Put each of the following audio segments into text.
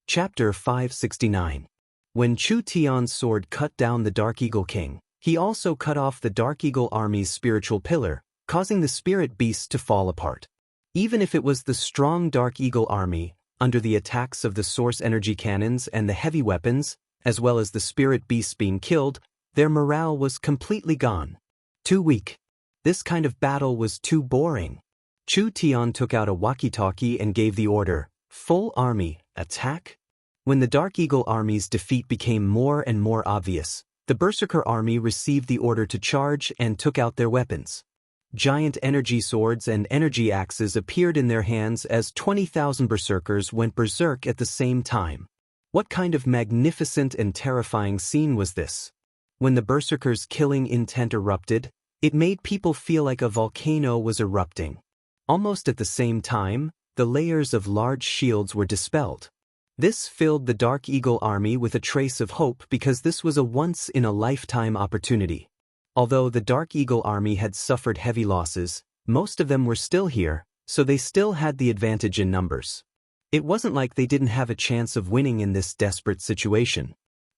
Chapter 569. When Chu Tian's sword cut down the Dark Eagle King, he also cut off the Dark Eagle army's spiritual pillar, causing the spirit beasts to fall apart. Even if it was the strong Dark Eagle army, under the attacks of the source energy cannons and the heavy weapons, as well as the spirit beasts being killed, their morale was completely gone. Too weak. This kind of battle was too boring. Chu Tian took out a walkie-talkie and gave the order, "Full army, attack." When the Dark Eagle army's defeat became more and more obvious, the Berserker army received the order to charge and took out their weapons. Giant energy swords and energy axes appeared in their hands as 20,000 berserkers went berserk at the same time. What kind of magnificent and terrifying scene was this? When the berserkers' killing intent erupted, it made people feel like a volcano was erupting. Almost at the same time, the layers of large shields were dispelled. This filled the Dark Eagle army with a trace of hope because this was a once-in-a-lifetime opportunity. Although the Dark Eagle army had suffered heavy losses, most of them were still here, so they still had the advantage in numbers. It wasn't like they didn't have a chance of winning in this desperate situation.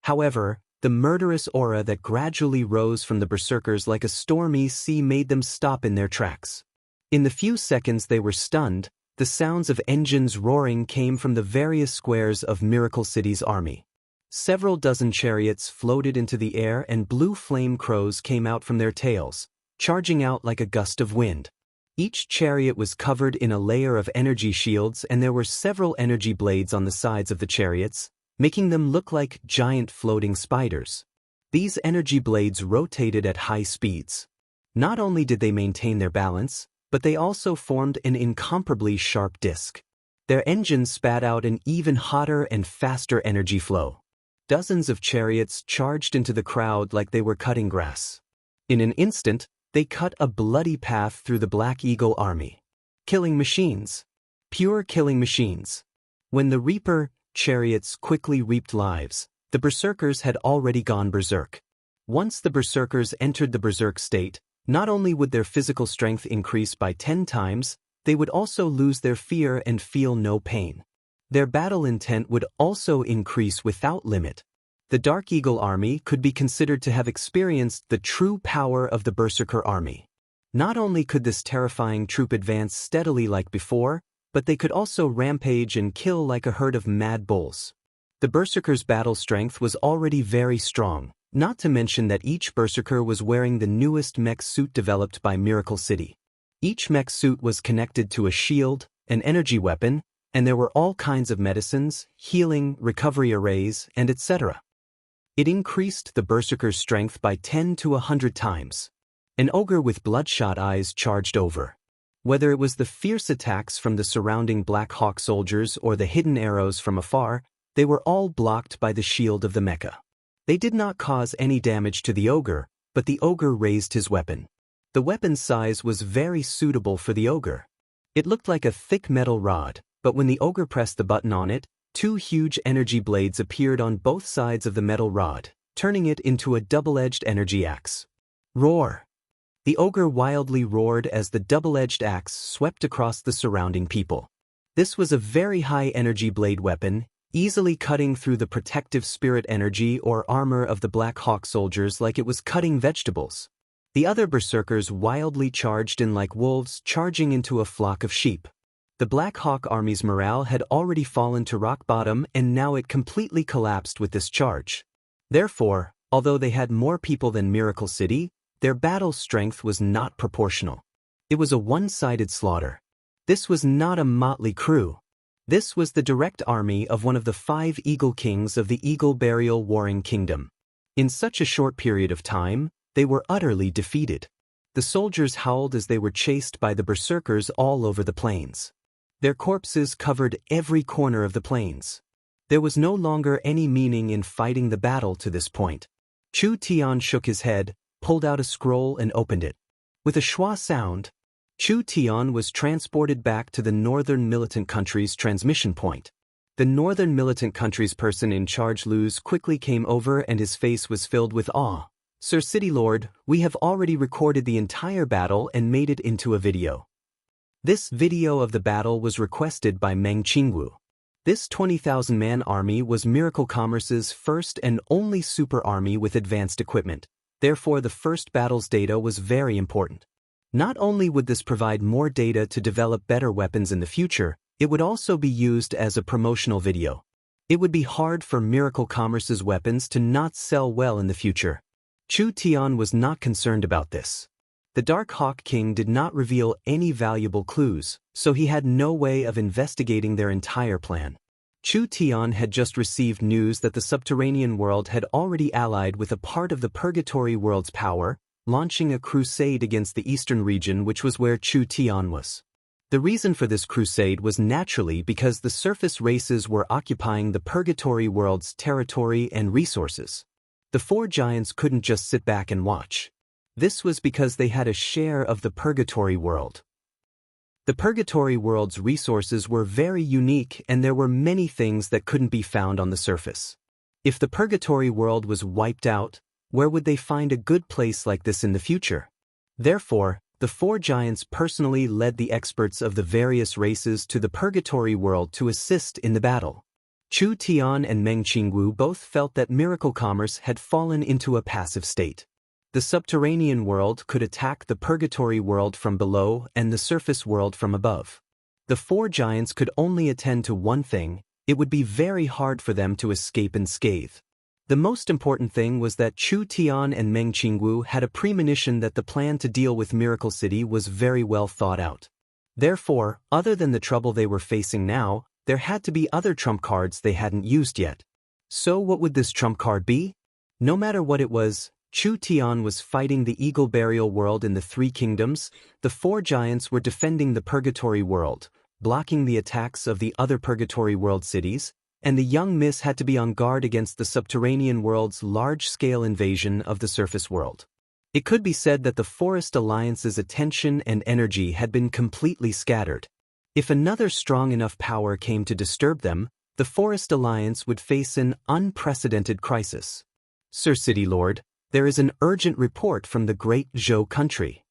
However, the murderous aura that gradually rose from the berserkers like a stormy sea made them stop in their tracks. In the few seconds they were stunned, the sounds of engines roaring came from the various squares of Miracle City's army. Several dozen chariots floated into the air and blue flame crows came out from their tails, charging out like a gust of wind. Each chariot was covered in a layer of energy shields and there were several energy blades on the sides of the chariots, making them look like giant floating spiders. These energy blades rotated at high speeds. Not only did they maintain their balance, but they also formed an incomparably sharp disc. Their engines spat out an even hotter and faster energy flow. Dozens of chariots charged into the crowd like they were cutting grass. In an instant, they cut a bloody path through the Black Eagle army. Killing machines. Pure killing machines. When the Reaper chariots quickly reaped lives, the berserkers had already gone berserk. Once the berserkers entered the berserk state, not only would their physical strength increase by 10 times, they would also lose their fear and feel no pain. Their battle intent would also increase without limit. The Dark Eagle army could be considered to have experienced the true power of the Berserker army. Not only could this terrifying troop advance steadily like before, but they could also rampage and kill like a herd of mad bulls. The Berserkers' battle strength was already very strong. Not to mention that each berserker was wearing the newest mech suit developed by Miracle City. Each mech suit was connected to a shield, an energy weapon, and there were all kinds of medicines, healing, recovery arrays, and etc. It increased the berserker's strength by 10 to 100 times. An ogre with bloodshot eyes charged over. Whether it was the fierce attacks from the surrounding Black Hawk soldiers or the hidden arrows from afar, they were all blocked by the shield of the mecha. They did not cause any damage to the ogre, but the ogre raised his weapon. The weapon's size was very suitable for the ogre. It looked like a thick metal rod, but when the ogre pressed the button on it, two huge energy blades appeared on both sides of the metal rod, turning it into a double-edged energy axe. Roar! The ogre wildly roared as the double-edged axe swept across the surrounding people. This was a very high energy blade weapon, easily cutting through the protective spirit energy or armor of the Black Hawk soldiers like it was cutting vegetables. The other berserkers wildly charged in like wolves charging into a flock of sheep. The Black Hawk army's morale had already fallen to rock bottom and now it completely collapsed with this charge. Therefore, although they had more people than Miracle City, their battle strength was not proportional. It was a one-sided slaughter. This was not a motley crew. This was the direct army of one of the 5 Eagle Kings of the Eagle Burial Warring Kingdom. In such a short period of time, they were utterly defeated. The soldiers howled as they were chased by the berserkers all over the plains. Their corpses covered every corner of the plains. There was no longer any meaning in fighting the battle to this point. Chu Tian shook his head, pulled out a scroll and opened it. With a schwa sound, Chu Tian was transported back to the Northern Militant Country's transmission point. The Northern Militant Country's person in charge Luz quickly came over and his face was filled with awe. "Sir City Lord, we have already recorded the entire battle and made it into a video." This video of the battle was requested by Meng Qingwu. This 20,000-man army was Miracle Commerce's first and only super army with advanced equipment. Therefore, the first battle's data was very important. Not only would this provide more data to develop better weapons in the future, it would also be used as a promotional video. It would be hard for Miracle Commerce's weapons to not sell well in the future. Chu Tian was not concerned about this. The Dark Hawk King did not reveal any valuable clues, so he had no way of investigating their entire plan. Chu Tian had just received news that the subterranean world had already allied with a part of the Purgatory world's power, launching a crusade against the eastern region, which was where Chu Tian was. The reason for this crusade was naturally because the surface races were occupying the Purgatory world's territory and resources. The four giants couldn't just sit back and watch. This was because they had a share of the Purgatory world. The Purgatory world's resources were very unique, and there were many things that couldn't be found on the surface. If the Purgatory world was wiped out, where would they find a good place like this in the future? Therefore, the four giants personally led the experts of the various races to the Purgatory world to assist in the battle. Chu Tian and Meng Qingwu both felt that Miracle Commerce had fallen into a passive state. The subterranean world could attack the Purgatory world from below and the surface world from above. The four giants could only attend to one thing: it would be very hard for them to escape unscathed. The most important thing was that Chu Tian and Meng Qingwu had a premonition that the plan to deal with Miracle City was very well thought out. Therefore, other than the trouble they were facing now, there had to be other trump cards they hadn't used yet. So what would this trump card be? No matter what it was, Chu Tian was fighting the Eagle Burial world in the Three Kingdoms, the four giants were defending the Purgatory world, blocking the attacks of the other Purgatory world cities, and the young miss had to be on guard against the subterranean world's large-scale invasion of the surface world. It could be said that the Forest Alliance's attention and energy had been completely scattered. If another strong enough power came to disturb them, the Forest Alliance would face an unprecedented crisis. Sir City Lord, there is an urgent report from the Great Zhou country.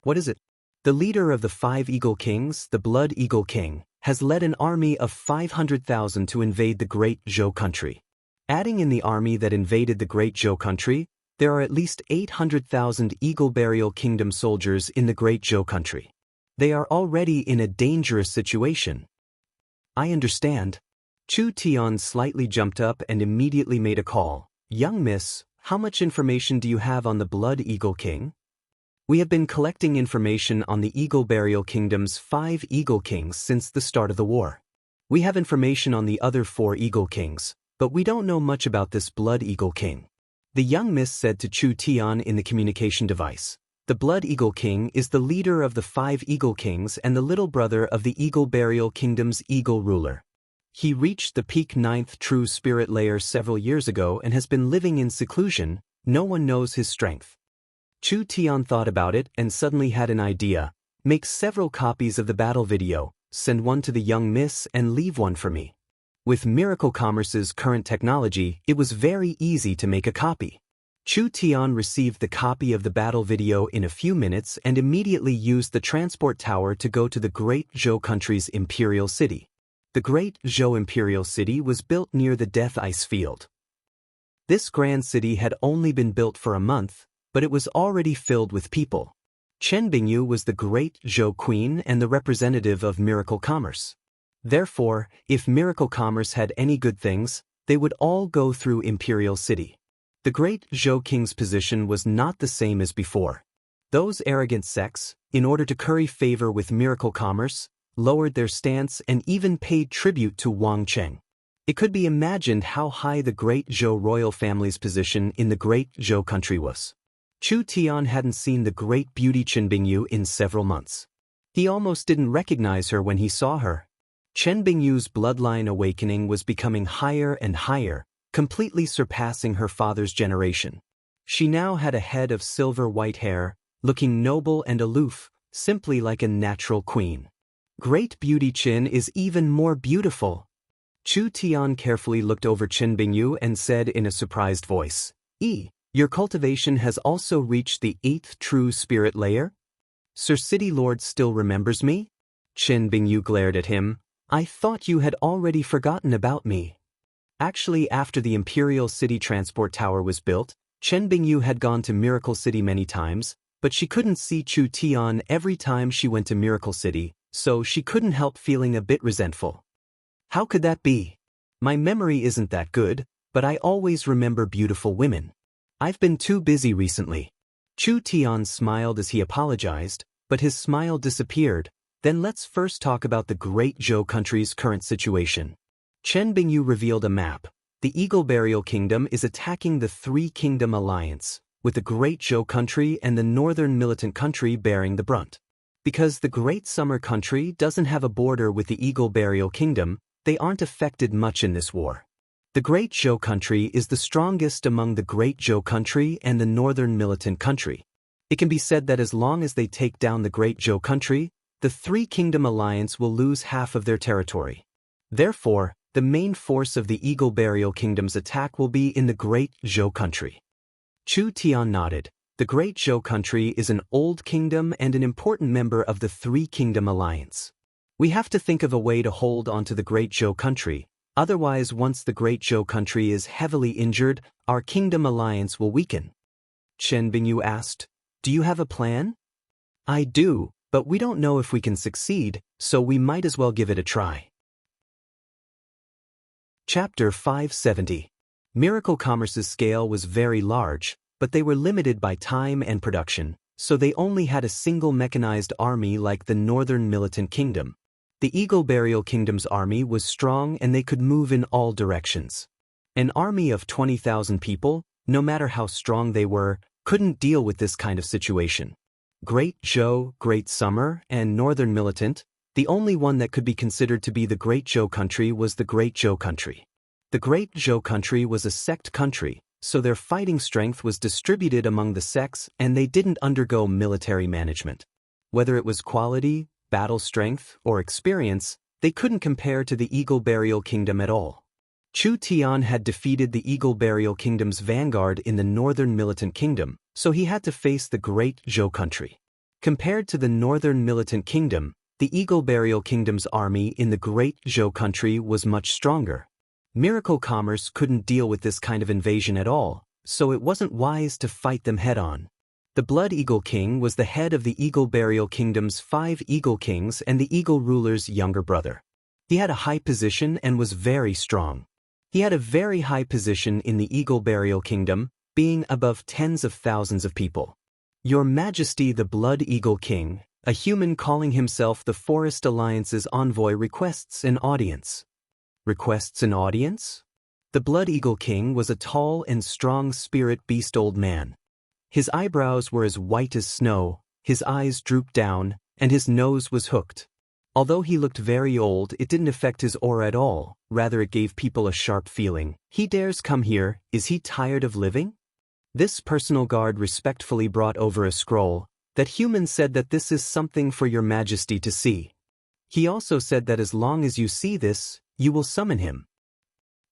What is it? The leader of the 5 Eagle Kings, the Blood Eagle King, has led an army of 500,000 to invade the Great Zhou country. Adding in the army that invaded the Great Zhou country, there are at least 800,000 Eagle Burial Kingdom soldiers in the Great Zhou country. They are already in a dangerous situation. I understand. Chu Tian slightly jumped up and immediately made a call. Young miss, how much information do you have on the Blood Eagle King? We have been collecting information on the Eagle Burial Kingdom's 5 Eagle Kings since the start of the war. We have information on the other 4 Eagle Kings, but we don't know much about this Blood Eagle King. The young miss said to Chu Tian in the communication device. The Blood Eagle King is the leader of the 5 Eagle Kings and the little brother of the Eagle Burial Kingdom's Eagle ruler. He reached the peak 9th true spirit layer several years ago and has been living in seclusion. No one knows his strength. Chu Tian thought about it and suddenly had an idea. Make several copies of the battle video, send one to the young miss and leave one for me. With Miracle Commerce's current technology, it was very easy to make a copy. Chu Tian received the copy of the battle video in a few minutes and immediately used the transport tower to go to the Great Zhou country's Imperial City. The Great Zhou Imperial City was built near the Death Ice Field. This grand city had only been built for a month, but it was already filled with people. Chen Bingyu was the Great Zhou Queen and the representative of Miracle Commerce. Therefore, if Miracle Commerce had any good things, they would all go through Imperial City. The Great Zhou King's position was not the same as before. Those arrogant sects, in order to curry favor with Miracle Commerce, lowered their stance and even paid tribute to Wang Cheng. It could be imagined how high the Great Zhou royal family's position in the Great Zhou country was. Chu Tian hadn't seen the great beauty Chen Bingyu in several months. He almost didn't recognize her when he saw her. Chen Bingyu's bloodline awakening was becoming higher and higher, completely surpassing her father's generation. She now had a head of silver-white hair, looking noble and aloof, simply like a natural queen. Great Beauty Chen is even more beautiful. Chu Tian carefully looked over Chen Bingyu and said in a surprised voice, Your cultivation has also reached the 8th true spirit layer? Sir City Lord still remembers me? Chen Bingyu glared at him. I thought you had already forgotten about me. Actually, after the Imperial City Transport Tower was built, Chen Bingyu had gone to Miracle City many times, but she couldn't see Chu Tian every time she went to Miracle City, so she couldn't help feeling a bit resentful. How could that be? My memory isn't that good, but I always remember beautiful women. I've been too busy recently. Chu Tian smiled as he apologized, but his smile disappeared. Then let's first talk about the Great Zhou country's current situation. Chen Bingyu revealed a map. The Eagle Burial Kingdom is attacking the Three Kingdom Alliance, with the Great Zhou country and the Northern Militant country bearing the brunt. Because the Great Summer country doesn't have a border with the Eagle Burial Kingdom, they aren't affected much in this war. The Great Zhou country is the strongest among the Great Zhou country and the Northern Militant country. It can be said that as long as they take down the Great Zhou country, the Three Kingdom Alliance will lose half of their territory. Therefore, the main force of the Eagle Burial Kingdom's attack will be in the Great Zhou country. Chu Tian nodded. The Great Zhou country is an old kingdom and an important member of the Three Kingdom Alliance. We have to think of a way to hold onto the Great Zhou country, otherwise once the Great Zhou country is heavily injured, our kingdom alliance will weaken. Chen Bingyu asked, "Do you have a plan?" "I do, but we don't know if we can succeed, so we might as well give it a try." Chapter 570. Miracle Commerce's scale was very large, but they were limited by time and production, so they only had a single mechanized army like the Northern Militant Kingdom. The Eagle Burial Kingdom's army was strong and they could move in all directions. An army of 20,000 people, no matter how strong they were, couldn't deal with this kind of situation. Great Zhou, Great Summer, and Northern Militant, the only one that could be considered to be the Great Zhou country was the Great Zhou country. The Great Zhou country was a sect country, so their fighting strength was distributed among the sects and they didn't undergo military management. Whether it was quality, battle strength, or experience, they couldn't compare to the Eagle Burial Kingdom at all. Chu Tian had defeated the Eagle Burial Kingdom's vanguard in the Northern Militant Kingdom, so he had to face the Great Zhou country. Compared to the Northern Militant Kingdom, the Eagle Burial Kingdom's army in the Great Zhou country was much stronger. Miracle Commerce couldn't deal with this kind of invasion at all, so it wasn't wise to fight them head-on. The Blood Eagle King was the head of the Eagle Burial Kingdom's 5 Eagle Kings and the Eagle ruler's younger brother. He had a high position and was very strong. He had a very high position in the Eagle Burial Kingdom, being above tens of thousands of people. "Your Majesty the Blood Eagle King," a human calling himself the Forest Alliance's envoy, requests an audience. Requests an audience? The Blood Eagle King was a tall and strong spirit beast old man. His eyebrows were as white as snow, his eyes drooped down, and his nose was hooked. Although he looked very old, it didn't affect his aura at all, rather it gave people a sharp feeling. "He dares come here, is he tired of living?" This personal guard respectfully brought over a scroll. That human said that this is something for your Majesty to see. He also said that as long as you see this, you will summon him.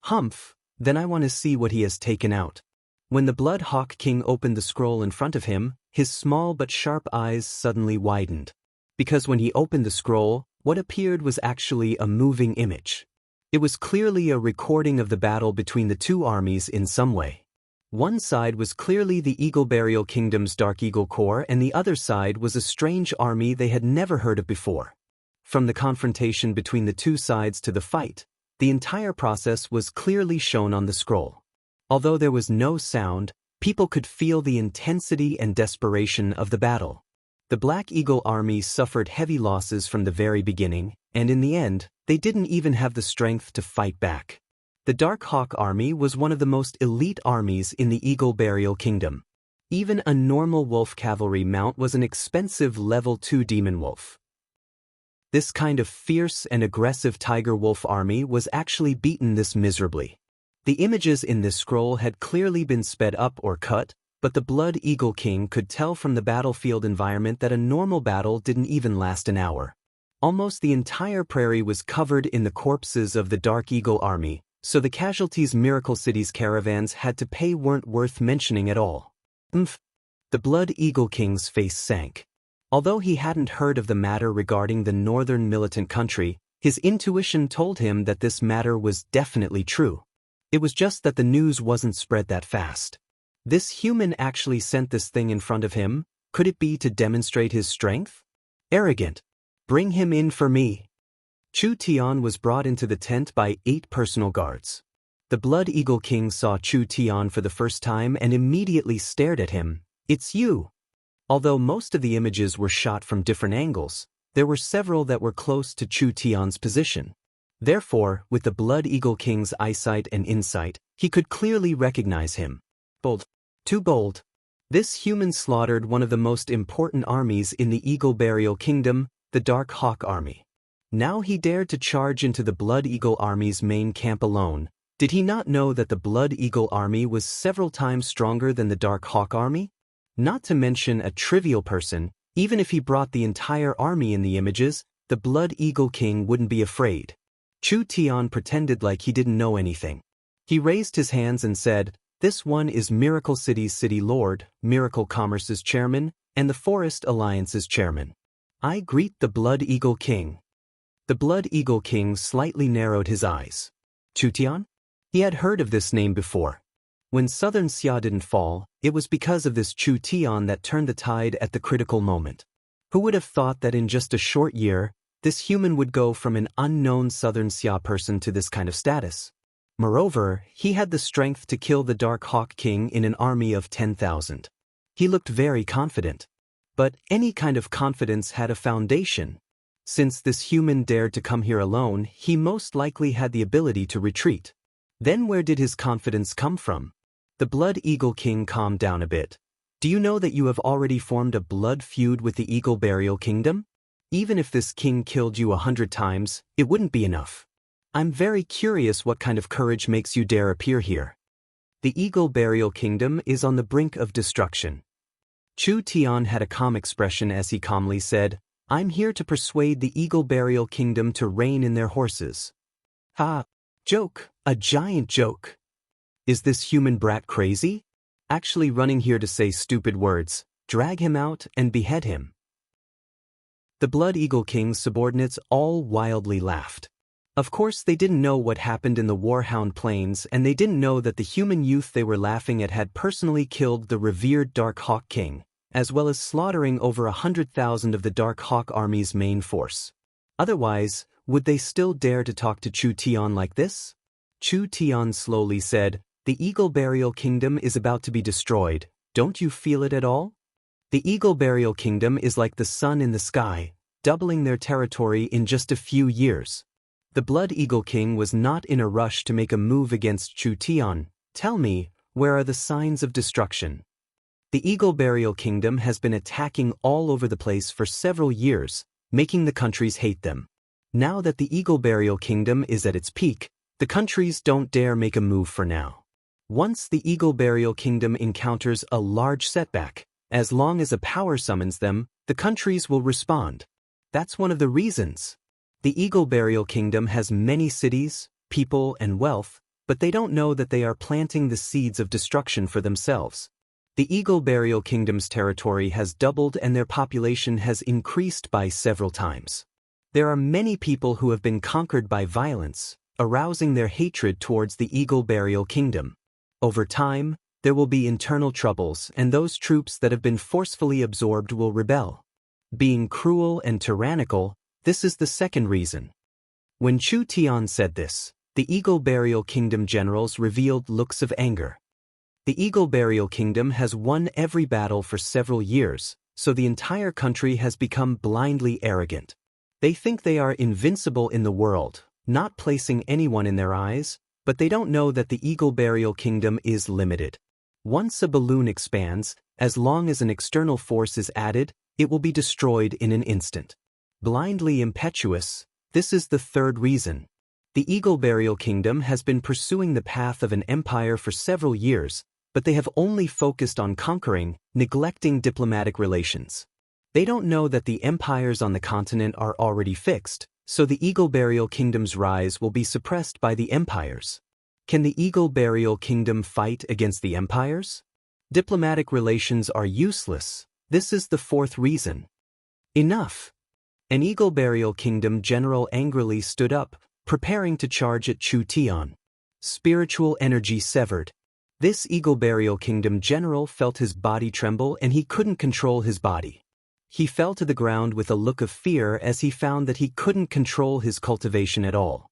Humph, then I want to see what he has taken out. When the Blood Hawk King opened the scroll in front of him, his small but sharp eyes suddenly widened. Because when he opened the scroll, what appeared was actually a moving image. It was clearly a recording of the battle between the two armies in some way. One side was clearly the Eagle Burial Kingdom's Dark Eagle Corps and the other side was a strange army they had never heard of before. From the confrontation between the two sides to the fight, the entire process was clearly shown on the scroll. Although there was no sound, people could feel the intensity and desperation of the battle. The Black Eagle army suffered heavy losses from the very beginning, and in the end, they didn't even have the strength to fight back. The Dark Hawk army was one of the most elite armies in the Eagle Burial Kingdom. Even a normal wolf cavalry mount was an expensive level 2 demon wolf. This kind of fierce and aggressive tiger wolf army was actually beaten this miserably. The images in this scroll had clearly been sped up or cut, but the Blood Eagle King could tell from the battlefield environment that a normal battle didn't even last an hour. Almost the entire prairie was covered in the corpses of the Dark Eagle army, so the casualties Miracle City's caravans had to pay weren't worth mentioning at all. The Blood Eagle King's face sank. Although he hadn't heard of the matter regarding the Northern Militant country, His intuition told him that this matter was definitely true. It was just that the news wasn't spread that fast. This human actually sent this thing in front of him. Could it be to demonstrate his strength? Arrogant. Bring him in for me. Chu Tian was brought into the tent by 8 personal guards. The Blood Eagle King saw Chu Tian for the first time and immediately stared at him. It's you. Although most of the images were shot from different angles, there were several that were close to Chu Tian's position. Therefore, with the Blood Eagle King's eyesight and insight, he could clearly recognize him. Bold. Too bold. This human slaughtered one of the most important armies in the Eagle Burial Kingdom, the Dark Hawk Army. Now he dared to charge into the Blood Eagle Army's main camp alone. Did he not know that the Blood Eagle Army was several times stronger than the Dark Hawk Army? Not to mention a trivial person, even if he brought the entire army in the images, the Blood Eagle King wouldn't be afraid. Chu Tian pretended like he didn't know anything. He raised his hands and said, "This one is Miracle City's City Lord, Miracle Commerce's chairman, and the Forest Alliance's chairman. I greet the Blood Eagle King." The Blood Eagle King slightly narrowed his eyes. Chu Tian? He had heard of this name before. When Southern Xia didn't fall, it was because of this Chu Tian that turned the tide at the critical moment. Who would have thought that in just a short year, this human would go from an unknown Southern Xia person to this kind of status? Moreover, he had the strength to kill the Dark Hawk King in an army of 10,000. He looked very confident. But any kind of confidence had a foundation. Since this human dared to come here alone, he most likely had the ability to retreat. Then where did his confidence come from? The Blood Eagle King calmed down a bit. Do you know that you have already formed a blood feud with the Eagle Burial Kingdom? Even if this king killed you 100 times, it wouldn't be enough. I'm very curious what kind of courage makes you dare appear here. The Eagle Burial Kingdom is on the brink of destruction. Chu Tian had a calm expression as he calmly said, "I'm here to persuade the Eagle Burial Kingdom to rein in their horses." Ha! Joke, a giant joke. Is this human brat crazy? Actually running here to say stupid words, drag him out and behead him. The Blood Eagle King's subordinates all wildly laughed. Of course they didn't know what happened in the Warhound Plains, and they didn't know that the human youth they were laughing at had personally killed the revered Dark Hawk King, as well as slaughtering over 100,000 of the Dark Hawk Army's main force. Otherwise, would they still dare to talk to Chu Tian like this? Chu Tian slowly said, "The Eagle Burial Kingdom is about to be destroyed, don't you feel it at all? The Eagle Burial Kingdom is like the sun in the sky, doubling their territory in just a few years." The Blood Eagle King was not in a rush to make a move against Chu Tian. Tell me, where are the signs of destruction? The Eagle Burial Kingdom has been attacking all over the place for several years, making the countries hate them. Now that the Eagle Burial Kingdom is at its peak, the countries don't dare make a move for now. Once the Eagle Burial Kingdom encounters a large setback, as long as a power summons them, the countries will respond. That's one of the reasons. The Eagle Burial Kingdom has many cities, people, and wealth, but they don't know that they are planting the seeds of destruction for themselves. The Eagle Burial Kingdom's territory has doubled and their population has increased by several times. There are many people who have been conquered by violence, arousing their hatred towards the Eagle Burial Kingdom. Over time, there will be internal troubles, and those troops that have been forcefully absorbed will rebel. Being cruel and tyrannical, this is the second reason. When Chu Tian said this, the Eagle Burial Kingdom generals revealed looks of anger. The Eagle Burial Kingdom has won every battle for several years, so the entire country has become blindly arrogant. They think they are invincible in the world, not placing anyone in their eyes, but they don't know that the Eagle Burial Kingdom is limited. Once a balloon expands, as long as an external force is added, it will be destroyed in an instant. Blindly impetuous, this is the third reason. The Eagle Burial Kingdom has been pursuing the path of an empire for several years, but they have only focused on conquering, neglecting diplomatic relations. They don't know that the empires on the continent are already fixed, so the Eagle Burial Kingdom's rise will be suppressed by the empires. Can the Eagle Burial Kingdom fight against the empires? Diplomatic relations are useless. This is the fourth reason. Enough. An Eagle Burial Kingdom general angrily stood up, preparing to charge at Chu Tian. Spiritual energy severed. This Eagle Burial Kingdom general felt his body tremble and he couldn't control his body. He fell to the ground with a look of fear as he found that he couldn't control his cultivation at all.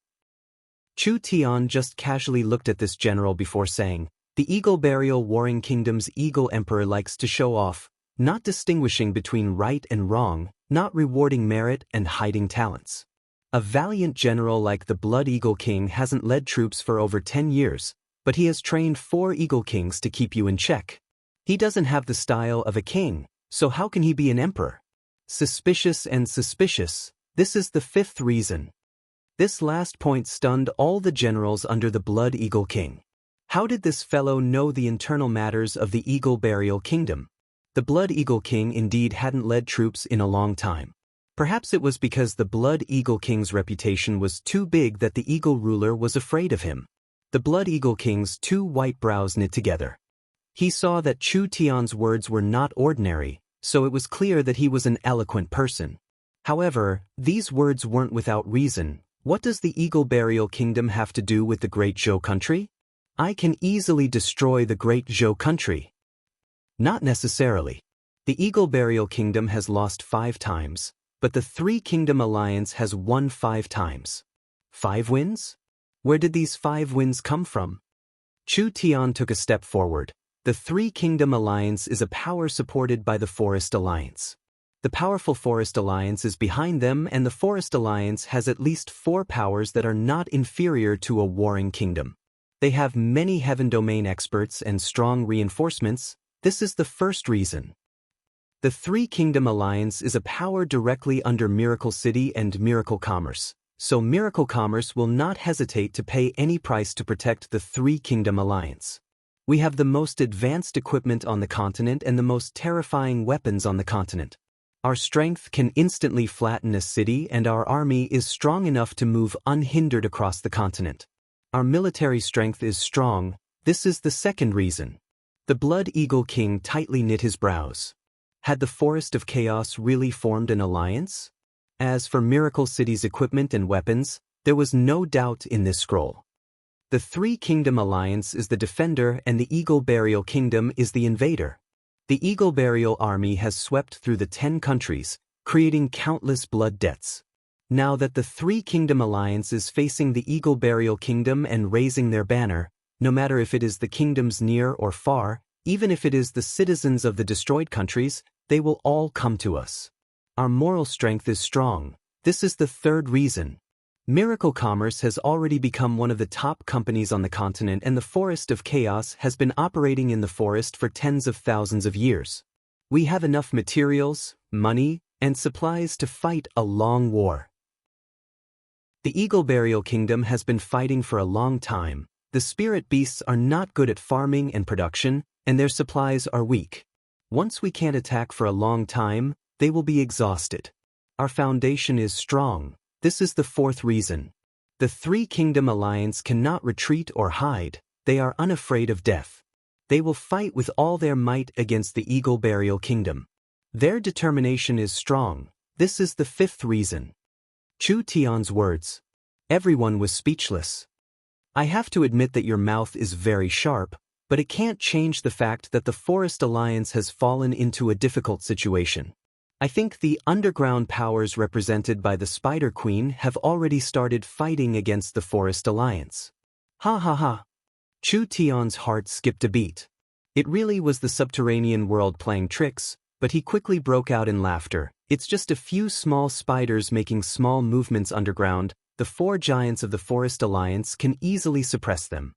Chu Tian just casually looked at this general before saying, "The Eagle Burial Warring Kingdom's Eagle Emperor likes to show off, not distinguishing between right and wrong, not rewarding merit and hiding talents. A valiant general like the Blood Eagle King hasn't led troops for over 10 years, but he has trained 4 Eagle Kings to keep you in check. He doesn't have the style of a king, so how can he be an emperor? Suspicious and suspicious, this is the 5th reason." This last point stunned all the generals under the Blood Eagle King. How did this fellow know the internal matters of the Eagle Burial Kingdom? The Blood Eagle King indeed hadn't led troops in a long time. Perhaps it was because the Blood Eagle King's reputation was too big that the Eagle ruler was afraid of him. The Blood Eagle King's 2 white brows knit together. He saw that Chu Tian's words were not ordinary, so it was clear that he was an eloquent person. However, these words weren't without reason. What does the Eagle Burial Kingdom have to do with the Great Zhou country? I can easily destroy the Great Zhou country. Not necessarily. The Eagle Burial Kingdom has lost 5 times, but the 3 Kingdom Alliance has won 5 times. 5 wins? Where did these 5 wins come from? Chu Tian took a step forward. The 3 Kingdom Alliance is a power supported by the Forest Alliance. The powerful Forest Alliance is behind them, and the Forest Alliance has at least 4 powers that are not inferior to a warring kingdom. They have many Heaven Domain experts and strong reinforcements. This is the 1st reason. The 3 Kingdom Alliance is a power directly under Miracle City and Miracle Commerce, so Miracle Commerce will not hesitate to pay any price to protect the 3 Kingdom Alliance. We have the most advanced equipment on the continent and the most terrifying weapons on the continent. Our strength can instantly flatten a city, and our army is strong enough to move unhindered across the continent. Our military strength is strong. This is the 2nd reason. The Blood Eagle King tightly knit his brows. Had the Forest of Chaos really formed an alliance? As for Miracle City's equipment and weapons, there was no doubt in this scroll. The 3 Kingdom Alliance is the defender and the Eagle Burial Kingdom is the invader. The Eagle Burial Army has swept through the 10 countries, creating countless blood debts. Now that the 3 Kingdom Alliance is facing the Eagle Burial Kingdom and raising their banner, no matter if it is the kingdoms near or far, even if it is the citizens of the destroyed countries, they will all come to us. Our moral strength is strong. This is the 3rd reason. Miracle Commerce has already become one of the top companies on the continent, and the Forest of Chaos has been operating in the forest for tens of thousands of years. We have enough materials, money, and supplies to fight a long war. The Eagle Burial Kingdom has been fighting for a long time. The spirit beasts are not good at farming and production, and their supplies are weak. Once we can't attack for a long time, they will be exhausted. Our foundation is strong. This is the 4th reason. The 3 Kingdom Alliance cannot retreat or hide. They are unafraid of death. They will fight with all their might against the Eagle Burial Kingdom. Their determination is strong. This is the 5th reason. Chu Tian's words. Everyone was speechless. I have to admit that your mouth is very sharp, but it can't change the fact that the Forest Alliance has fallen into a difficult situation. I think the underground powers represented by the Spider Queen have already started fighting against the Forest Alliance. Ha ha ha. Chu Tian's heart skipped a beat. It really was the subterranean world playing tricks, but he quickly broke out in laughter. It's just a few small spiders making small movements underground. The 4 giants of the Forest Alliance can easily suppress them.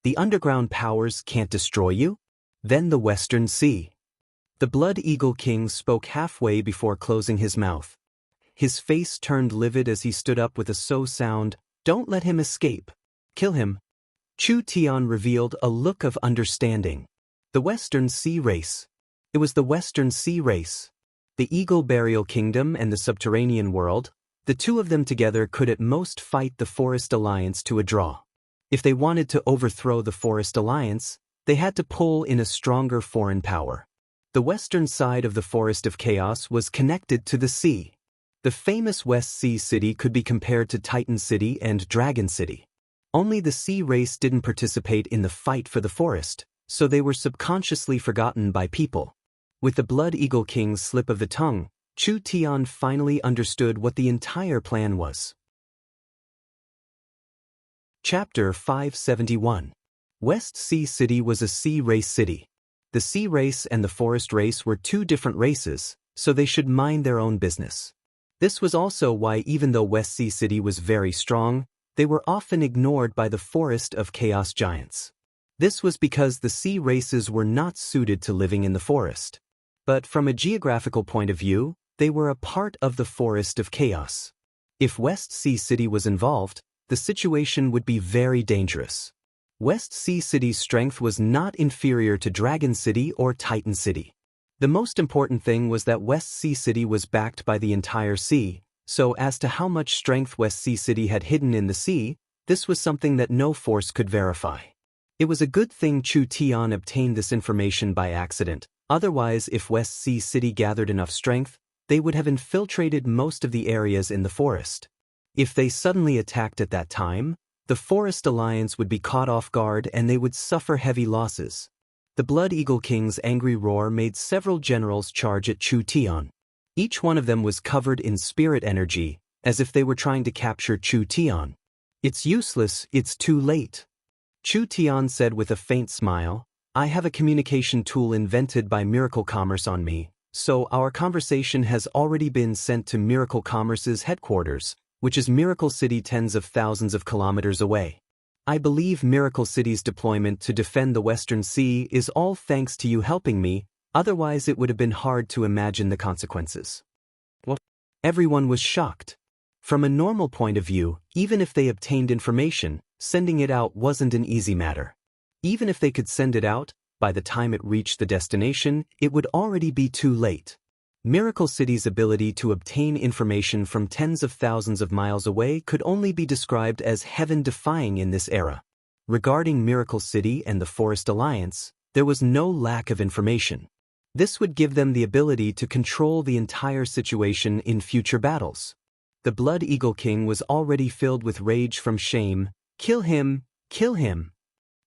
The underground powers can't destroy you? Then the Western Sea. The Blood Eagle King spoke halfway before closing his mouth. His face turned livid as he stood up with a sound. Don't let him escape. Kill him. Chu Tian revealed a look of understanding. The Western Sea Race. It was the Western Sea Race. The Eagle Burial Kingdom and the Subterranean World, the 2 of them together could at most fight the Forest Alliance to a draw. If they wanted to overthrow the Forest Alliance, they had to pull in a stronger foreign power. The western side of the Forest of Chaos was connected to the sea. The famous West Sea City could be compared to Titan City and Dragon City. Only the sea race didn't participate in the fight for the forest, so they were subconsciously forgotten by people. With the Blood Eagle King's slip of the tongue, Chu Tian finally understood what the entire plan was. Chapter 571. West Sea City was a sea race city. The sea race and the forest race were two different races, so they should mind their own business. This was also why, even though West Sea City was very strong, they were often ignored by the Forest of Chaos giants. This was because the sea races were not suited to living in the forest. But from a geographical point of view, they were a part of the Forest of Chaos. If West Sea City was involved, the situation would be very dangerous. West Sea City's strength was not inferior to Dragon City or Titan City. The most important thing was that West Sea City was backed by the entire sea, so as to how much strength West Sea City had hidden in the sea, this was something that no force could verify. It was a good thing Chu Tian obtained this information by accident, otherwise if West Sea City gathered enough strength, they would have infiltrated most of the areas in the forest. If they suddenly attacked at that time, the Forest Alliance would be caught off guard and they would suffer heavy losses. The Blood Eagle King's angry roar made several generals charge at Chu Tian. Each one of them was covered in spirit energy, as if they were trying to capture Chu Tian. "It's useless, it's too late." Chu Tian said with a faint smile, "I have a communication tool invented by Miracle Commerce on me, so our conversation has already been sent to Miracle Commerce's headquarters, which is Miracle City tens of thousands of kilometers away. I believe Miracle City's deployment to defend the Western Sea is all thanks to you helping me, otherwise it would have been hard to imagine the consequences." What? Everyone was shocked. From a normal point of view, even if they obtained information, sending it out wasn't an easy matter. Even if they could send it out, by the time it reached the destination, it would already be too late. Miracle City's ability to obtain information from tens of thousands of miles away could only be described as heaven-defying in this era. Regarding Miracle City and the Forest Alliance, there was no lack of information. This would give them the ability to control the entire situation in future battles. The Blood Eagle King was already filled with rage from shame. "Kill him! Kill him!"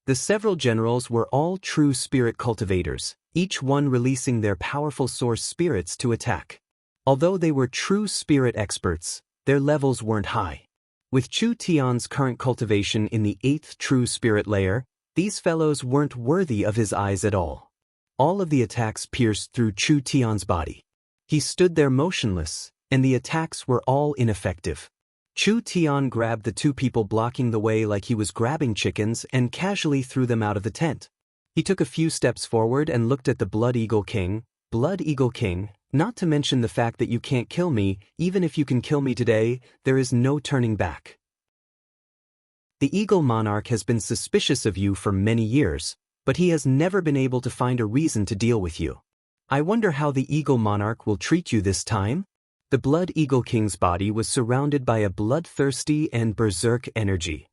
The several generals were all true spirit cultivators, each one releasing their powerful source spirits to attack. Although they were true spirit experts, their levels weren't high. With Chu Tian's current cultivation in the 8th true spirit layer, these fellows weren't worthy of his eyes at all. All of the attacks pierced through Chu Tian's body. He stood there motionless, and the attacks were all ineffective. Chu Tian grabbed the two people blocking the way like he was grabbing chickens and casually threw them out of the tent. He took a few steps forward and looked at the Blood Eagle King. "Blood Eagle King, not to mention the fact that you can't kill me, even if you can kill me today, there is no turning back. The Eagle Monarch has been suspicious of you for many years, but he has never been able to find a reason to deal with you. I wonder how the Eagle Monarch will treat you this time?" The Blood Eagle King's body was surrounded by a bloodthirsty and berserk energy.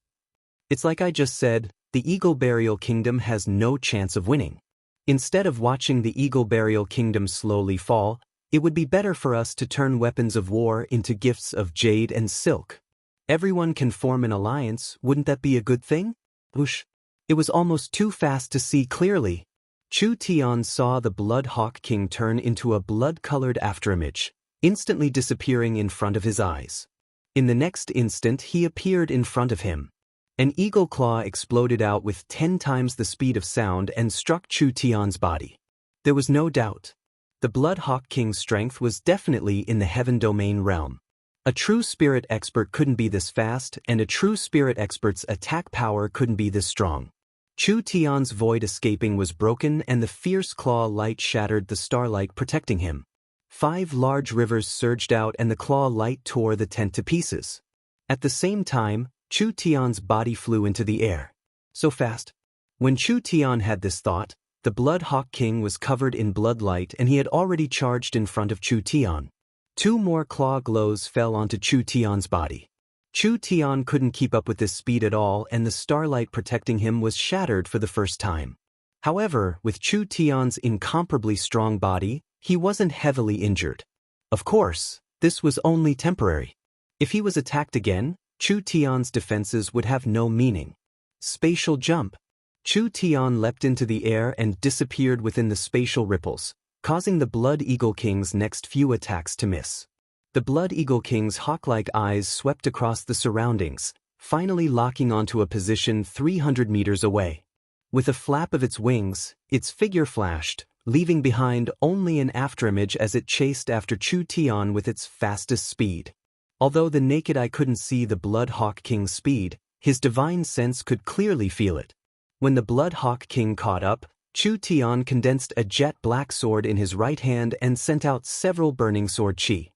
"It's like I just said, the Eagle Burial Kingdom has no chance of winning. Instead of watching the Eagle Burial Kingdom slowly fall, it would be better for us to turn weapons of war into gifts of jade and silk. Everyone can form an alliance, wouldn't that be a good thing?" Whoosh! It was almost too fast to see clearly. Chu Tian saw the Blood Hawk King turn into a blood-colored afterimage, instantly disappearing in front of his eyes. In the next instant he appeared in front of him. An eagle claw exploded out with 10 times the speed of sound and struck Chu Tian's body. There was no doubt. The Blood Hawk King's strength was definitely in the Heaven Domain realm. A true spirit expert couldn't be this fast, and a true spirit expert's attack power couldn't be this strong. Chu Tian's void escaping was broken and the fierce claw light shattered the starlight protecting him. 5 large rivers surged out and the claw light tore the tent to pieces. At the same time, Chu Tian's body flew into the air. So fast. When Chu Tian had this thought, the Blood Hawk King was covered in blood light and he had already charged in front of Chu Tian. 2 more claw glows fell onto Chu Tian's body. Chu Tian couldn't keep up with this speed at all and the starlight protecting him was shattered for the first time. However, with Chu Tian's incomparably strong body, he wasn't heavily injured. Of course, This was only temporary. If he was attacked again, Chu Tian's defenses would have no meaning. Spatial jump. Chu Tian leapt into the air and disappeared within the spatial ripples, causing the Blood Eagle King's next few attacks to miss. The Blood Eagle King's hawk-like eyes swept across the surroundings, finally locking onto a position 300 meters away. With a flap of its wings, its figure flashed, leaving behind only an afterimage as it chased after Chu Tian with its fastest speed. Although the naked eye couldn't see the Blood Hawk King's speed, his divine sense could clearly feel it. When the Blood Hawk King caught up, Chu Tian condensed a jet black sword in his right hand and sent out several burning sword chi.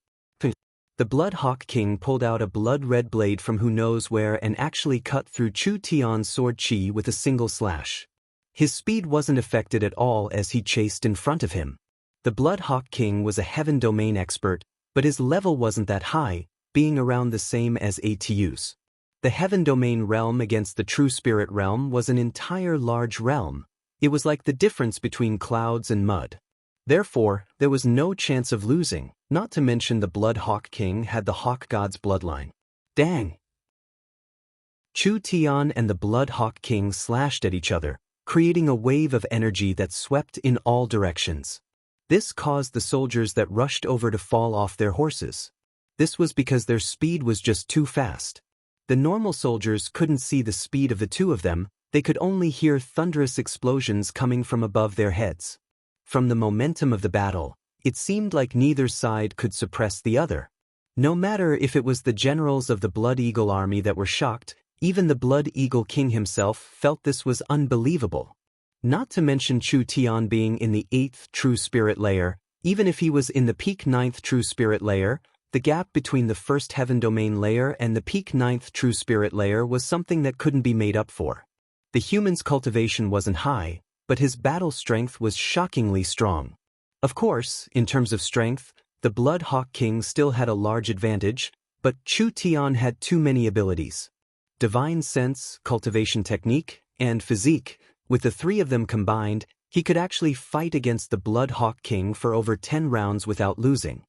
The Blood Hawk King pulled out a blood-red blade from who knows where and actually cut through Chu Tian's sword chi with a single slash. His speed wasn't affected at all as he chased in front of him. The Blood Hawk King was a heaven domain expert, but his level wasn't that high, being around the same as ATU's. The heaven domain realm against the true spirit realm was an entire large realm. It was like the difference between clouds and mud. Therefore, there was no chance of losing, not to mention the Blood Hawk King had the Hawk God's bloodline. Dang! Chu Tian and the Blood Hawk King slashed at each other, creating a wave of energy that swept in all directions. This caused the soldiers that rushed over to fall off their horses. This was because their speed was just too fast. The normal soldiers couldn't see the speed of the two of them, they could only hear thunderous explosions coming from above their heads. From the momentum of the battle, it seemed like neither side could suppress the other. No matter if it was the generals of the Blood Eagle army that were shocked, even the Blood Eagle King himself felt this was unbelievable. Not to mention Chu Tian being in the 8th True Spirit layer, even if he was in the peak 9th True Spirit layer, the gap between the first Heaven Domain layer and the peak 9th True Spirit layer was something that couldn't be made up for. The human's cultivation wasn't high, but his battle strength was shockingly strong. Of course, in terms of strength, the Blood Hawk King still had a large advantage, but Chu Tian had too many abilities. Divine Sense, Cultivation Technique, and Physique, with the three of them combined, he could actually fight against the Blood Hawk King for over 10 rounds without losing.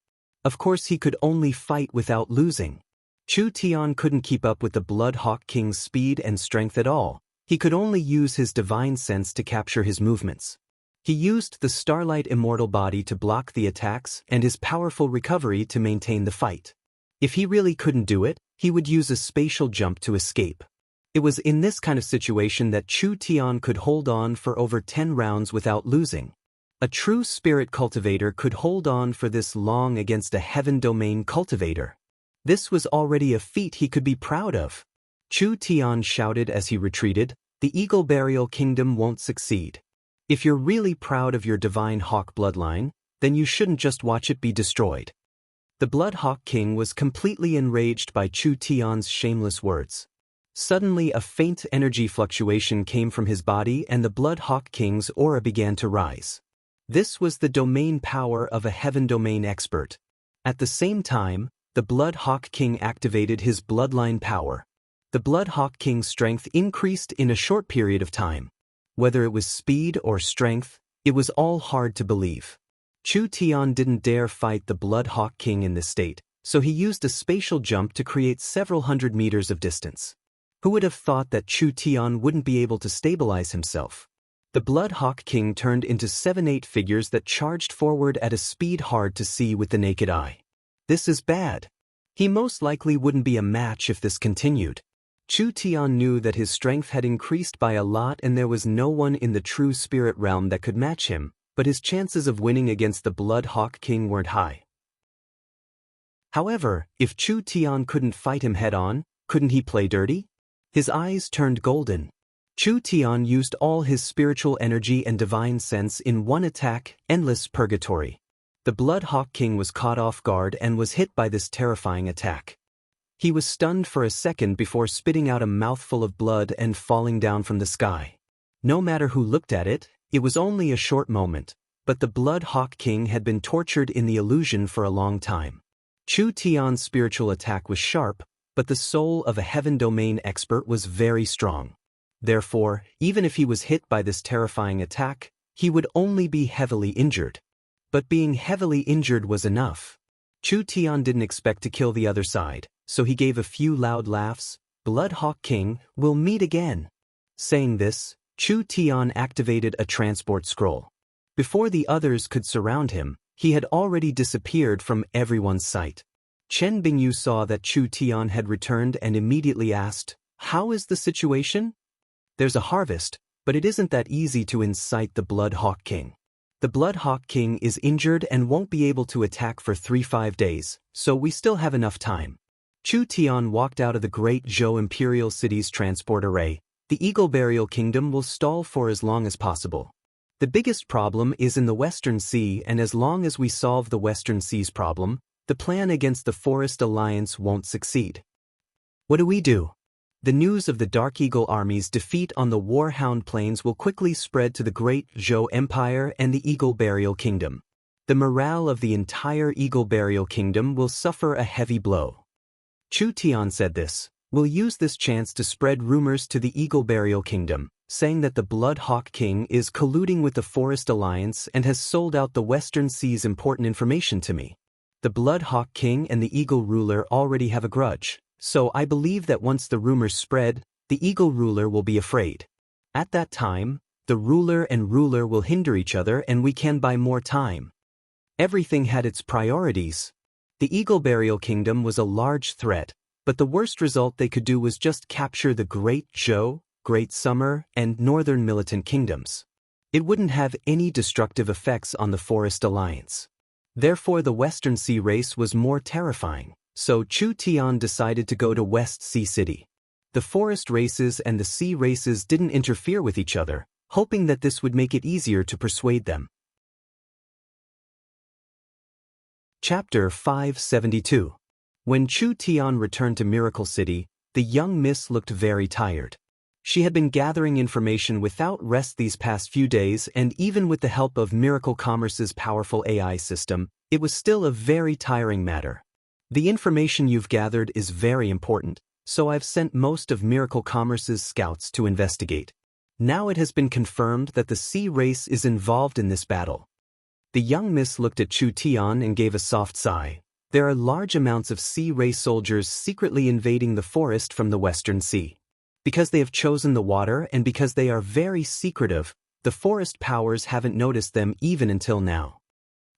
Of course he could only fight without losing. Chu Tian couldn't keep up with the Blood Hawk King's speed and strength at all. He could only use his divine sense to capture his movements. He used the Starlight Immortal Body to block the attacks and his powerful recovery to maintain the fight. If he really couldn't do it, he would use a spatial jump to escape. It was in this kind of situation that Chu Tian could hold on for over 10 rounds without losing. A true spirit cultivator could hold on for this long against a heaven domain cultivator. This was already a feat he could be proud of. Chu Tian shouted as he retreated, "The Eagle Burial Kingdom won't succeed. If you're really proud of your divine hawk bloodline, then you shouldn't just watch it be destroyed." The Blood Hawk King was completely enraged by Chu Tian's shameless words. Suddenly a faint energy fluctuation came from his body and the Blood Hawk King's aura began to rise. This was the domain power of a heaven domain expert. At the same time, the Blood Hawk King activated his bloodline power. The Blood Hawk King's strength increased in a short period of time. Whether it was speed or strength, it was all hard to believe. Chu Tian didn't dare fight the Blood Hawk King in this state, so he used a spatial jump to create several hundred meters of distance. Who would have thought that Chu Tian wouldn't be able to stabilize himself? The Blood Hawk King turned into 7-8 figures that charged forward at a speed hard to see with the naked eye. This is bad. He most likely wouldn't be a match if this continued. Chu Tian knew that his strength had increased by a lot and there was no one in the true spirit realm that could match him, but his chances of winning against the Blood Hawk King weren't high. However, if Chu Tian couldn't fight him head-on, couldn't he play dirty? His eyes turned golden. Chu Tian used all his spiritual energy and divine sense in one attack, Endless Purgatory. The Blood Hawk King was caught off guard and was hit by this terrifying attack. He was stunned for a second before spitting out a mouthful of blood and falling down from the sky. No matter who looked at it, it was only a short moment, but the Blood Hawk King had been tortured in the illusion for a long time. Chu Tian's spiritual attack was sharp, but the soul of a heaven domain expert was very strong. Therefore, even if he was hit by this terrifying attack, he would only be heavily injured. But being heavily injured was enough. Chu Tian didn't expect to kill the other side, so he gave a few loud laughs. Blood Hawk King, we'll meet again. Saying this, Chu Tian activated a transport scroll. Before the others could surround him, he had already disappeared from everyone's sight. Chen Bingyu saw that Chu Tian had returned and immediately asked, "How is the situation?" "There's a harvest, but it isn't that easy to incite the Blood Hawk King. The Blood Hawk King is injured and won't be able to attack for 3-5 days, so we still have enough time." Chu Tian walked out of the Great Zhou Imperial City's transport array. The Eagle Burial Kingdom will stall for as long as possible. The biggest problem is in the Western Sea, and as long as we solve the Western Sea's problem, the plan against the Forest Alliance won't succeed. What do we do? The news of the Dark Eagle Army's defeat on the Warhound Plains will quickly spread to the Great Zhou Empire and the Eagle Burial Kingdom. The morale of the entire Eagle Burial Kingdom will suffer a heavy blow. Chu Tian said this. "We'll use this chance to spread rumors to the Eagle Burial Kingdom, saying that the Blood Hawk King is colluding with the Forest Alliance and has sold out the Western Sea's important information to me. The Blood Hawk King and the Eagle Ruler already have a grudge, so I believe that once the rumors spread, the Eagle Ruler will be afraid. At that time, the ruler and ruler will hinder each other and we can buy more time." Everything had its priorities. The Eagle Burial Kingdom was a large threat, but the worst result they could do was just capture the Great Zhou, Great Summer, and Northern Militant Kingdoms. It wouldn't have any destructive effects on the Forest Alliance. Therefore the Western Sea race was more terrifying, so Chu Tian decided to go to West Sea City. The forest races and the sea races didn't interfere with each other, hoping that this would make it easier to persuade them. Chapter 572. When Chu Tian returned to Miracle City, the young miss looked very tired. She had been gathering information without rest these past few days, and even with the help of Miracle Commerce's powerful AI system, it was still a very tiring matter. "The information you've gathered is very important, so I've sent most of Miracle Commerce's scouts to investigate. Now it has been confirmed that the sea race is involved in this battle." The young miss looked at Chu Tian and gave a soft sigh. There are large amounts of sea race soldiers secretly invading the forest from the Western Sea. Because they have chosen the water and because they are very secretive, the forest powers haven't noticed them even until now.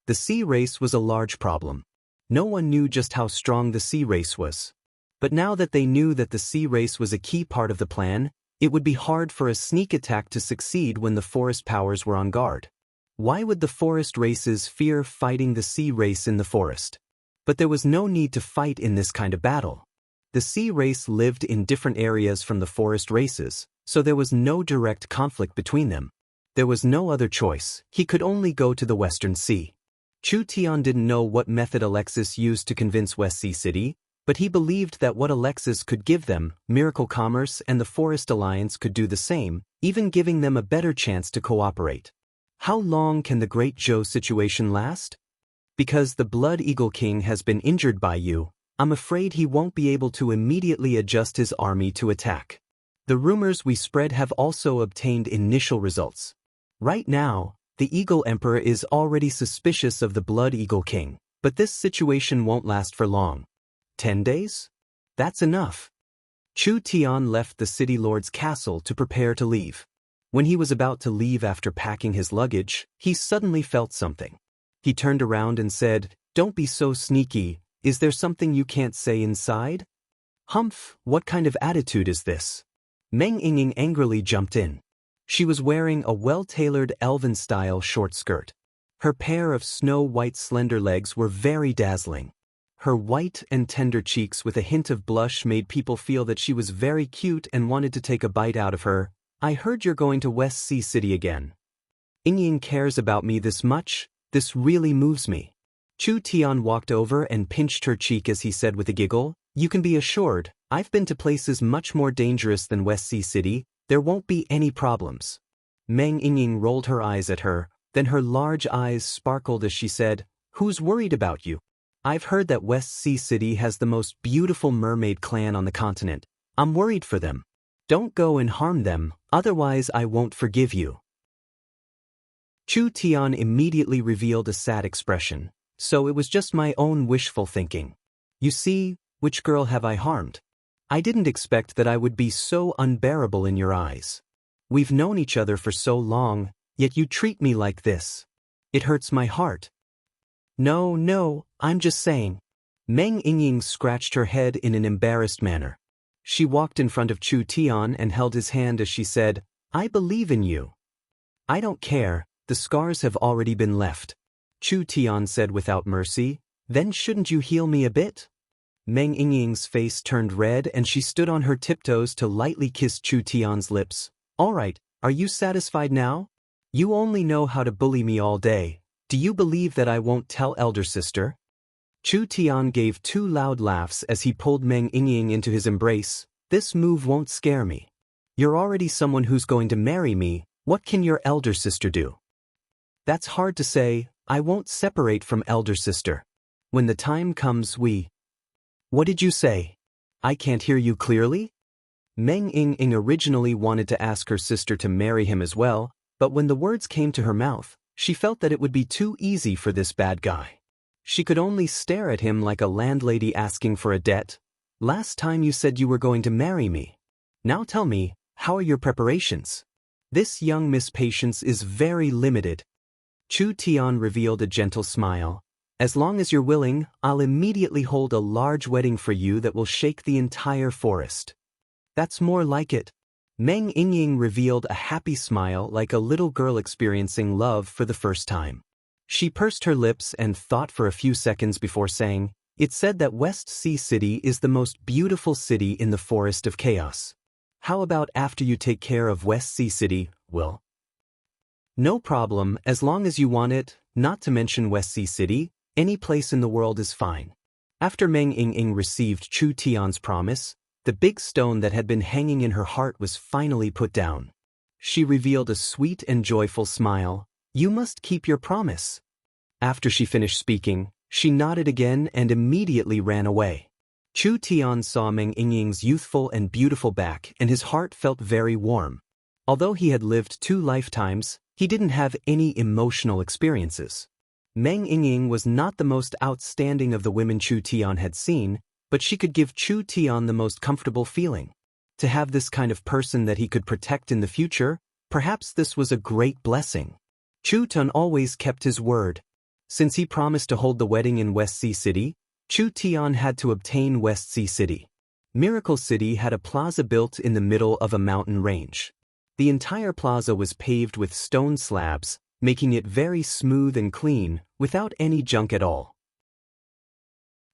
The sea race was a large problem. No one knew just how strong the sea race was. But now that they knew that the sea race was a key part of the plan, it would be hard for a sneak attack to succeed when the forest powers were on guard. Why would the forest races fear fighting the sea race in the forest? But there was no need to fight in this kind of battle. The sea race lived in different areas from the forest races, so there was no direct conflict between them. There was no other choice. He could only go to the Western Sea. Chu Tian didn't know what method Alexis used to convince West Sea City, but he believed that what Alexis could give them, Miracle Commerce and the Forest Alliance could do the same, even giving them a better chance to cooperate. How long can the Great Zhou situation last? Because the Blood Eagle King has been injured by you, I'm afraid he won't be able to immediately adjust his army to attack. The rumors we spread have also obtained initial results. Right now, the Eagle Emperor is already suspicious of the Blood Eagle King, but this situation won't last for long. 10 days? That's enough. Chu Tian left the city lord's castle to prepare to leave. When he was about to leave after packing his luggage, he suddenly felt something. He turned around and said, "Don't be so sneaky. Is there something you can't say inside?" "Humph, what kind of attitude is this?" Meng Yingying angrily jumped in. She was wearing a well-tailored elven-style short skirt. Her pair of snow-white slender legs were very dazzling. Her white and tender cheeks with a hint of blush made people feel that she was very cute and wanted to take a bite out of her. "I heard you're going to West Sea City again. Yingying cares about me this much? This really moves me." Chu Tian walked over and pinched her cheek as he said with a giggle, "You can be assured, I've been to places much more dangerous than West Sea City. There won't be any problems." Meng Yingying rolled her eyes at her, then her large eyes sparkled as she said, "Who's worried about you? I've heard that West Sea City has the most beautiful mermaid clan on the continent. I'm worried for them. Don't go and harm them, otherwise I won't forgive you." Chu Tian immediately revealed a sad expression. So it was just my own wishful thinking. You see, which girl have I harmed? I didn't expect that I would be so unbearable in your eyes. We've known each other for so long, yet you treat me like this. It hurts my heart. No, I'm just saying. Meng Yingying scratched her head in an embarrassed manner. She walked in front of Chu Tian and held his hand as she said, I believe in you. I don't care, the scars have already been left. Chu Tian said without mercy, then shouldn't you heal me a bit? Meng Yingying's face turned red and she stood on her tiptoes to lightly kiss Chu Tian's lips. All right, are you satisfied now? You only know how to bully me all day. Do you believe that I won't tell elder sister? Chu Tian gave 2 loud laughs as he pulled Meng Yingying into his embrace. This move won't scare me. You're already someone who's going to marry me, what can your elder sister do? That's hard to say, I won't separate from elder sister. When the time comes we... What did you say? I can't hear you clearly? Meng Yingying originally wanted to ask her sister to marry him as well, but when the words came to her mouth, she felt that it would be too easy for this bad guy. She could only stare at him like a landlady asking for a debt. Last time you said you were going to marry me. Now tell me, how are your preparations? This young Miss Patience is very limited. Chu Tian revealed a gentle smile. As long as you're willing, I'll immediately hold a large wedding for you that will shake the entire forest. That's more like it. Meng Yingying revealed a happy smile like a little girl experiencing love for the first time. She pursed her lips and thought for a few seconds before saying, It's said that West Sea City is the most beautiful city in the Forest of Chaos. How about after you take care of West Sea City, Will? No problem, as long as you want it, not to mention West Sea City, any place in the world is fine. After Meng Yingying received Chu Tian's promise, the big stone that had been hanging in her heart was finally put down. She revealed a sweet and joyful smile. You must keep your promise. After she finished speaking, she nodded again and immediately ran away. Chu Tian saw Meng Yingying's youthful and beautiful back and his heart felt very warm. Although he had lived 2 lifetimes, he didn't have any emotional experiences. Meng Yingying was not the most outstanding of the women Chu Tian had seen, but she could give Chu Tian the most comfortable feeling. To have this kind of person that he could protect in the future, perhaps this was a great blessing. Chu Tian always kept his word. Since he promised to hold the wedding in West Sea City, Chu Tian had to obtain West Sea City. Miracle City had a plaza built in the middle of a mountain range. The entire plaza was paved with stone slabs, making it very smooth and clean, without any junk at all.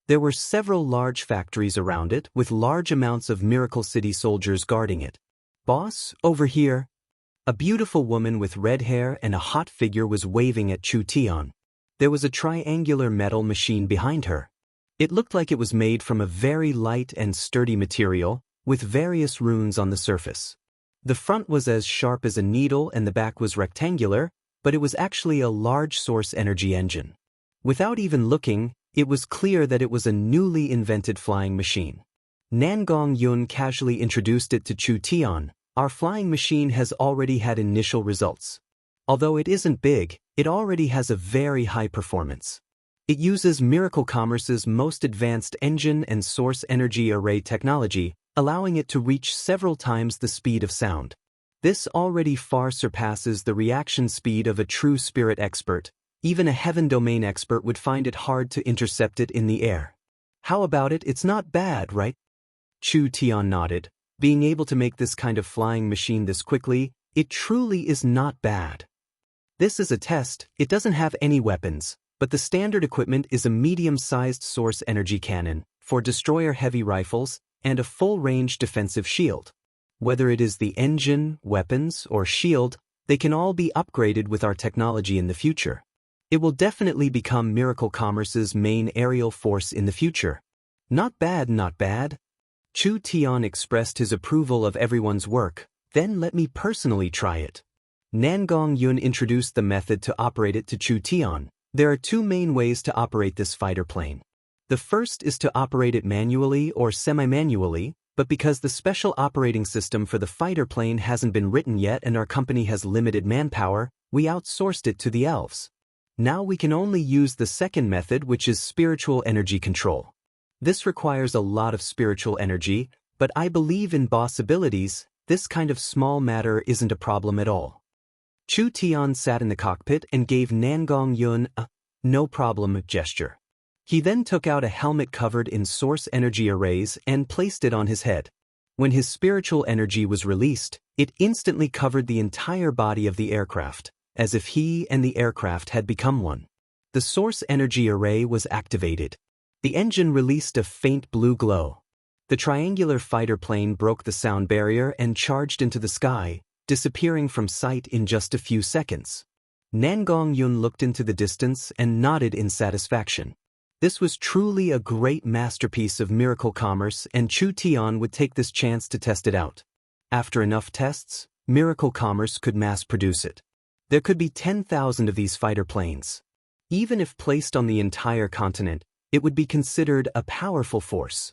There were several large factories around it with large amounts of Miracle City soldiers guarding it. Boss, over here. A beautiful woman with red hair and a hot figure was waving at Chu Tian. There was a triangular metal machine behind her. It looked like it was made from a very light and sturdy material, with various runes on the surface. The front was as sharp as a needle and the back was rectangular, but it was actually a large source energy engine. Without even looking, it was clear that it was a newly invented flying machine. Nangong Yun casually introduced it to Chu Tian. Our flying machine has already had initial results. Although it isn't big, it already has a very high performance. It uses Miracle Commerce's most advanced engine and source energy array technology, allowing it to reach several times the speed of sound. This already far surpasses the reaction speed of a true spirit expert. Even a heaven domain expert would find it hard to intercept it in the air. How about it? It's not bad, right? Chu Tian nodded. Being able to make this kind of flying machine this quickly, it truly is not bad. This is a test, it doesn't have any weapons, but the standard equipment is a medium-sized source energy cannon, for destroyer heavy rifles, and a full-range defensive shield. Whether it is the engine, weapons, or shield, they can all be upgraded with our technology in the future. It will definitely become Miracle Commerce's main aerial force in the future. Not bad, not bad. Chu Tian expressed his approval of everyone's work. Then let me personally try it. Nangong Yun introduced the method to operate it to Chu Tian. There are 2 main ways to operate this fighter plane. The first is to operate it manually or semi-manually, but because the special operating system for the fighter plane hasn't been written yet and our company has limited manpower, we outsourced it to the elves. Now we can only use the second method, which is spiritual energy control. This requires a lot of spiritual energy, but I believe in boss abilities. This kind of small matter isn't a problem at all. Chu Tian sat in the cockpit and gave Nangong Yun a no problem gesture. He then took out a helmet covered in source energy arrays and placed it on his head. When his spiritual energy was released, it instantly covered the entire body of the aircraft, as if he and the aircraft had become one. The source energy array was activated. The engine released a faint blue glow. The triangular fighter plane broke the sound barrier and charged into the sky, disappearing from sight in just a few seconds. Nangong Yun looked into the distance and nodded in satisfaction. This was truly a great masterpiece of miracle commerce, and Chu Tian would take this chance to test it out. After enough tests, miracle commerce could mass produce it. There could be 10,000 of these fighter planes. Even if placed on the entire continent, it would be considered a powerful force.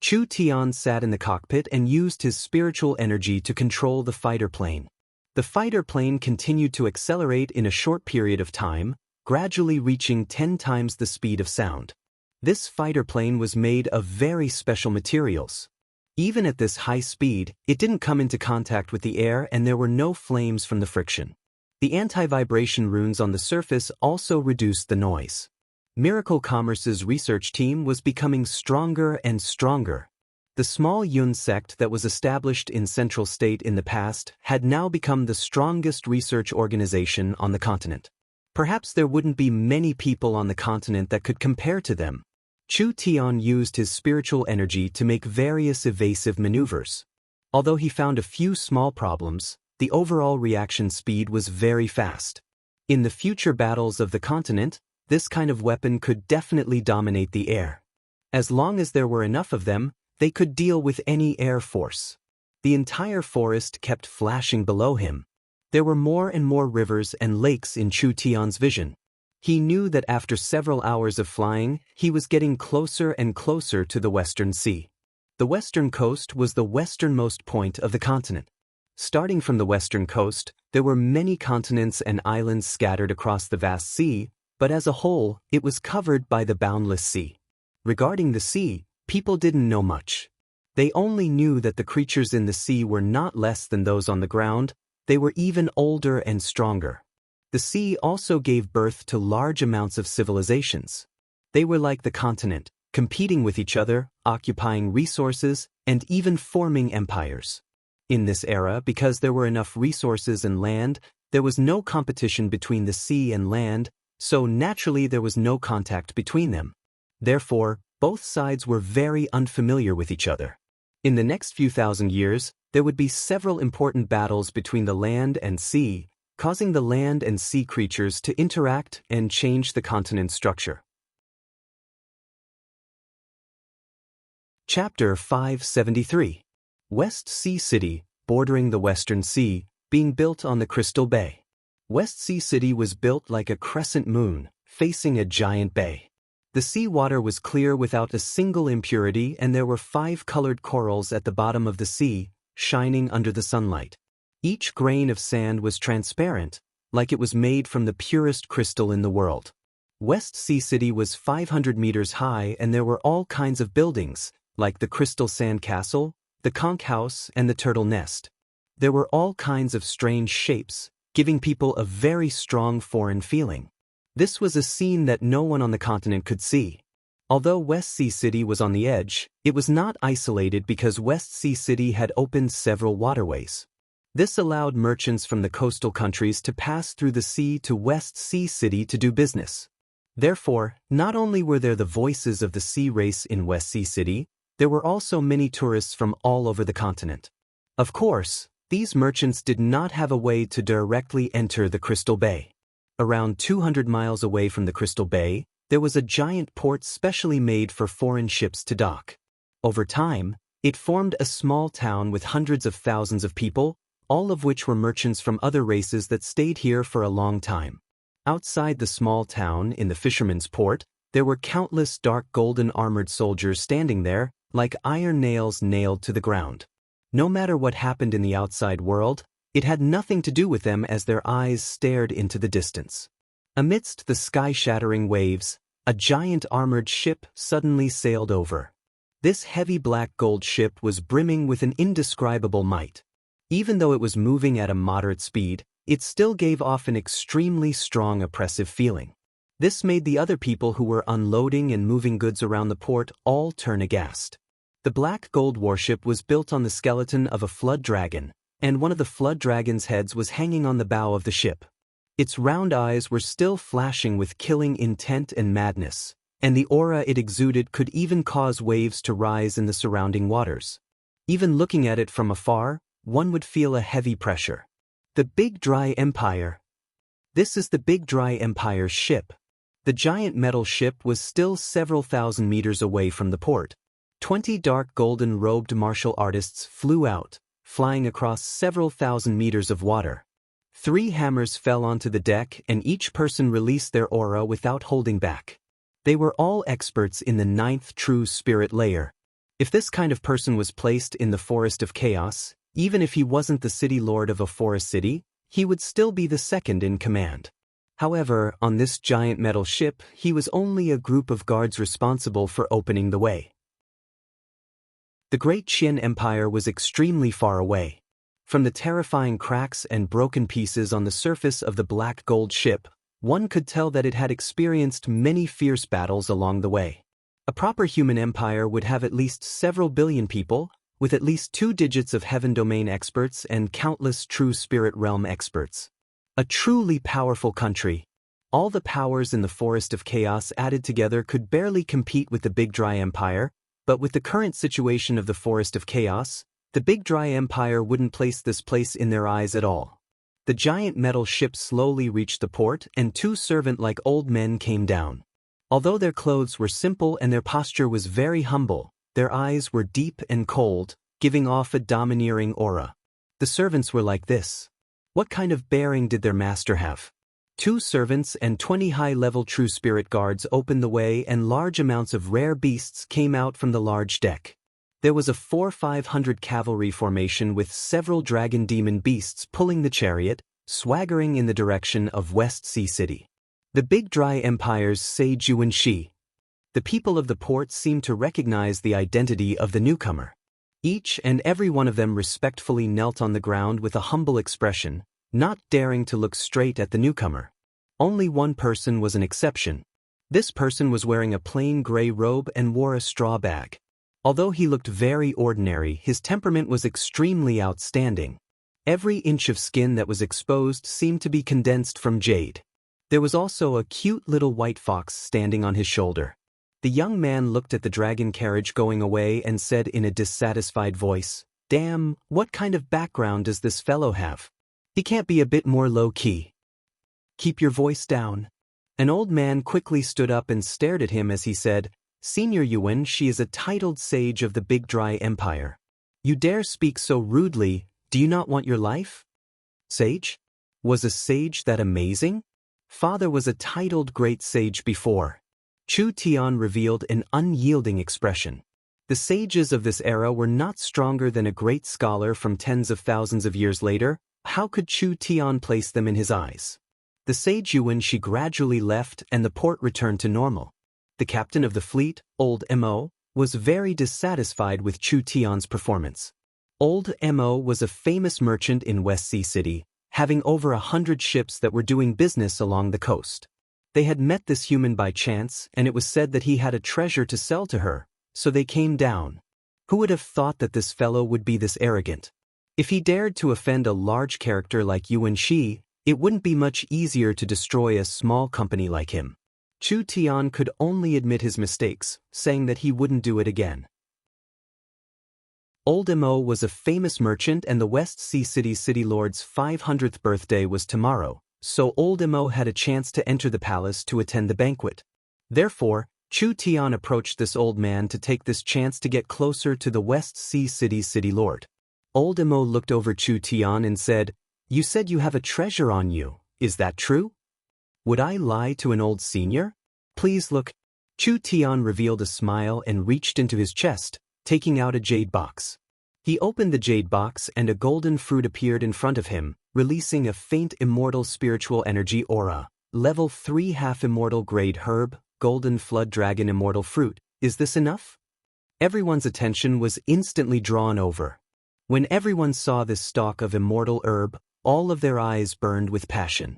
Chu Tian sat in the cockpit and used his spiritual energy to control the fighter plane. The fighter plane continued to accelerate in a short period of time, gradually reaching 10 times the speed of sound. This fighter plane was made of very special materials. Even at this high speed, it didn't come into contact with the air and there were no flames from the friction. The anti-vibration runes on the surface also reduced the noise. Miracle Commerce's research team was becoming stronger and stronger. The small Yun sect that was established in Central State in the past had now become the strongest research organization on the continent. Perhaps there wouldn't be many people on the continent that could compare to them. Chu Tian used his spiritual energy to make various evasive maneuvers. Although he found a few small problems, the overall reaction speed was very fast. In the future battles of the continent, this kind of weapon could definitely dominate the air. As long as there were enough of them, they could deal with any air force. The entire forest kept flashing below him. There were more and more rivers and lakes in Chu Tian's vision. He knew that after several hours of flying, he was getting closer and closer to the Western Sea. The western coast was the westernmost point of the continent. Starting from the western coast, there were many continents and islands scattered across the vast sea, but as a whole, it was covered by the boundless sea. Regarding the sea, people didn't know much. They only knew that the creatures in the sea were not less than those on the ground. They were even older and stronger. The sea also gave birth to large amounts of civilizations. They were like the continent, competing with each other, occupying resources, and even forming empires. In this era, because there were enough resources and land, there was no competition between the sea and land, so naturally there was no contact between them. Therefore, both sides were very unfamiliar with each other. In the next few thousand years, there would be several important battles between the land and sea, causing the land and sea creatures to interact and change the continent's structure. Chapter 573. West Sea City, bordering the Western Sea, being built on the Crystal Bay. West Sea City was built like a crescent moon, facing a giant bay. The sea water was clear without a single impurity, and there were 5 colored corals at the bottom of the sea, shining under the sunlight. Each grain of sand was transparent, like it was made from the purest crystal in the world. West Sea City was 500 meters high, and there were all kinds of buildings, like the Crystal Sand Castle, the Conch House, and the Turtle Nest. There were all kinds of strange shapes, giving people a very strong foreign feeling. This was a scene that no one on the continent could see. Although West Sea City was on the edge, it was not isolated because West Sea City had opened several waterways. This allowed merchants from the coastal countries to pass through the sea to West Sea City to do business. Therefore, not only were there the voices of the sea race in West Sea City, there were also many tourists from all over the continent. Of course, these merchants did not have a way to directly enter the Crystal Bay. Around 200 miles away from the Crystal Bay, there was a giant port specially made for foreign ships to dock. Over time, it formed a small town with hundreds of thousands of people, all of which were merchants from other races that stayed here for a long time. Outside the small town, in the fisherman's port, there were countless dark golden armored soldiers standing there, like iron nails nailed to the ground. No matter what happened in the outside world, It had nothing to do with them as their eyes stared into the distance. Amidst the sky-shattering waves, a giant armored ship suddenly sailed over. This heavy black gold ship was brimming with an indescribable might. Even though it was moving at a moderate speed, it still gave off an extremely strong oppressive feeling. This made the other people who were unloading and moving goods around the port all turn aghast. The black gold warship was built on the skeleton of a flood dragon, and one of the flood dragon's heads was hanging on the bow of the ship. Its round eyes were still flashing with killing intent and madness, and the aura it exuded could even cause waves to rise in the surrounding waters. Even looking at it from afar, one would feel a heavy pressure. The Big Dry Empire. This is the Big Dry Empire's ship. The giant metal ship was still several thousand meters away from the port. 20 dark golden-robed martial artists flew out, flying across several thousand meters of water. 3 hammers fell onto the deck and each person released their aura without holding back. They were all experts in the 9th true spirit layer. If this kind of person was placed in the Forest of Chaos, even if he wasn't the city lord of a forest city, he would still be the second in command. However, on this giant metal ship, he was only a group of guards responsible for opening the way. The Great Qian Empire was extremely far away. From the terrifying cracks and broken pieces on the surface of the black gold ship, one could tell that it had experienced many fierce battles along the way. A proper human empire would have at least several billion people, with at least 2 digits of heaven domain experts and countless true spirit realm experts. A truly powerful country. All the powers in the Forest of Chaos added together could barely compete with the Big Dry Empire, but with the current situation of the Forest of Chaos, the Big Dry Empire wouldn't place this place in their eyes at all. The giant metal ship slowly reached the port and 2 servant-like old men came down. Although their clothes were simple and their posture was very humble, their eyes were deep and cold, giving off a domineering aura. The servants were like this. What kind of bearing did their master have? 2 servants and 20 high-level true spirit guards opened the way and large amounts of rare beasts came out from the large deck. There was a 400-500 cavalry formation with several dragon demon beasts pulling the chariot, swaggering in the direction of West Sea City. The Big Dry Empire's sage Yuan Shi. The people of the port seemed to recognize the identity of the newcomer. Each and every one of them respectfully knelt on the ground with a humble expression, not daring to look straight at the newcomer. Only one person was an exception. This person was wearing a plain gray robe and wore a straw bag. Although he looked very ordinary, his temperament was extremely outstanding. Every inch of skin that was exposed seemed to be condensed from jade. There was also a cute little white fox standing on his shoulder. The young man looked at the dragon carriage going away and said in a dissatisfied voice, "Damn, what kind of background does this fellow have? He can't be a bit more low-key. Keep your voice down." An old man quickly stood up and stared at him as he said, "Senior Yuan, she is a titled sage of the Big Dry Empire. You dare speak so rudely, do you not want your life?" Sage? Was a sage that amazing? Father was a titled great sage before. Chu Tian revealed an unyielding expression. The sages of this era were not stronger than a great scholar from tens of thousands of years later. How could Chu Tian place them in his eyes? The sage Yuan Shi gradually left and the port returned to normal. The captain of the fleet, Old Mo, was very dissatisfied with Chu Tian's performance. Old Mo was a famous merchant in West Sea City, having over 100 ships that were doing business along the coast. They had met this human by chance, and it was said that he had a treasure to sell to her, so they came down. Who would have thought that this fellow would be this arrogant? If he dared to offend a large character like Yuan Shi, it wouldn't be much easier to destroy a small company like him. Chu Tian could only admit his mistakes, saying that he wouldn't do it again. Old Mo was a famous merchant and the West Sea City's city lord's 500th birthday was tomorrow, so Old Mo had a chance to enter the palace to attend the banquet. Therefore, Chu Tian approached this old man to take this chance to get closer to the West Sea City's city lord. Old Mo looked over Chu Tian and said, "You said you have a treasure on you, is that true?" "Would I lie to an old senior? Please look." Chu Tian revealed a smile and reached into his chest, taking out a jade box. He opened the jade box and a golden fruit appeared in front of him, releasing a faint immortal spiritual energy aura. Level 3 half-immortal grade herb, golden flood dragon immortal fruit. Is this enough? Everyone's attention was instantly drawn over. When everyone saw this stalk of immortal herb, all of their eyes burned with passion.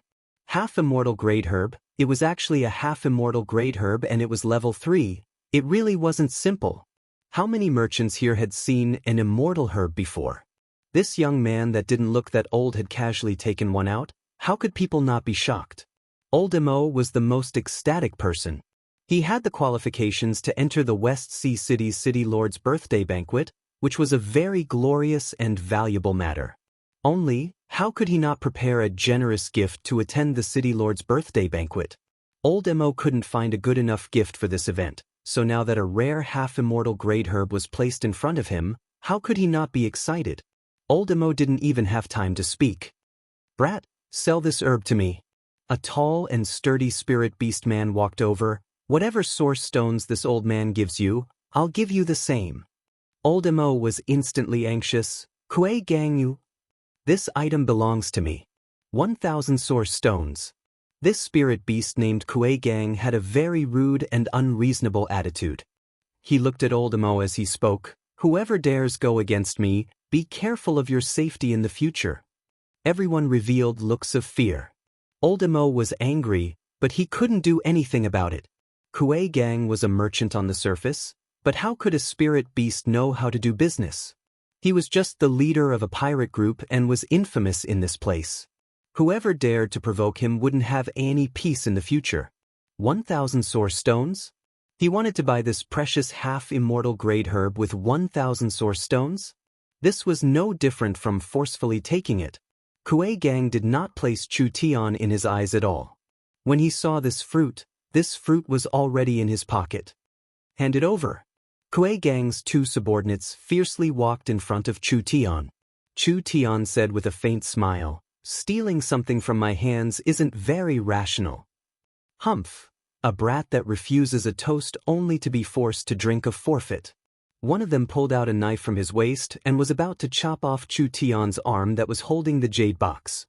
Half-immortal grade herb, it was actually a half-immortal grade herb and it was level 3. It really wasn't simple. How many merchants here had seen an immortal herb before? This young man that didn't look that old had casually taken one out. How could people not be shocked? Old Mo was the most ecstatic person. He had the qualifications to enter the West Sea City's City Lord's birthday banquet, which was a very glorious and valuable matter. Only, how could he not prepare a generous gift to attend the City Lord's birthday banquet? Old Mo couldn't find a good enough gift for this event, so now that a rare half-immortal grade herb was placed in front of him, how could he not be excited? Old Mo didn't even have time to speak. "Brat, sell this herb to me." A tall and sturdy spirit beast man walked over. "Whatever source stones this old man gives you, I'll give you the same." Old Mo was instantly anxious. "Kue gang you? This item belongs to me. 1,000 source stones." This spirit beast named Kue Gang had a very rude and unreasonable attitude. He looked at Old Mo as he spoke. "Whoever dares go against me, be careful of your safety in the future." Everyone revealed looks of fear. Old Mo was angry, but he couldn't do anything about it. Kue Gang was a merchant on the surface, but how could a spirit beast know how to do business? He was just the leader of a pirate group and was infamous in this place. Whoever dared to provoke him wouldn't have any peace in the future. 1,000 source stones? He wanted to buy this precious half-immortal grade herb with 1,000 source stones? This was no different from forcefully taking it. Kue Gang did not place Chu Tian in his eyes at all. When he saw this fruit was already in his pocket. "Hand it over." Kue Gang's two subordinates fiercely walked in front of Chu Tian. Chu Tian said with a faint smile, "Stealing something from my hands isn't very rational." "Humph, a brat that refuses a toast only to be forced to drink a forfeit." One of them pulled out a knife from his waist and was about to chop off Chu Tian's arm that was holding the jade box.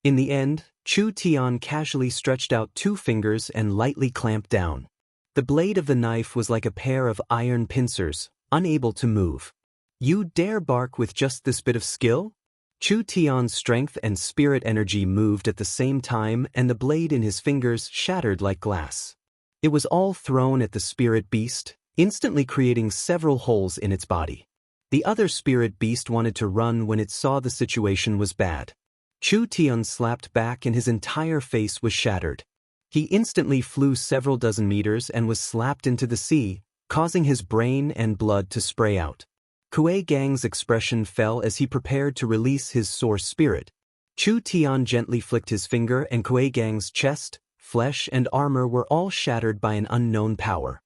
In the end, Chu Tian casually stretched out 2 fingers and lightly clamped down. The blade of the knife was like a pair of iron pincers, unable to move. "You dare bark with just this bit of skill?" Chu Tian's strength and spirit energy moved at the same time and the blade in his fingers shattered like glass. It was all thrown at the spirit beast, instantly creating several holes in its body. The other spirit beast wanted to run when it saw the situation was bad. Chu Tian slapped back and his entire face was shattered. He instantly flew several dozen meters and was slapped into the sea, causing his brain and blood to spray out. Kue Gang's expression fell as he prepared to release his source spirit. Chu Tian gently flicked his finger and Kue Gang's chest, flesh and armor were all shattered by an unknown power.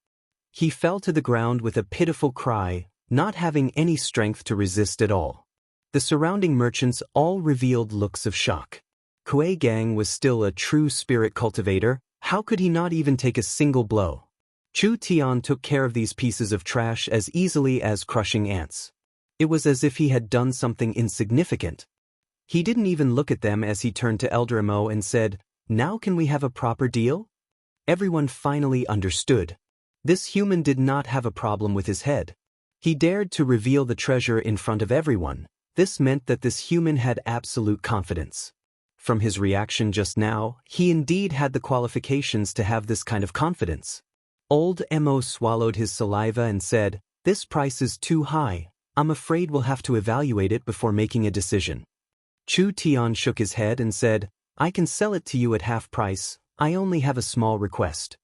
He fell to the ground with a pitiful cry, not having any strength to resist at all. The surrounding merchants all revealed looks of shock. Kue Gang was still a true spirit cultivator. How could he not even take a single blow? Chu Tian took care of these pieces of trash as easily as crushing ants. It was as if he had done something insignificant. He didn't even look at them as he turned to Elder Mo and said, "Now can we have a proper deal?" Everyone finally understood. This human did not have a problem with his head. He dared to reveal the treasure in front of everyone. This meant that this human had absolute confidence. From his reaction just now, he indeed had the qualifications to have this kind of confidence. Old Mo swallowed his saliva and said, "This price is too high. I'm afraid we'll have to evaluate it before making a decision." Chu Tian shook his head and said, "I can sell it to you at half price. I only have a small request."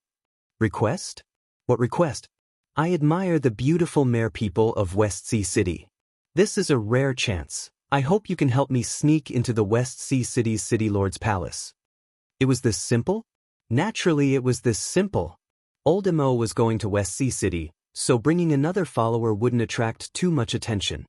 "Request? What request?" "I admire the beautiful mare people of West Sea City. This is a rare chance. I hope you can help me sneak into the West Sea City's City Lord's palace." It was this simple? Naturally it was this simple. Old Mo was going to West Sea City, so bringing another follower wouldn't attract too much attention.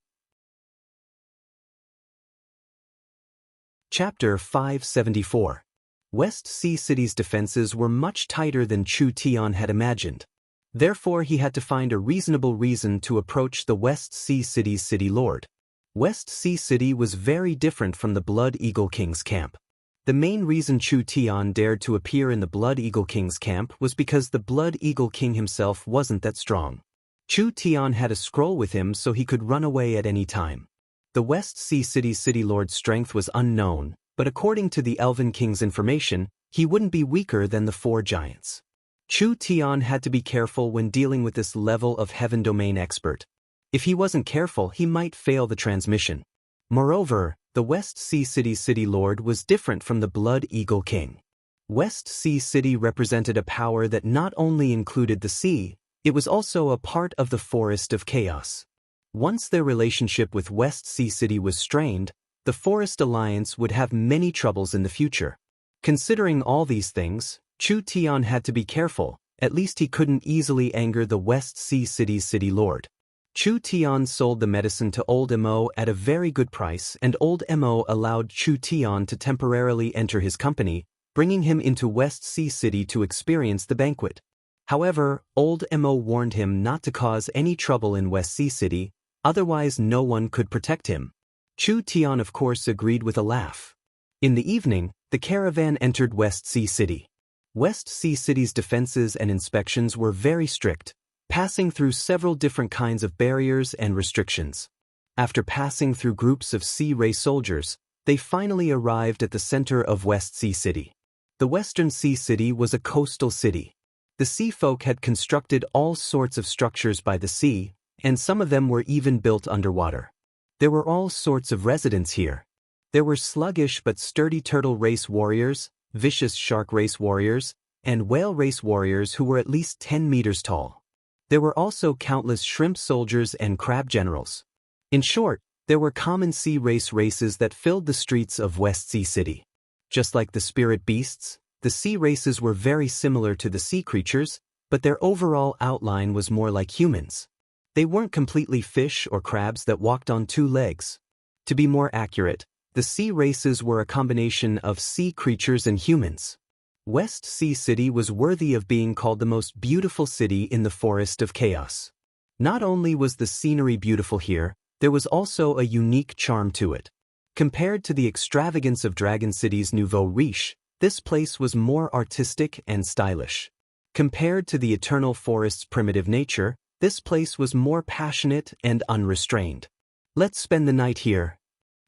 Chapter 574. West Sea City's defenses were much tighter than Chu Tian had imagined. Therefore he had to find a reasonable reason to approach the West Sea City's city lord. West Sea City was very different from the Blood Eagle King's camp. The main reason Chu Tian dared to appear in the Blood Eagle King's camp was because the Blood Eagle King himself wasn't that strong. Chu Tian had a scroll with him so he could run away at any time. The West Sea City's city lord's strength was unknown, but according to the Elven King's information, he wouldn't be weaker than the 4 giants. Chu Tian had to be careful when dealing with this level of heaven domain expert. If he wasn't careful, he might fail the transmission. Moreover, the West Sea City's city lord was different from the Blood Eagle King. West Sea City represented a power that not only included the sea, it was also a part of the Forest of Chaos. Once their relationship with West Sea City was strained, the Forest Alliance would have many troubles in the future. Considering all these things, Chu Tian had to be careful. At least he couldn't easily anger the West Sea City's city lord. Chu Tian sold the medicine to Old Mo at a very good price, and Old Mo allowed Chu Tian to temporarily enter his company, bringing him into West Sea City to experience the banquet. However, Old Mo warned him not to cause any trouble in West Sea City, otherwise no one could protect him. Chu Tian of course agreed with a laugh. In the evening, the caravan entered West Sea City. West Sea City's defenses and inspections were very strict, passing through several different kinds of barriers and restrictions. After passing through groups of Sea Ray soldiers, they finally arrived at the center of West Sea City. The Western Sea City was a coastal city. The sea folk had constructed all sorts of structures by the sea, and some of them were even built underwater. There were all sorts of residents here. There were sluggish but sturdy turtle race warriors, vicious shark race warriors, and whale race warriors who were at least 10 meters tall. There were also countless shrimp soldiers and crab generals. In short, there were common sea races that filled the streets of West Sea City. Just like the spirit beasts, the sea races were very similar to the sea creatures, but their overall outline was more like humans. They weren't completely fish or crabs that walked on 2 legs. To be more accurate, the sea races were a combination of sea creatures and humans. West Sea City was worthy of being called the most beautiful city in the Forest of Chaos. Not only was the scenery beautiful here, there was also a unique charm to it. Compared to the extravagance of Dragon City's nouveau riche, this place was more artistic and stylish. Compared to the Eternal Forest's primitive nature, this place was more passionate and unrestrained. Let's spend the night here.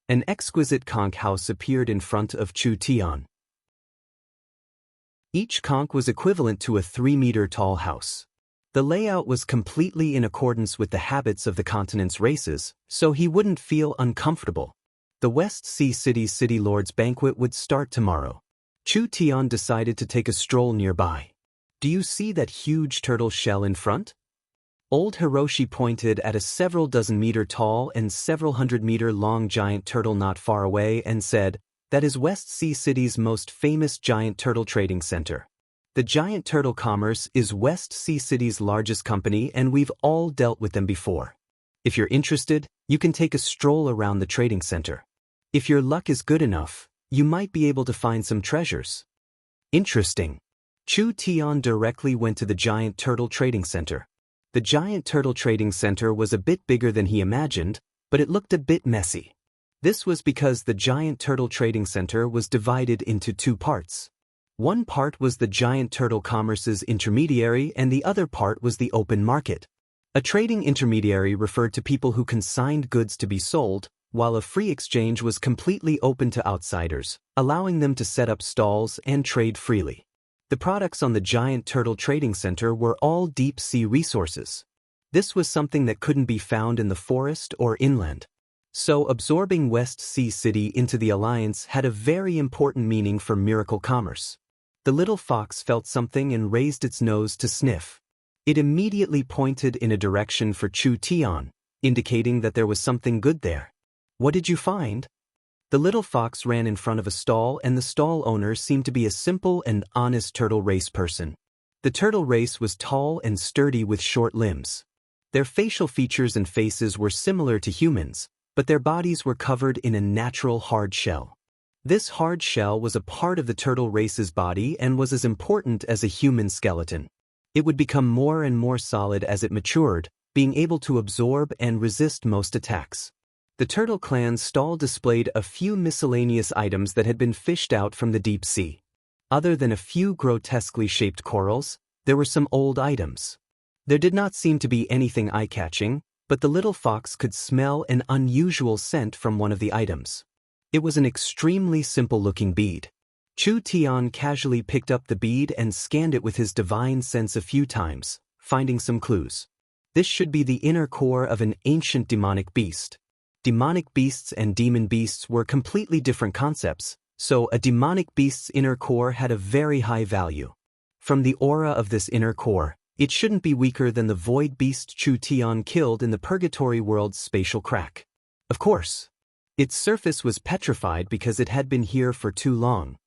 An exquisite conch house appeared in front of Chu Tian. Each conch was equivalent to a 3-meter-tall house. The layout was completely in accordance with the habits of the continent's races, so he wouldn't feel uncomfortable. The West Sea City's city lord's banquet would start tomorrow. Chu Tian decided to take a stroll nearby. Do you see that huge turtle shell in front? Old Hiroshi pointed at a several dozen meter tall and several hundred meter long giant turtle not far away and said, "That is West Sea City's most famous giant turtle trading center. The Giant Turtle Commerce is West Sea City's largest company and we've all dealt with them before. If you're interested, you can take a stroll around the trading center. If your luck is good enough, you might be able to find some treasures." Interesting. Chu Tian directly went to the Giant Turtle Trading Center. The Giant Turtle Trading Center was a bit bigger than he imagined, but it looked a bit messy. This was because the Giant Turtle Trading Center was divided into 2 parts. One part was the Giant Turtle Commerce's intermediary and the other part was the open market. A trading intermediary referred to people who consigned goods to be sold, while a free exchange was completely open to outsiders, allowing them to set up stalls and trade freely. The products on the Giant Turtle Trading Center were all deep-sea resources. This was something that couldn't be found in the forest or inland. So absorbing West Sea City into the alliance had a very important meaning for miracle commerce. The little fox felt something and raised its nose to sniff. It immediately pointed in a direction for Chu Tian, indicating that there was something good there. "What did you find?" The little fox ran in front of a stall and the stall owner seemed to be a simple and honest turtle race person. The turtle race was tall and sturdy with short limbs. Their facial features and faces were similar to humans, but their bodies were covered in a natural hard shell. This hard shell was a part of the turtle race's body and was as important as a human skeleton. It would become more and more solid as it matured, being able to absorb and resist most attacks. The Turtle Clan's stall displayed a few miscellaneous items that had been fished out from the deep sea. Other than a few grotesquely shaped corals, there were some old items. There did not seem to be anything eye-catching, but the little fox could smell an unusual scent from one of the items. It was an extremely simple-looking bead. Chu Tian casually picked up the bead and scanned it with his divine sense a few times, finding some clues. This should be the inner core of an ancient demonic beast. Demonic beasts and demon beasts were completely different concepts, so a demonic beast's inner core had a very high value. From the aura of this inner core, it shouldn't be weaker than the void beast Chu Tian killed in the Purgatory World's spatial crack. Of course. Its surface was petrified because it had been here for too long.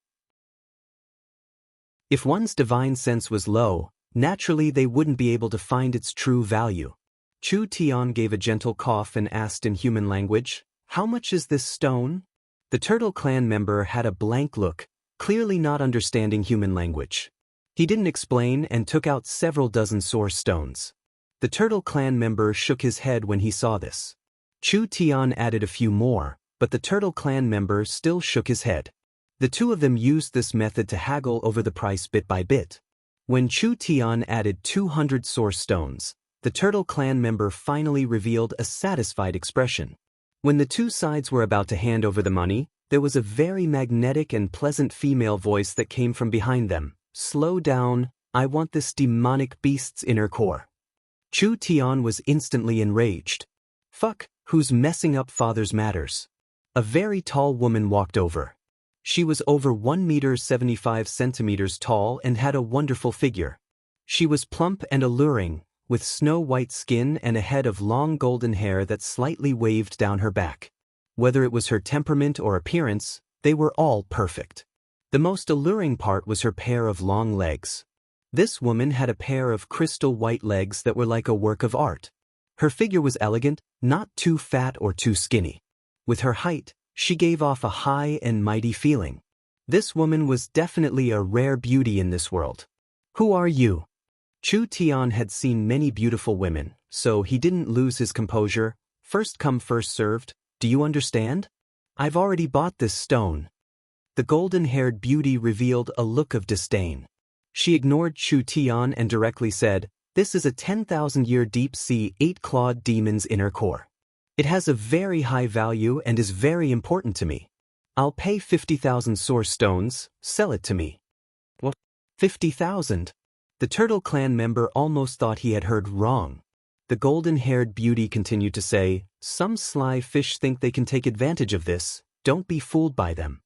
If one's divine sense was low, naturally they wouldn't be able to find its true value. Chu Tian gave a gentle cough and asked in human language, "How much is this stone?" The Turtle Clan member had a blank look, clearly not understanding human language. He didn't explain and took out several dozen source stones. The Turtle Clan member shook his head when he saw this. Chu Tian added a few more, but the Turtle Clan member still shook his head. The two of them used this method to haggle over the price bit by bit. When Chu Tian added 200 source stones, the Turtle Clan member finally revealed a satisfied expression. When the two sides were about to hand over the money, there was a very magnetic and pleasant female voice that came from behind them. "Slow down, I want this demonic beast's inner core." Chu Tian was instantly enraged. "Fuck, who's messing up father's matters?" A very tall woman walked over. She was over 1 meter 75 centimeters tall and had a wonderful figure. She was plump and alluring, with snow-white skin and a head of long golden hair that slightly waved down her back. Whether it was her temperament or appearance, they were all perfect. The most alluring part was her pair of long legs. This woman had a pair of crystal white legs that were like a work of art. Her figure was elegant, not too fat or too skinny. With her height, she gave off a high and mighty feeling. This woman was definitely a rare beauty in this world. "Who are you?" Chu Tian had seen many beautiful women, so he didn't lose his composure. "First come first served, do you understand? I've already bought this stone." The golden-haired beauty revealed a look of disdain. She ignored Chu Tian and directly said, "This is a 10,000-year deep-sea 8-clawed demon's inner core. It has a very high value and is very important to me. I'll pay 50,000 source stones, sell it to me." "What? 50,000? The Turtle Clan member almost thought he had heard wrong. The golden-haired beauty continued to say, "Some sly fish think they can take advantage of this, don't be fooled by them."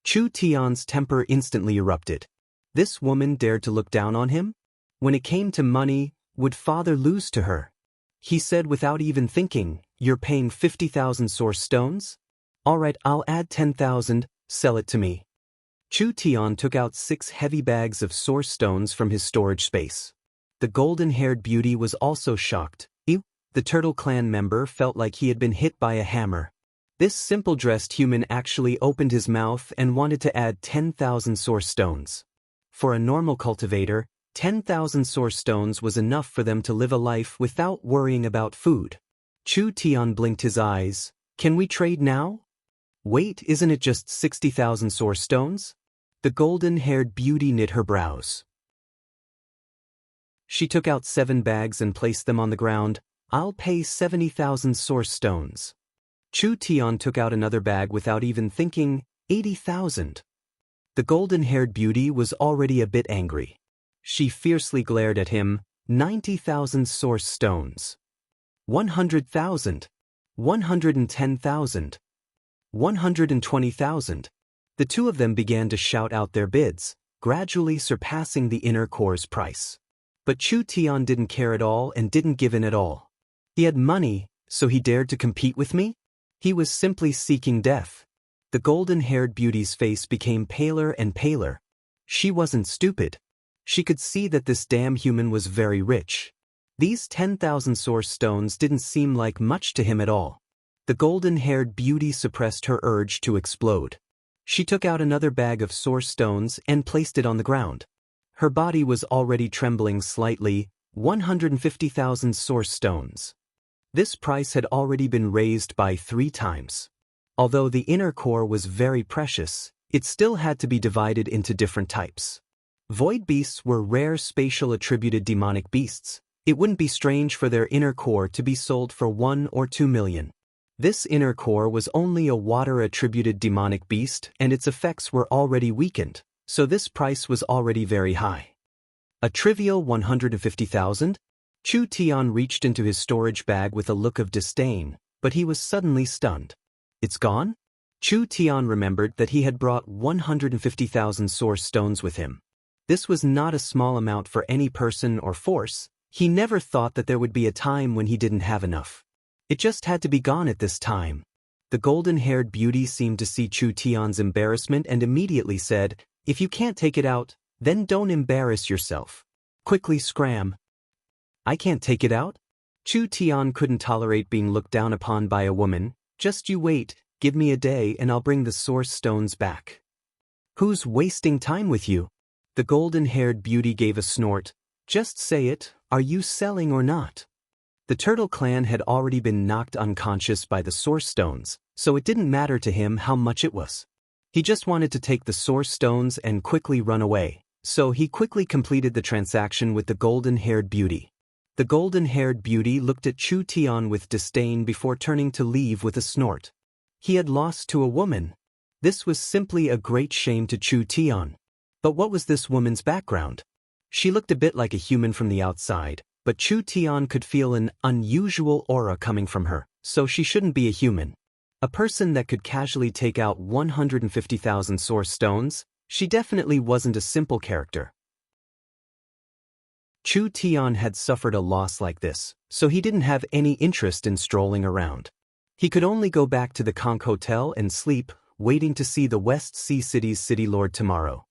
Chu Tian's temper instantly erupted. This woman dared to look down on him? When it came to money, would father lose to her? He said without even thinking, "You're paying 50,000 source stones? All right, I'll add 10,000, sell it to me." Chu Tian took out 6 heavy bags of source stones from his storage space. The golden-haired beauty was also shocked. Ew! The Turtle Clan member felt like he had been hit by a hammer. This simple-dressed human actually opened his mouth and wanted to add 10,000 source stones. For a normal cultivator, 10,000 source stones was enough for them to live a life without worrying about food. Chu Tian blinked his eyes. "Can we trade now?" "Wait, isn't it just 60,000 source stones?" The golden-haired beauty knit her brows. She took out 7 bags and placed them on the ground. "I'll pay 70,000 source stones." Chu Tian took out another bag without even thinking, 80,000. The golden-haired beauty was already a bit angry. She fiercely glared at him. 90,000 source stones. 100,000. 110,000. 120,000. The two of them began to shout out their bids, gradually surpassing the inner core's price. But Chu Tian didn't care at all and didn't give in at all. He had money, so he dared to compete with me? He was simply seeking death. The golden-haired beauty's face became paler and paler. She wasn't stupid. She could see that this damn human was very rich. These 10,000 source stones didn't seem like much to him at all. The golden-haired beauty suppressed her urge to explode. She took out another bag of source stones and placed it on the ground. Her body was already trembling slightly, 150,000 source stones. This price had already been raised by 3 times. Although the inner core was very precious, it still had to be divided into different types. Void beasts were rare spatial attributed demonic beasts. It wouldn't be strange for their inner core to be sold for 1 or 2 million. This inner core was only a water-attributed demonic beast and its effects were already weakened, so this price was already very high. A trivial 150,000? Chu Tian reached into his storage bag with a look of disdain, but he was suddenly stunned. It's gone? Chu Tian remembered that he had brought 150,000 source stones with him. This was not a small amount for any person or force. He never thought that there would be a time when he didn't have enough. It just had to be gone at this time. The golden-haired beauty seemed to see Chu Tian's embarrassment and immediately said, "If you can't take it out, then don't embarrass yourself. Quickly scram." "I can't take it out?" Chu Tian couldn't tolerate being looked down upon by a woman. "Just you wait, give me a day and I'll bring the source stones back." "Who's wasting time with you?" The golden-haired beauty gave a snort. "Just say it, are you selling or not?" The Turtle Clan had already been knocked unconscious by the source stones, so it didn't matter to him how much it was. He just wanted to take the source stones and quickly run away, so he quickly completed the transaction with the golden-haired beauty. The golden-haired beauty looked at Chu Tian with disdain before turning to leave with a snort. He had lost to a woman. This was simply a great shame to Chu Tian. But what was this woman's background? She looked a bit like a human from the outside, but Chu Tian could feel an unusual aura coming from her, so she shouldn't be a human. A person that could casually take out 150,000 source stones? She definitely wasn't a simple character. Chu Tian had suffered a loss like this, so he didn't have any interest in strolling around. He could only go back to the Conch Hotel and sleep, waiting to see the West Sea City's City Lord tomorrow.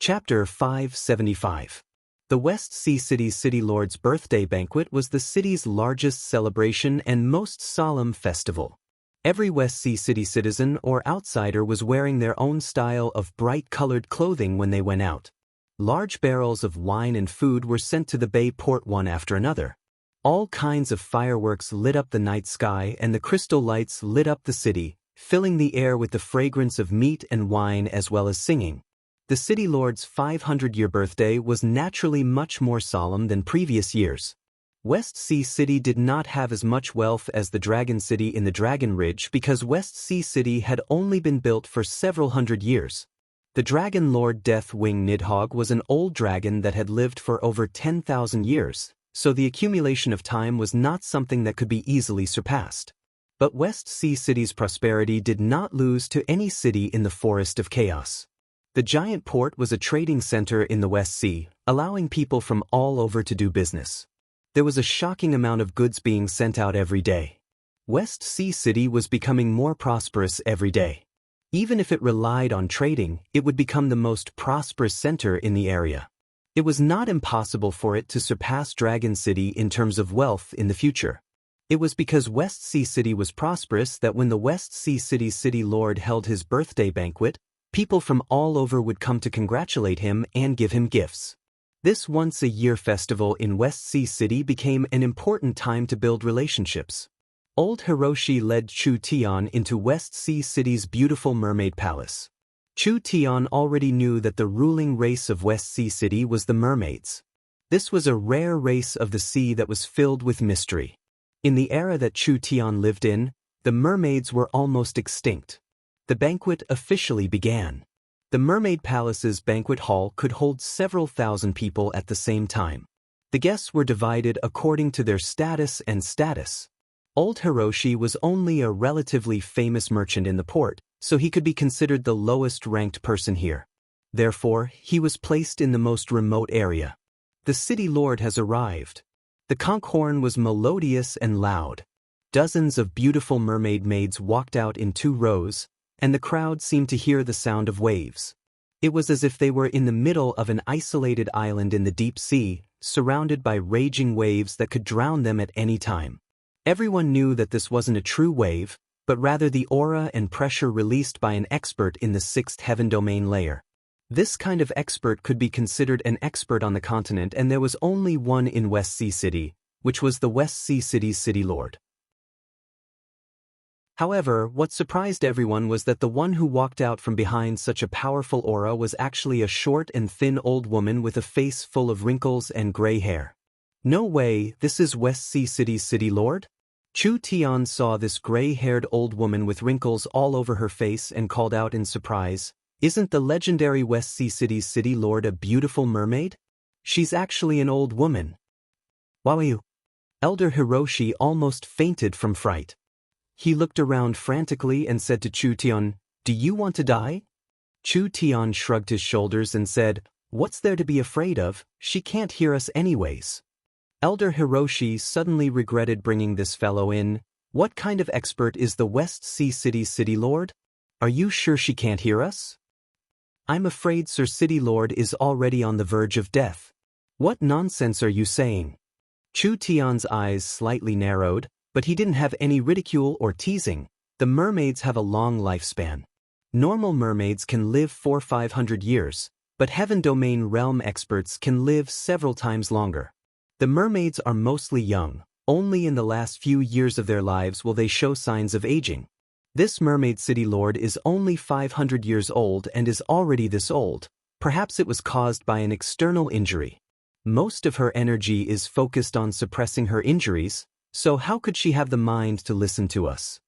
Chapter 575. The West Sea City's City Lord's birthday banquet was the city's largest celebration and most solemn festival. Every West Sea City citizen or outsider was wearing their own style of bright-colored clothing when they went out. Large barrels of wine and food were sent to the bay port one after another. All kinds of fireworks lit up the night sky and the crystal lights lit up the city, filling the air with the fragrance of meat and wine as well as singing. The City Lord's 500-year birthday was naturally much more solemn than previous years. West Sea City did not have as much wealth as the Dragon City in the Dragon Ridge because West Sea City had only been built for several hundred years. The Dragon Lord Deathwing Nidhogg was an old dragon that had lived for over 10,000 years, so the accumulation of time was not something that could be easily surpassed. But West Sea City's prosperity did not lose to any city in the Forest of Chaos. The giant port was a trading center in the West Sea, allowing people from all over to do business. There was a shocking amount of goods being sent out every day. West Sea City was becoming more prosperous every day. Even if it relied on trading, it would become the most prosperous center in the area. It was not impossible for it to surpass Dragon City in terms of wealth in the future. It was because West Sea City was prosperous that when the West Sea City's City Lord held his birthday banquet, people from all over would come to congratulate him and give him gifts. This once-a-year festival in West Sea City became an important time to build relationships. Old Hiroshi led Chu Tian into West Sea City's beautiful mermaid palace. Chu Tian already knew that the ruling race of West Sea City was the mermaids. This was a rare race of the sea that was filled with mystery. In the era that Chu Tian lived in, the mermaids were almost extinct. The banquet officially began. The Mermaid Palace's banquet hall could hold several thousand people at the same time. The guests were divided according to their status and status. Old Hiroshi was only a relatively famous merchant in the port, so he could be considered the lowest-ranked person here. Therefore, he was placed in the most remote area. The City Lord has arrived. The conch horn was melodious and loud. Dozens of beautiful mermaid maids walked out in 2 rows, and the crowd seemed to hear the sound of waves. It was as if they were in the middle of an isolated island in the deep sea, surrounded by raging waves that could drown them at any time. Everyone knew that this wasn't a true wave, but rather the aura and pressure released by an expert in the sixth heaven domain layer. This kind of expert could be considered an expert on the continent, and there was only one in West Sea City, which was the West Sea City's City Lord. However, what surprised everyone was that the one who walked out from behind such a powerful aura was actually a short and thin old woman with a face full of wrinkles and gray hair. No way, this is West Sea City's City Lord? Chu Tian saw this gray-haired old woman with wrinkles all over her face and called out in surprise, "Isn't the legendary West Sea City's City Lord a beautiful mermaid? She's actually an old woman." Wow! Elder Hiroshi almost fainted from fright. He looked around frantically and said to Chu Tian, "Do you want to die?" Chu Tian shrugged his shoulders and said, "What's there to be afraid of? She can't hear us anyways." Elder Hiroshi suddenly regretted bringing this fellow in. What kind of expert is the West Sea City's City Lord? Are you sure she can't hear us? I'm afraid Sir City Lord is already on the verge of death. What nonsense are you saying? Chu Tian's eyes slightly narrowed, but he didn't have any ridicule or teasing. The mermaids have a long lifespan. Normal mermaids can live 400-500 years, but Heaven Domain realm experts can live several times longer. The mermaids are mostly young. Only in the last few years of their lives will they show signs of aging. This mermaid city lord is only 500 years old and is already this old. Perhaps it was caused by an external injury. Most of her energy is focused on suppressing her injuries, so how could she have the mind to listen to us?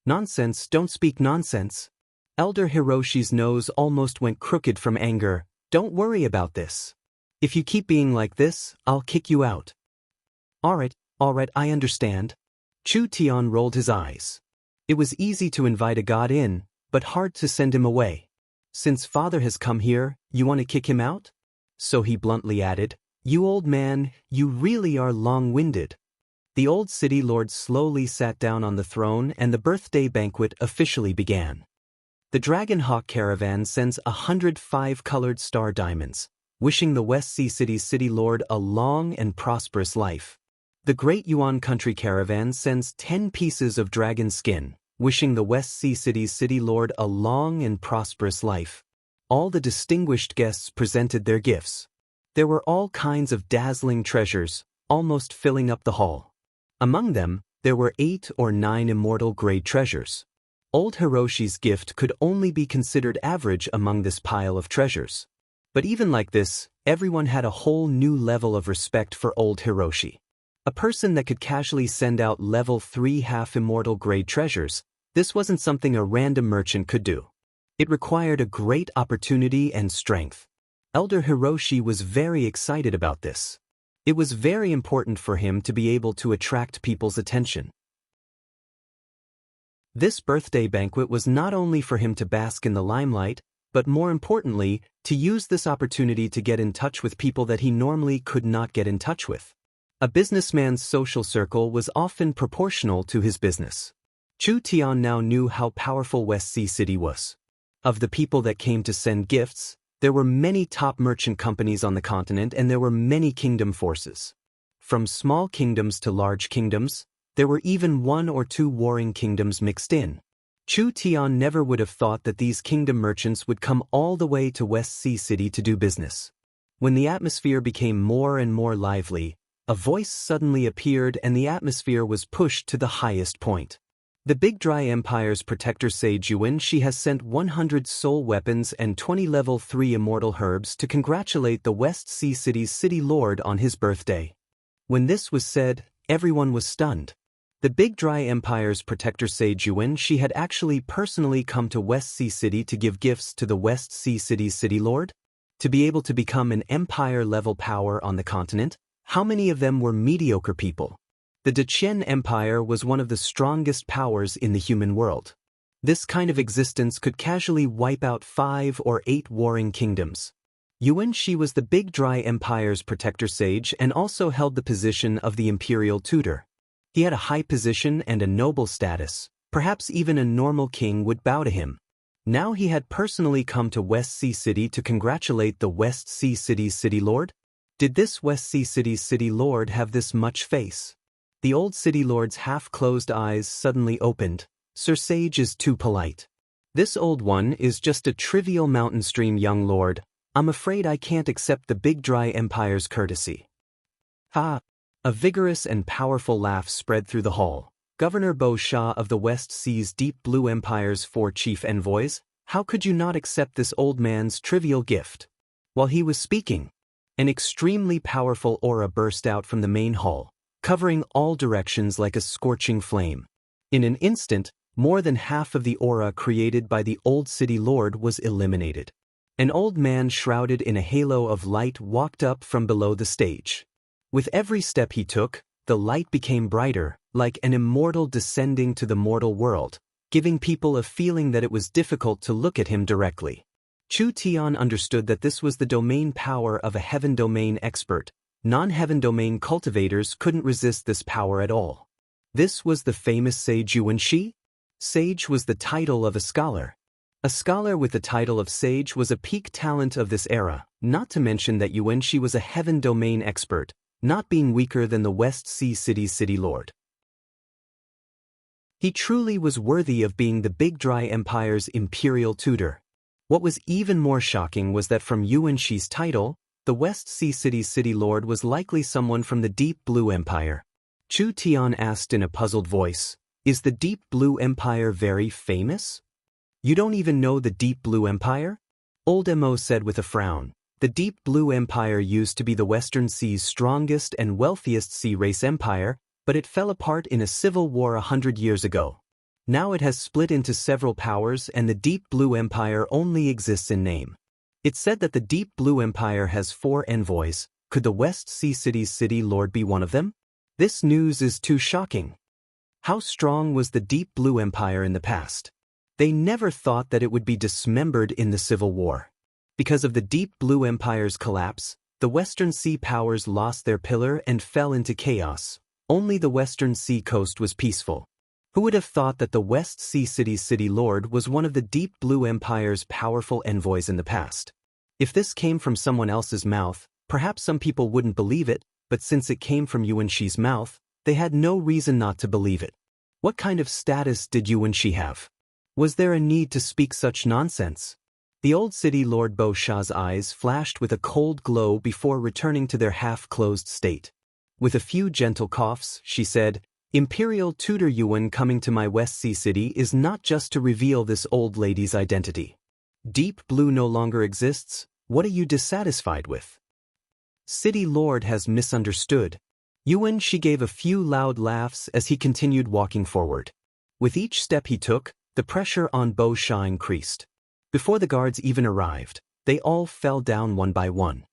Nonsense, don't speak nonsense. Elder Hiroshi's nose almost went crooked from anger. Don't worry about this. If you keep being like this, I'll kick you out. Alright, I understand. Chu Tian rolled his eyes. It was easy to invite a god in, but hard to send him away. Since father has come here, you want to kick him out? So he bluntly added, "You old man, you really are long-winded." The old city lord slowly sat down on the throne and the birthday banquet officially began. The Dragon Hawk caravan sends 105 colored star diamonds, wishing the West Sea City's City Lord a long and prosperous life. The Great Yuan Country caravan sends 10 pieces of dragon skin, wishing the West Sea City's City Lord a long and prosperous life. All the distinguished guests presented their gifts. There were all kinds of dazzling treasures, almost filling up the hall. Among them, there were 8 or 9 immortal-grade treasures. Old Hiroshi's gift could only be considered average among this pile of treasures. But even like this, everyone had a whole new level of respect for old Hiroshi. A person that could casually send out level 3 half-immortal grade treasures, this wasn't something a random merchant could do. It required a great opportunity and strength. Elder Hiroshi was very excited about this. It was very important for him to be able to attract people's attention. This birthday banquet was not only for him to bask in the limelight, but more importantly, to use this opportunity to get in touch with people that he normally could not get in touch with. A businessman's social circle was often proportional to his business. Chu Tian now knew how powerful West Sea City was. Of the people that came to send gifts, there were many top merchant companies on the continent and there were many kingdom forces. From small kingdoms to large kingdoms, there were even 1 or 2 warring kingdoms mixed in. Chu Tian never would have thought that these kingdom merchants would come all the way to West Sea City to do business. When the atmosphere became more and more lively, a voice suddenly appeared and the atmosphere was pushed to the highest point. The Big Dry Empire's protector sage Yuan Shi has sent 100 soul weapons and 20 level 3 immortal herbs to congratulate the West Sea City's City Lord on his birthday. When this was said, everyone was stunned. The Big Dry Empire's protector sage Yuan Shi had actually personally come to West Sea City to give gifts to the West Sea City's City Lord? To be able to become an empire-level power on the continent, how many of them were mediocre people? The Deqian Empire was one of the strongest powers in the human world. This kind of existence could casually wipe out 5 or 8 warring kingdoms. Yuan Shi was the Big Dry Empire's protector sage and also held the position of the imperial tutor. He had a high position and a noble status. Perhaps even a normal king would bow to him. Now he had personally come to West Sea City to congratulate the West Sea City's City Lord? Did this West Sea City's City Lord have this much face? The old City Lord's half-closed eyes suddenly opened. Sir Sage is too polite. This old one is just a trivial mountain stream young lord. I'm afraid I can't accept the Big Dry Empire's courtesy. Ha! A vigorous and powerful laugh spread through the hall. Governor Bo Shah of the West Sea's Deep Blue Empire's 4 chief envoys, how could you not accept this old man's trivial gift? While he was speaking, an extremely powerful aura burst out from the main hall, covering all directions like a scorching flame. In an instant, more than half of the aura created by the old city lord was eliminated. An old man shrouded in a halo of light walked up from below the stage. With every step he took, the light became brighter, like an immortal descending to the mortal world, giving people a feeling that it was difficult to look at him directly. Chu Tian understood that this was the domain power of a heaven domain expert. Non-heaven domain cultivators couldn't resist this power at all. This was the famous Sage Yuanxi? Sage was the title of a scholar. A scholar with the title of Sage was a peak talent of this era, not to mention that Yuanxi was a heaven domain expert, not being weaker than the West Sea City's city lord. He truly was worthy of being the Big Dry Empire's imperial tutor. What was even more shocking was that from Yuanxi's title, the West Sea City's city lord was likely someone from the Deep Blue Empire. Chu Tian asked in a puzzled voice, "Is the Deep Blue Empire very famous?" "You don't even know the Deep Blue Empire?" Old Mo said with a frown. The Deep Blue Empire used to be the Western Sea's strongest and wealthiest sea race empire, but it fell apart in a civil war 100 years ago. Now it has split into several powers and the Deep Blue Empire only exists in name. It's said that the Deep Blue Empire has 4 envoys. Could the West Sea City's city lord be one of them? This news is too shocking. How strong was the Deep Blue Empire in the past? They never thought that it would be dismembered in the Civil War. Because of the Deep Blue Empire's collapse, the Western Sea powers lost their pillar and fell into chaos. Only the Western Sea coast was peaceful. Who would have thought that the West Sea City's city lord was one of the Deep Blue Empire's powerful envoys in the past? If this came from someone else's mouth, perhaps some people wouldn't believe it, but since it came from Yuanxi's mouth, they had no reason not to believe it. What kind of status did Yuanxi have? Was there a need to speak such nonsense? The old city lord Bo Shah's eyes flashed with a cold glow before returning to their half-closed state. With a few gentle coughs, she said, "Imperial Tutor Yuan coming to my West Sea City is not just to reveal this old lady's identity. Deep Blue no longer exists. What are you dissatisfied with?" "City Lord has misunderstood." Yuanxi gave a few loud laughs as he continued walking forward. With each step he took, the pressure on Bo Shah increased. Before the guards even arrived, they all fell down one by one.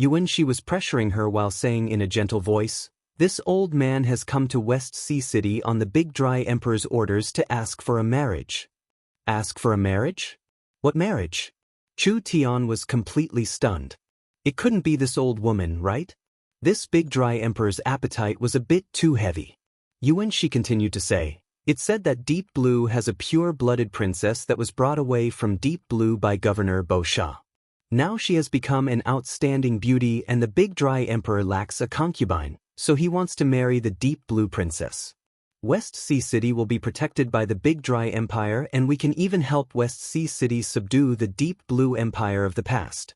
Yuanxi was pressuring her while saying in a gentle voice, "This old man has come to West Sea City on the Big Dry Emperor's orders to ask for a marriage." "Ask for a marriage? What marriage?" Chu Tian was completely stunned. It couldn't be this old woman, right? This Big Dry Emperor's appetite was a bit too heavy. Yuanxi continued to say, "It's said that Deep Blue has a pure-blooded princess that was brought away from Deep Blue by Governor Bo Shah. Now she has become an outstanding beauty and the Big Dry Emperor lacks a concubine, so he wants to marry the Deep Blue princess. West Sea City will be protected by the Big Dry Empire and we can even help West Sea City subdue the Deep Blue Empire of the past."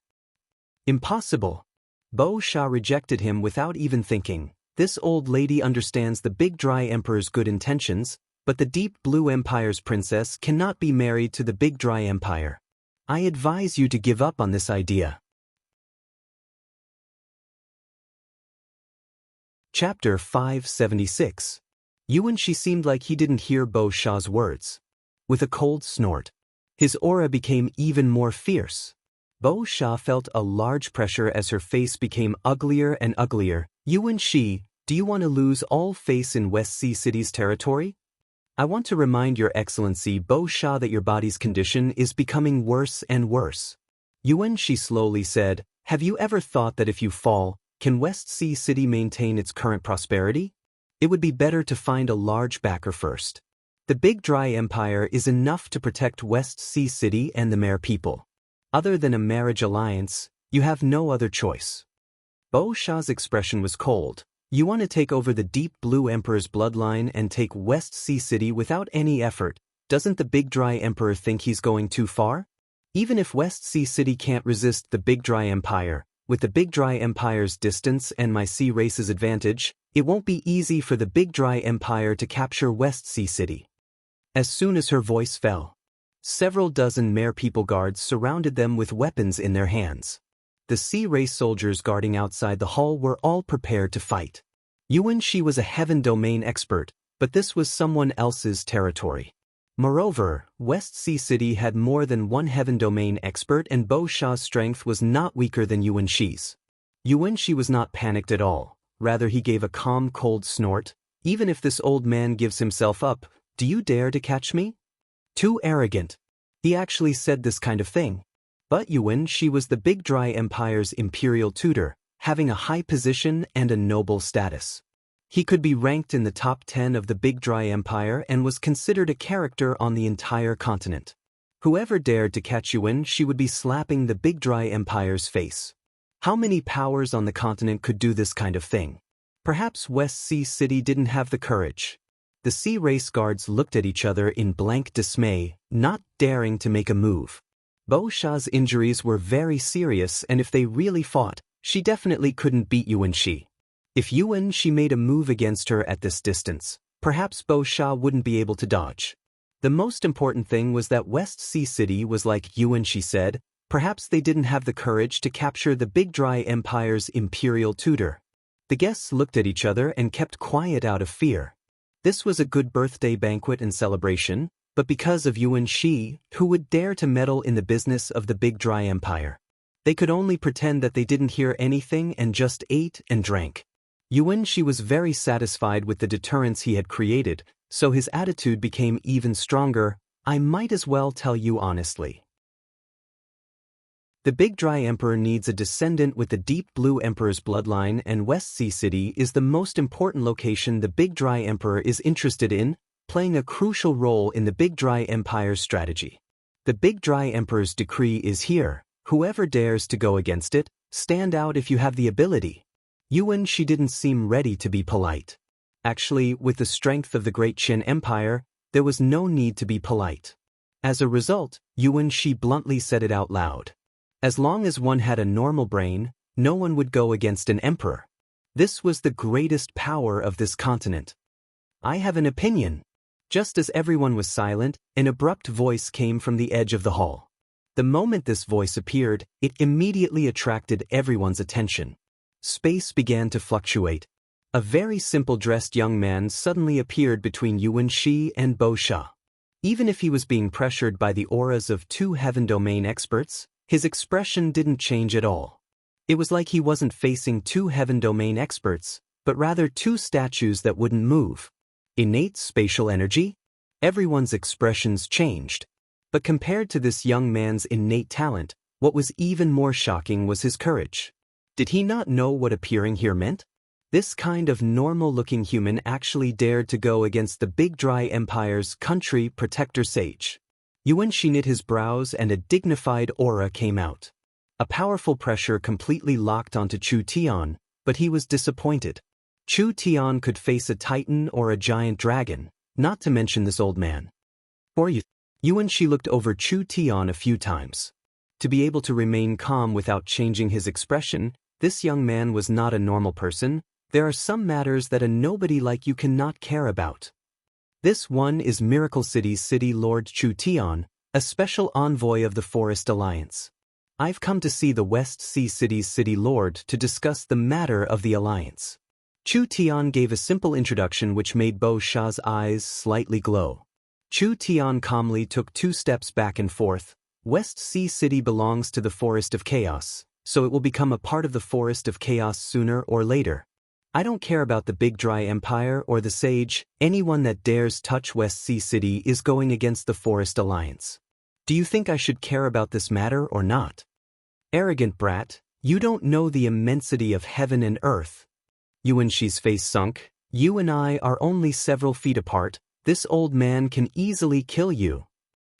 "Impossible." Bo Shah rejected him without even thinking. This old lady understands the Big Dry Emperor's good intentions, but the Deep Blue Empire's princess cannot be married to the Big Dry Empire. I advise you to give up on this idea. Chapter 576. Yuanxi seemed like he didn't hear Bo Shah's words. With a cold snort, his aura became even more fierce. Bo Shah felt a large pressure as her face became uglier and uglier. "Yuanxi, do you want to lose all face in West Sea City's territory? I want to remind Your Excellency Bo Shah that your body's condition is becoming worse and worse." Yuanxi slowly said, "Have you ever thought that if you fall, can West Sea City maintain its current prosperity? It would be better to find a large backer first. The Big Dry Empire is enough to protect West Sea City and the Mare people. Other than a marriage alliance, you have no other choice." Bo Shah's expression was cold. "You want to take over the Deep Blue Emperor's bloodline and take West Sea City without any effort, Doesn't the Big Dry Emperor think he's going too far? Even if West Sea City can't resist the Big Dry Empire, with the Big Dry Empire's distance and my sea race's advantage, it won't be easy for the Big Dry Empire to capture West Sea City. As soon as her voice fell, several dozen mere-people guards surrounded them with weapons in their hands. The sea race soldiers guarding outside the hall were all prepared to fight. Yuan Shi was a heaven domain expert, but this was someone else's territory. Moreover, West Sea City had more than one heaven domain expert, and Bo Sha's strength was not weaker than Yuan Shi's. Yuan Shi was not panicked at all. Rather, he gave a calm, cold snort. Even if this old man gives himself up, do you dare to catch me? Too arrogant. He actually said this kind of thing. But Yuan Shi was the Big Dry Empire's imperial tutor, having a high position and a noble status. He could be ranked in the top 10 of the Big Dry Empire and was considered a character on the entire continent. Whoever dared to catch Yuan Shi would be slapping the Big Dry Empire's face. How many powers on the continent could do this kind of thing? Perhaps West Sea City didn't have the courage. The sea race guards looked at each other in blank dismay, not daring to make a move. Bo Sha's injuries were very serious, and if they really fought, she definitely couldn't beat Yuan Shi. If Yuan Shi made a move against her at this distance, perhaps Bo Sha wouldn't be able to dodge. The most important thing was that West Sea City was like Yuan Shi said, perhaps they didn't have the courage to capture the Big Dry Empire's imperial tutor. The guests looked at each other and kept quiet out of fear. This was a good birthday banquet and celebration, but because of Yuan Shi, who would dare to meddle in the business of the Big Dry Empire? They could only pretend that they didn't hear anything and just ate and drank. Yuan Shi was very satisfied with the deterrence he had created, so his attitude became even stronger. I might as well tell you honestly. The Big Dry Emperor needs a descendant with the Deep Blue Emperor's bloodline, and West Sea City is the most important location the Big Dry Emperor is interested in, playing a crucial role in the Big Dry Empire's strategy. The Big Dry Emperor's decree is here. Whoever dares to go against it, stand out if you have the ability. Yuan Shi didn't seem ready to be polite. Actually, with the strength of the Great Qin Empire, there was no need to be polite. As a result, Yuan Shi bluntly said it out loud. As long as one had a normal brain, no one would go against an emperor. This was the greatest power of this continent. I have an opinion. Just as everyone was silent, an abrupt voice came from the edge of the hall. The moment this voice appeared, it immediately attracted everyone's attention. Space began to fluctuate. A very simple-dressed young man suddenly appeared between Yuan Shi and Bo Sha. Even if he was being pressured by the auras of two heaven domain experts, his expression didn't change at all. It was like he wasn't facing two heaven domain experts, but rather two statues that wouldn't move. Innate spatial energy? Everyone's expressions changed. But compared to this young man's innate talent, what was even more shocking was his courage. Did he not know what appearing here meant? This kind of normal-looking human actually dared to go against the Big Dry Empire's country protector sage. Yuan Shi knit his brows and a dignified aura came out. A powerful pressure completely locked onto Chu Tian, but he was disappointed. Chu Tian could face a titan or a giant dragon, not to mention this old man. For you, Yuan Shi looked over Chu Tian a few times. To be able to remain calm without changing his expression, this young man was not a normal person. There are some matters that a nobody like you cannot care about. This one is Miracle City's City Lord Chu Tian, a special envoy of the Forest Alliance. I've come to see the West Sea City's City Lord to discuss the matter of the alliance. Chu Tian gave a simple introduction which made Bo Sha's eyes slightly glow. Chu Tian calmly took 2 steps back and forth. West Sea City belongs to the Forest of Chaos, so it will become a part of the Forest of Chaos sooner or later. I don't care about the Big Dry Empire or the Sage. Anyone that dares touch West Sea City is going against the Forest Alliance. Do you think I should care about this matter or not? Arrogant brat, you don't know the immensity of heaven and earth. Yuan Shi's face sunk. You and I are only several feet apart. This old man can easily kill you.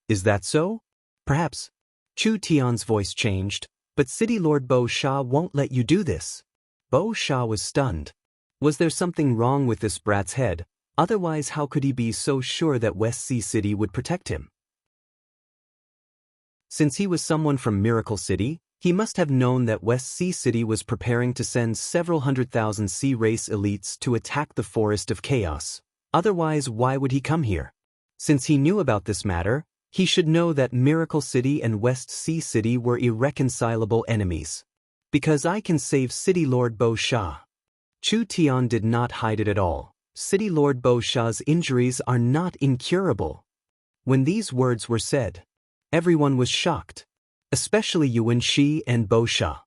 Is that so? Perhaps. Chu Tian's voice changed, but City Lord Bo Sha won't let you do this. Bo Sha was stunned. Was there something wrong with this brat's head, Otherwise, how could he be so sure that West Sea City would protect him? Since he was someone from Miracle City, he must have known that West Sea City was preparing to send several 100,000 sea race elites to attack the Forest of Chaos. Otherwise, why would he come here? Since he knew about this matter, he should know that Miracle City and West Sea City were irreconcilable enemies. Because I can save City Lord Bo Sha. Chu Tian did not hide it at all. City Lord Bo Sha's injuries are not incurable. When these words were said, everyone was shocked, especially Yuan Shi and Bo Sha.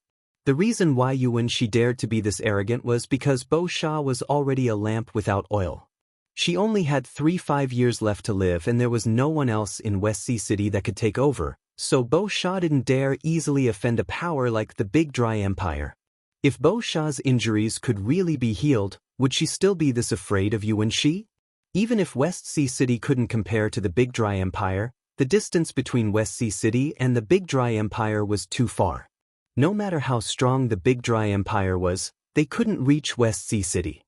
The reason why Yuan Shi dared to be this arrogant was because Bo Sha was already a lamp without oil. She only had 5 years left to live and there was no one else in West Sea City that could take over, so Bo Sha didn't dare easily offend a power like the Big Dry Empire. If Bo Sha's injuries could really be healed, would she still be this afraid of Yuan Shi? Even if West Sea City couldn't compare to the Big Dry Empire, the distance between West Sea City and the Big Dry Empire was too far. No matter how strong the Big Dry Empire was, they couldn't reach West Sea City.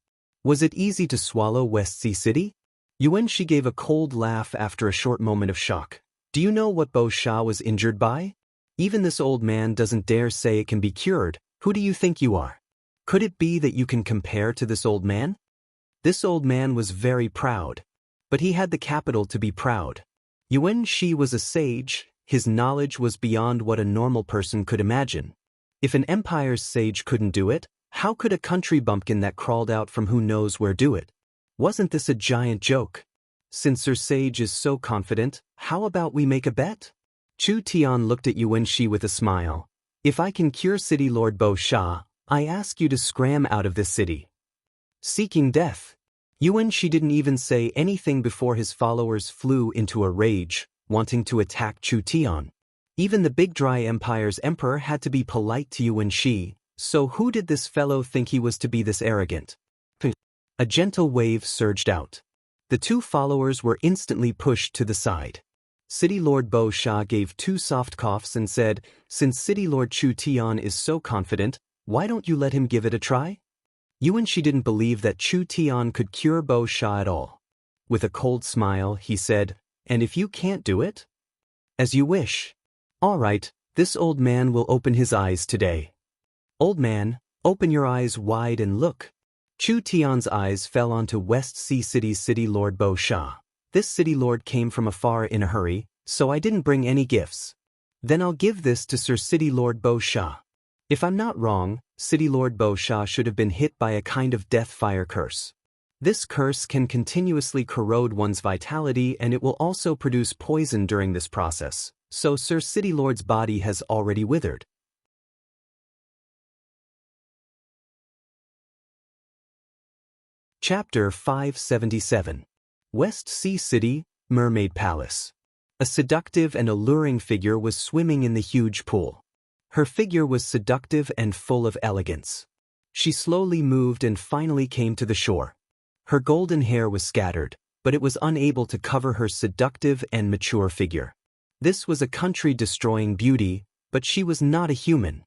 Was it easy to swallow West Sea City? Yuan Shi gave a cold laugh after a short moment of shock. Do you know what Bo Sha was injured by? Even this old man doesn't dare say it can be cured. Who do you think you are? Could it be that you can compare to this old man? This old man was very proud. But he had the capital to be proud. Yuan Shi was a sage, his knowledge was beyond what a normal person could imagine. If an empire's sage couldn't do it, how could a country bumpkin that crawled out from who knows where do it? Wasn't this a giant joke? Since Sir Sage is so confident, how about we make a bet? Chu Tian looked at Yuan Shi with a smile. If I can cure City Lord Bo Sha, I ask you to scram out of this city. Seeking death. Yuan Shi didn't even say anything before his followers flew into a rage, wanting to attack Chu Tian. Even the Big Dry Empire's emperor had to be polite to Yuan Shi, so who did this fellow think he was to be this arrogant? A gentle wave surged out. The two followers were instantly pushed to the side. City Lord Bo Sha gave 2 soft coughs and said, since City Lord Chu Tian is so confident, why don't you let him give it a try? Yuan Shi didn't believe that Chu Tian could cure Bo Sha at all. With a cold smile, he said, and if you can't do it? As you wish. All right, this old man will open his eyes today. Old man, open your eyes wide and look. Chu Tian's eyes fell onto West Sea City's City Lord Bo Sha. This city lord came from afar in a hurry, so I didn't bring any gifts. Then I'll give this to Sir City Lord Bo Sha. If I'm not wrong, City Lord Bo Sha should have been hit by a kind of death fire curse. This curse can continuously corrode one's vitality and it will also produce poison during this process, so Sir City Lord's body has already withered. Chapter 577. West Sea City, Mermaid Palace. A seductive and alluring figure was swimming in the huge pool. Her figure was seductive and full of elegance. She slowly moved and finally came to the shore. Her golden hair was scattered, but it was unable to cover her seductive and mature figure. This was a country-destroying beauty, but she was not a human.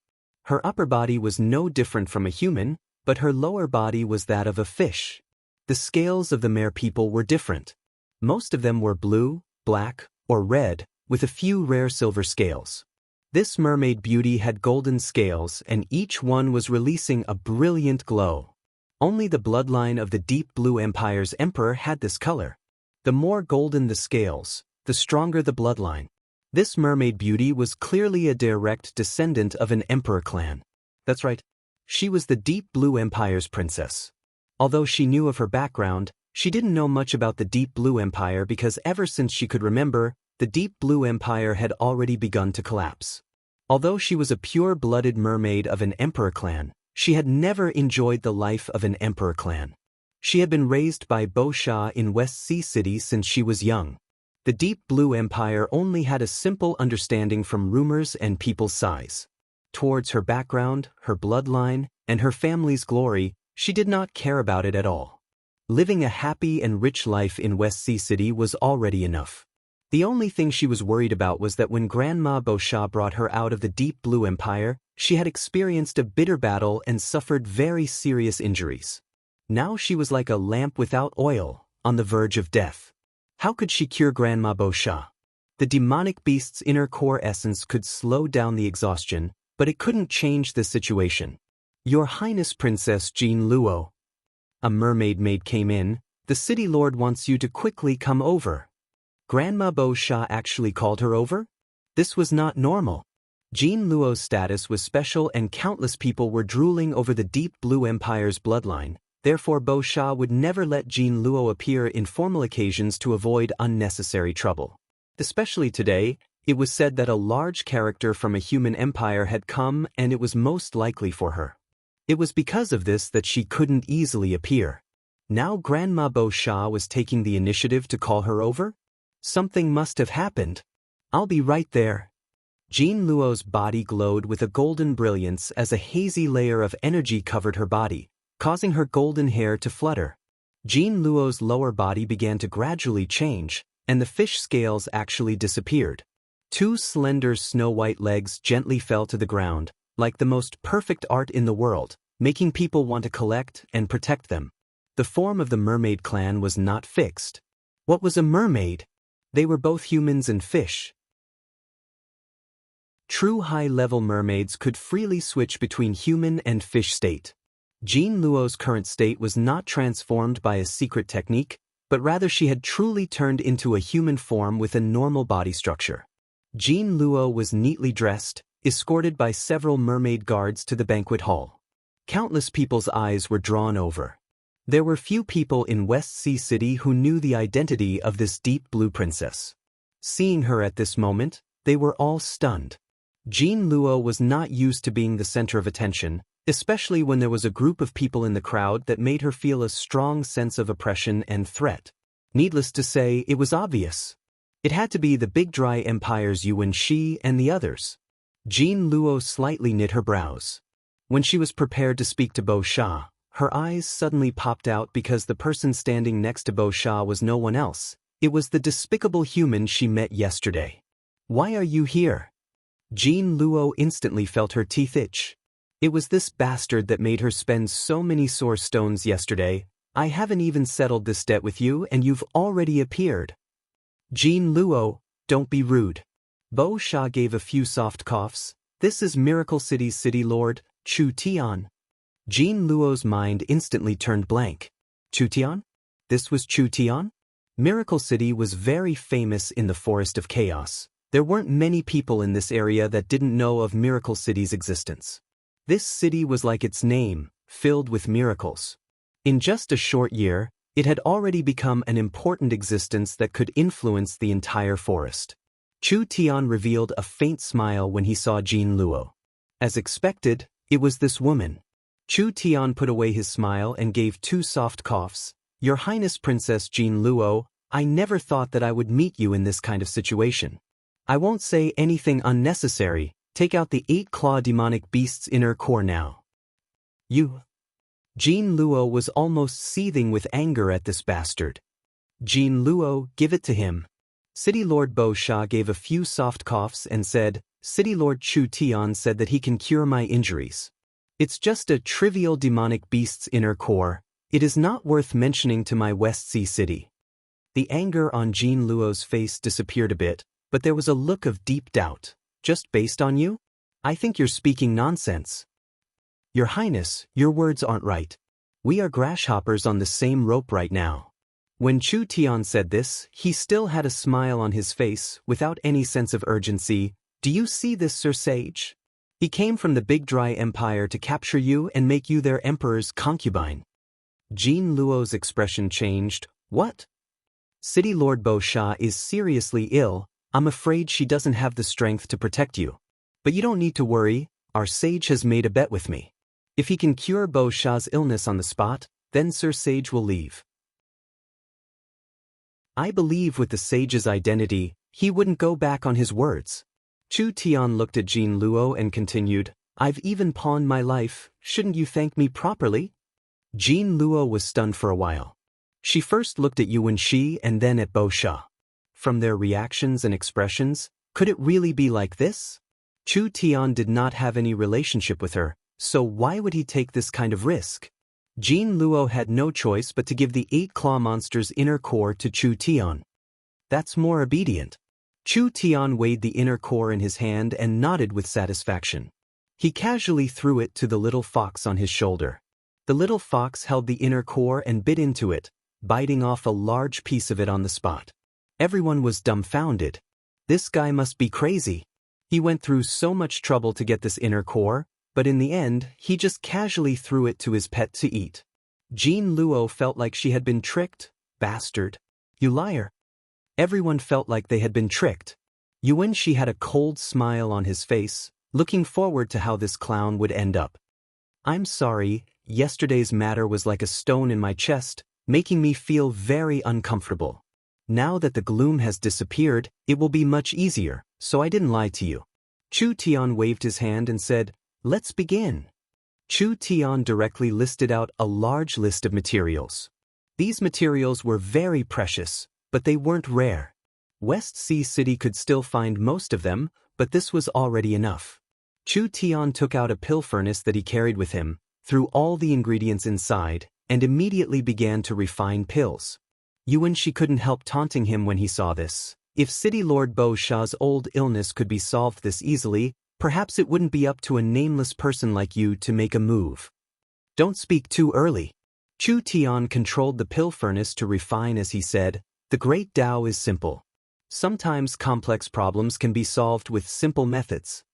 Her upper body was no different from a human, but her lower body was that of a fish. The scales of the mere people were different. Most of them were blue, black, or red, with a few rare silver scales. This mermaid beauty had golden scales and each one was releasing a brilliant glow. Only the bloodline of the Deep Blue Empire's emperor had this color. The more golden the scales, the stronger the bloodline. This mermaid beauty was clearly a direct descendant of an emperor clan. That's right. She was the Deep Blue Empire's princess. Although she knew of her background, she didn't know much about the Deep Blue Empire because ever since she could remember, the Deep Blue Empire had already begun to collapse. Although she was a pure-blooded mermaid of an emperor clan, she had never enjoyed the life of an emperor clan. She had been raised by Bo Sha in West Sea City since she was young. The Deep Blue Empire only had a simple understanding from rumors and people's size. Towards her background, her bloodline, and her family's glory, she did not care about it at all. Living a happy and rich life in West Sea City was already enough. The only thing she was worried about was that when Grandma Bo Sha brought her out of the Deep Blue Empire, she had experienced a bitter battle and suffered very serious injuries. Now she was like a lamp without oil, on the verge of death. How could she cure Grandma Bo Sha? The demonic beast's inner core essence could slow down the exhaustion, but it couldn't change the situation. Your Highness Princess Jean Luo. A mermaid maid came in. The city lord wants you to quickly come over. Grandma Bo Sha actually called her over? This was not normal. Jean Luo's status was special and countless people were drooling over the Deep Blue Empire's bloodline. Therefore Bo Sha would never let Jean Luo appear in formal occasions to avoid unnecessary trouble. Especially today, it was said that a large character from a human empire had come and it was most likely for her. It was because of this that she couldn't easily appear. Now Grandma Bo Sha was taking the initiative to call her over? Something must have happened. I'll be right there. Jean Luo's body glowed with a golden brilliance as a hazy layer of energy covered her body, causing her golden hair to flutter. Jean Luo's lower body began to gradually change, and the fish scales actually disappeared. Two slender snow-white legs gently fell to the ground, like the most perfect art in the world, making people want to collect and protect them. The form of the mermaid clan was not fixed. What was a mermaid? They were both humans and fish. True high-level mermaids could freely switch between human and fish state. Jean Luo's current state was not transformed by a secret technique, but rather she had truly turned into a human form with a normal body structure. Jean Luo was neatly dressed, escorted by several mermaid guards to the banquet hall. Countless people's eyes were drawn over. There were few people in West Sea City who knew the identity of this deep blue princess. Seeing her at this moment, they were all stunned. Jean Luo was not used to being the center of attention, especially when there was a group of people in the crowd that made her feel a strong sense of oppression and threat. Needless to say, it was obvious. It had to be the Big Dry Empire's Yuan Shi and the others. Jean Luo slightly knit her brows. When she was prepared to speak to Bo Sha, her eyes suddenly popped out because the person standing next to Bo Sha was no one else. It was the despicable human she met yesterday. Why are you here? Jean Luo instantly felt her teeth itch. It was this bastard that made her spend so many sore stones yesterday. I haven't even settled this debt with you and you've already appeared. Jean Luo, don't be rude. Bo Sha gave a few soft coughs. This is Miracle City's city lord, Chu Tian. Jean Luo's mind instantly turned blank. Chu Tian? This was Chu Tian? Miracle City was very famous in the Forest of Chaos. There weren't many people in this area that didn't know of Miracle City's existence. This city was like its name, filled with miracles. In just a short year, it had already become an important existence that could influence the entire forest. Chu Tian revealed a faint smile when he saw Jean Luo. As expected, it was this woman. Chu Tian put away his smile and gave two soft coughs. Your Highness Princess Jean Luo, I never thought that I would meet you in this kind of situation. I won't say anything unnecessary. Take out the 8-claw demonic beast's inner core now. You. Jean Luo was almost seething with anger at this bastard. Jean Luo, give it to him. City Lord Bo Sha gave a few soft coughs and said, City Lord Chu Tian said that he can cure my injuries. It's just a trivial demonic beast's inner core. It is not worth mentioning to my West Sea City. The anger on Jean Luo's face disappeared a bit, but there was a look of deep doubt. Just based on you? I think you're speaking nonsense. Your Highness, your words aren't right. We are grasshoppers on the same rope right now. When Chu Tian said this, he still had a smile on his face without any sense of urgency. Do you see this, Sir Sage? He came from the Big Dry Empire to capture you and make you their emperor's concubine. Jean Luo's expression changed. What? City Lord Bo Sha is seriously ill. I'm afraid she doesn't have the strength to protect you. But you don't need to worry, our sage has made a bet with me. If he can cure Bo Sha's illness on the spot, then Sir Sage will leave. I believe with the sage's identity, he wouldn't go back on his words. Chu Tian looked at Jean Luo and continued, I've even pawned my life, shouldn't you thank me properly? Jean Luo was stunned for a while. She first looked at Yuan Shi and then at Bo Sha. From their reactions and expressions, could it really be like this? Chu Tian did not have any relationship with her, so why would he take this kind of risk? Jin Luo had no choice but to give the 8-claw monster's inner core to Chu Tian. That's more obedient. Chu Tian weighed the inner core in his hand and nodded with satisfaction. He casually threw it to the little fox on his shoulder. The little fox held the inner core and bit into it, biting off a large piece of it on the spot. Everyone was dumbfounded. This guy must be crazy. He went through so much trouble to get this inner core, but in the end, he just casually threw it to his pet to eat. Jin Luo felt like she had been tricked. Bastard. You liar. Everyone felt like they had been tricked. Yuanxi had a cold smile on his face, looking forward to how this clown would end up. I'm sorry, yesterday's matter was like a stone in my chest, making me feel very uncomfortable. Now that the gloom has disappeared, it will be much easier, so I didn't lie to you. Chu Tian waved his hand and said, let's begin. Chu Tian directly listed out a large list of materials. These materials were very precious, but they weren't rare. West Sea City could still find most of them, but this was already enough. Chu Tian took out a pill furnace that he carried with him, threw all the ingredients inside, and immediately began to refine pills. Yuanxi couldn't help taunting him when he saw this. If City Lord Bo Sha's old illness could be solved this easily, perhaps it wouldn't be up to a nameless person like you to make a move. Don't speak too early. Chu Tian controlled the pill furnace to refine as he said, the great Tao is simple. Sometimes complex problems can be solved with simple methods.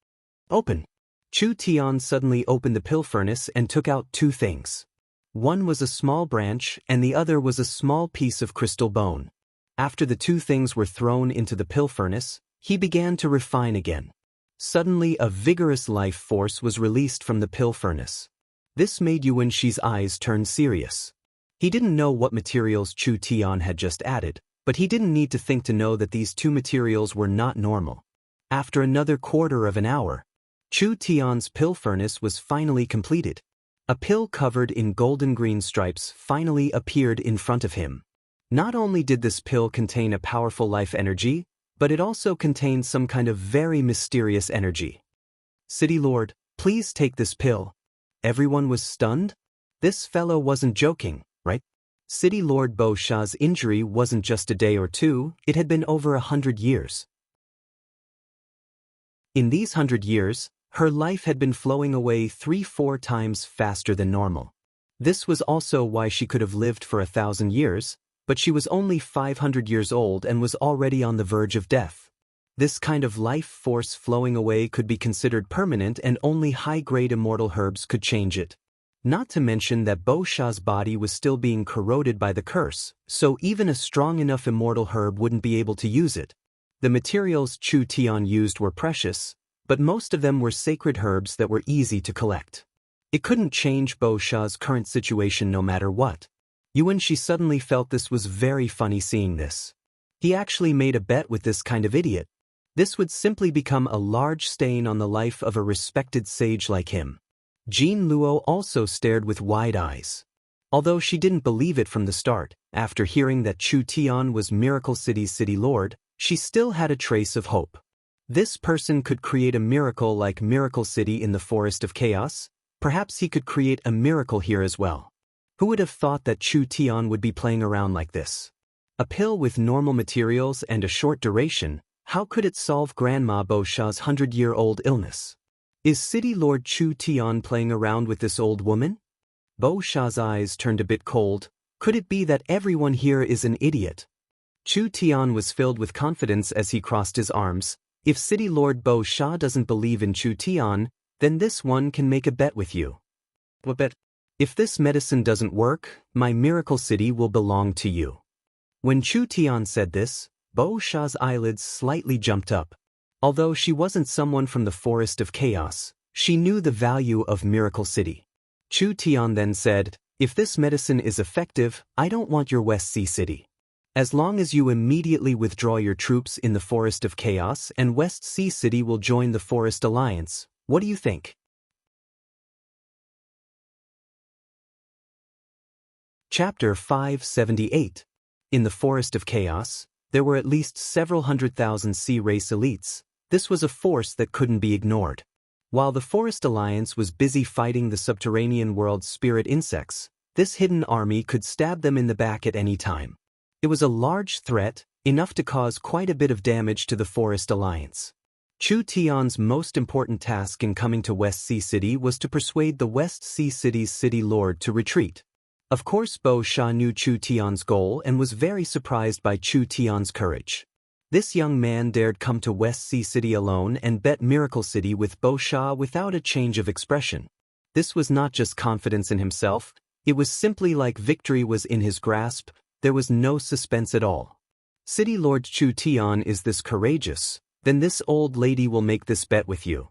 Open. Chu Tian suddenly opened the pill furnace and took out 2 things. One was a small branch and the other was a small piece of crystal bone. After the 2 things were thrown into the pill furnace, he began to refine again. Suddenly a vigorous life force was released from the pill furnace. This made Yuanxi's eyes turn serious. He didn't know what materials Chu Tian had just added, but he didn't need to think to know that these 2 materials were not normal. After another quarter of an hour, Chu Tian's pill furnace was finally completed. A pill covered in golden-green stripes finally appeared in front of him. Not only did this pill contain a powerful life energy, but it also contained some kind of very mysterious energy. City Lord, please take this pill. Everyone was stunned. This fellow wasn't joking, right? City Lord Bo Sha's injury wasn't just a day or 2, it had been over 100 years. In these 100 years, her life had been flowing away 3-4 times faster than normal. This was also why she could have lived for 1,000 years, but she was only 500 years old and was already on the verge of death. This kind of life force flowing away could be considered permanent and only high-grade immortal herbs could change it. Not to mention that Bo Sha's body was still being corroded by the curse, so even a strong enough immortal herb wouldn't be able to use it. The materials Chu Tian used were precious, but most of them were sacred herbs that were easy to collect. It couldn't change Bo Sha's current situation no matter what. Yuanxi suddenly felt this was very funny seeing this. He actually made a bet with this kind of idiot. This would simply become a large stain on the life of a respected sage like him. Jin Luo also stared with wide eyes. Although she didn't believe it from the start, after hearing that Chu Tian was Miracle City's city lord, she still had a trace of hope. This person could create a miracle like Miracle City in the Forest of Chaos. Perhaps he could create a miracle here as well. Who would have thought that Chu Tian would be playing around like this? A pill with normal materials and a short duration, how could it solve Grandma Bo Sha's 100-year-old illness? Is City Lord Chu Tian playing around with this old woman? Bo Sha's eyes turned a bit cold. Could it be that everyone here is an idiot? Chu Tian was filled with confidence as he crossed his arms. If City Lord Bo Sha doesn't believe in Chu Tian, then this one can make a bet with you. What bet? If this medicine doesn't work, my Miracle City will belong to you. When Chu Tian said this, Bo Sha's eyelids slightly jumped up. Although she wasn't someone from the Forest of Chaos, she knew the value of Miracle City. Chu Tian then said, if this medicine is effective, I don't want your West Sea City. As long as you immediately withdraw your troops in the Forest of Chaos and West Sea City will join the Forest Alliance, what do you think? Chapter 578. In the Forest of Chaos, there were at least several 100,000 sea race elites. This was a force that couldn't be ignored. While the Forest Alliance was busy fighting the subterranean world's spirit insects, This hidden army could stab them in the back at any time. It was a large threat, enough to cause quite a bit of damage to the Forest Alliance. Chu Tian's most important task in coming to West Sea City was to persuade the West Sea City's city lord to retreat. Of course, Bo Sha knew Chu Tian's goal and was very surprised by Chu Tian's courage. This young man dared come to West Sea City alone and bet Miracle City with Bo Sha without a change of expression. This was not just confidence in himself, it was simply like victory was in his grasp. There was no suspense at all. City Lord Chu Tian is this courageous, then this old lady will make this bet with you.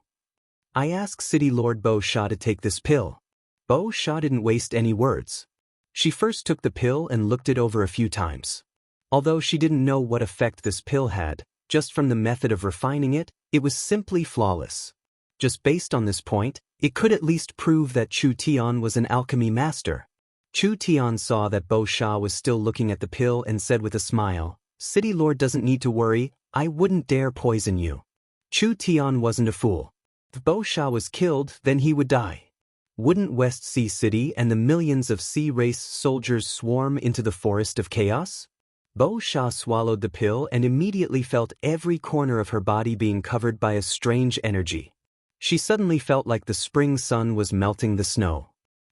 I asked City Lord Bo Sha to take this pill. Bo Sha didn't waste any words. She first took the pill and looked it over a few times. Although she didn't know what effect this pill had, just from the method of refining it, it was simply flawless. Just based on this point, it could at least prove that Chu Tian was an alchemy master. Chu Tian saw that Bo Sha was still looking at the pill and said with a smile, "City Lord doesn't need to worry, I wouldn't dare poison you." Chu Tian wasn't a fool. If Bo Sha was killed, then he would die. Wouldn't West Sea City and the millions of sea race soldiers swarm into the forest of chaos? Bo Sha swallowed the pill and immediately felt every corner of her body being covered by a strange energy. She suddenly felt like the spring sun was melting the snow.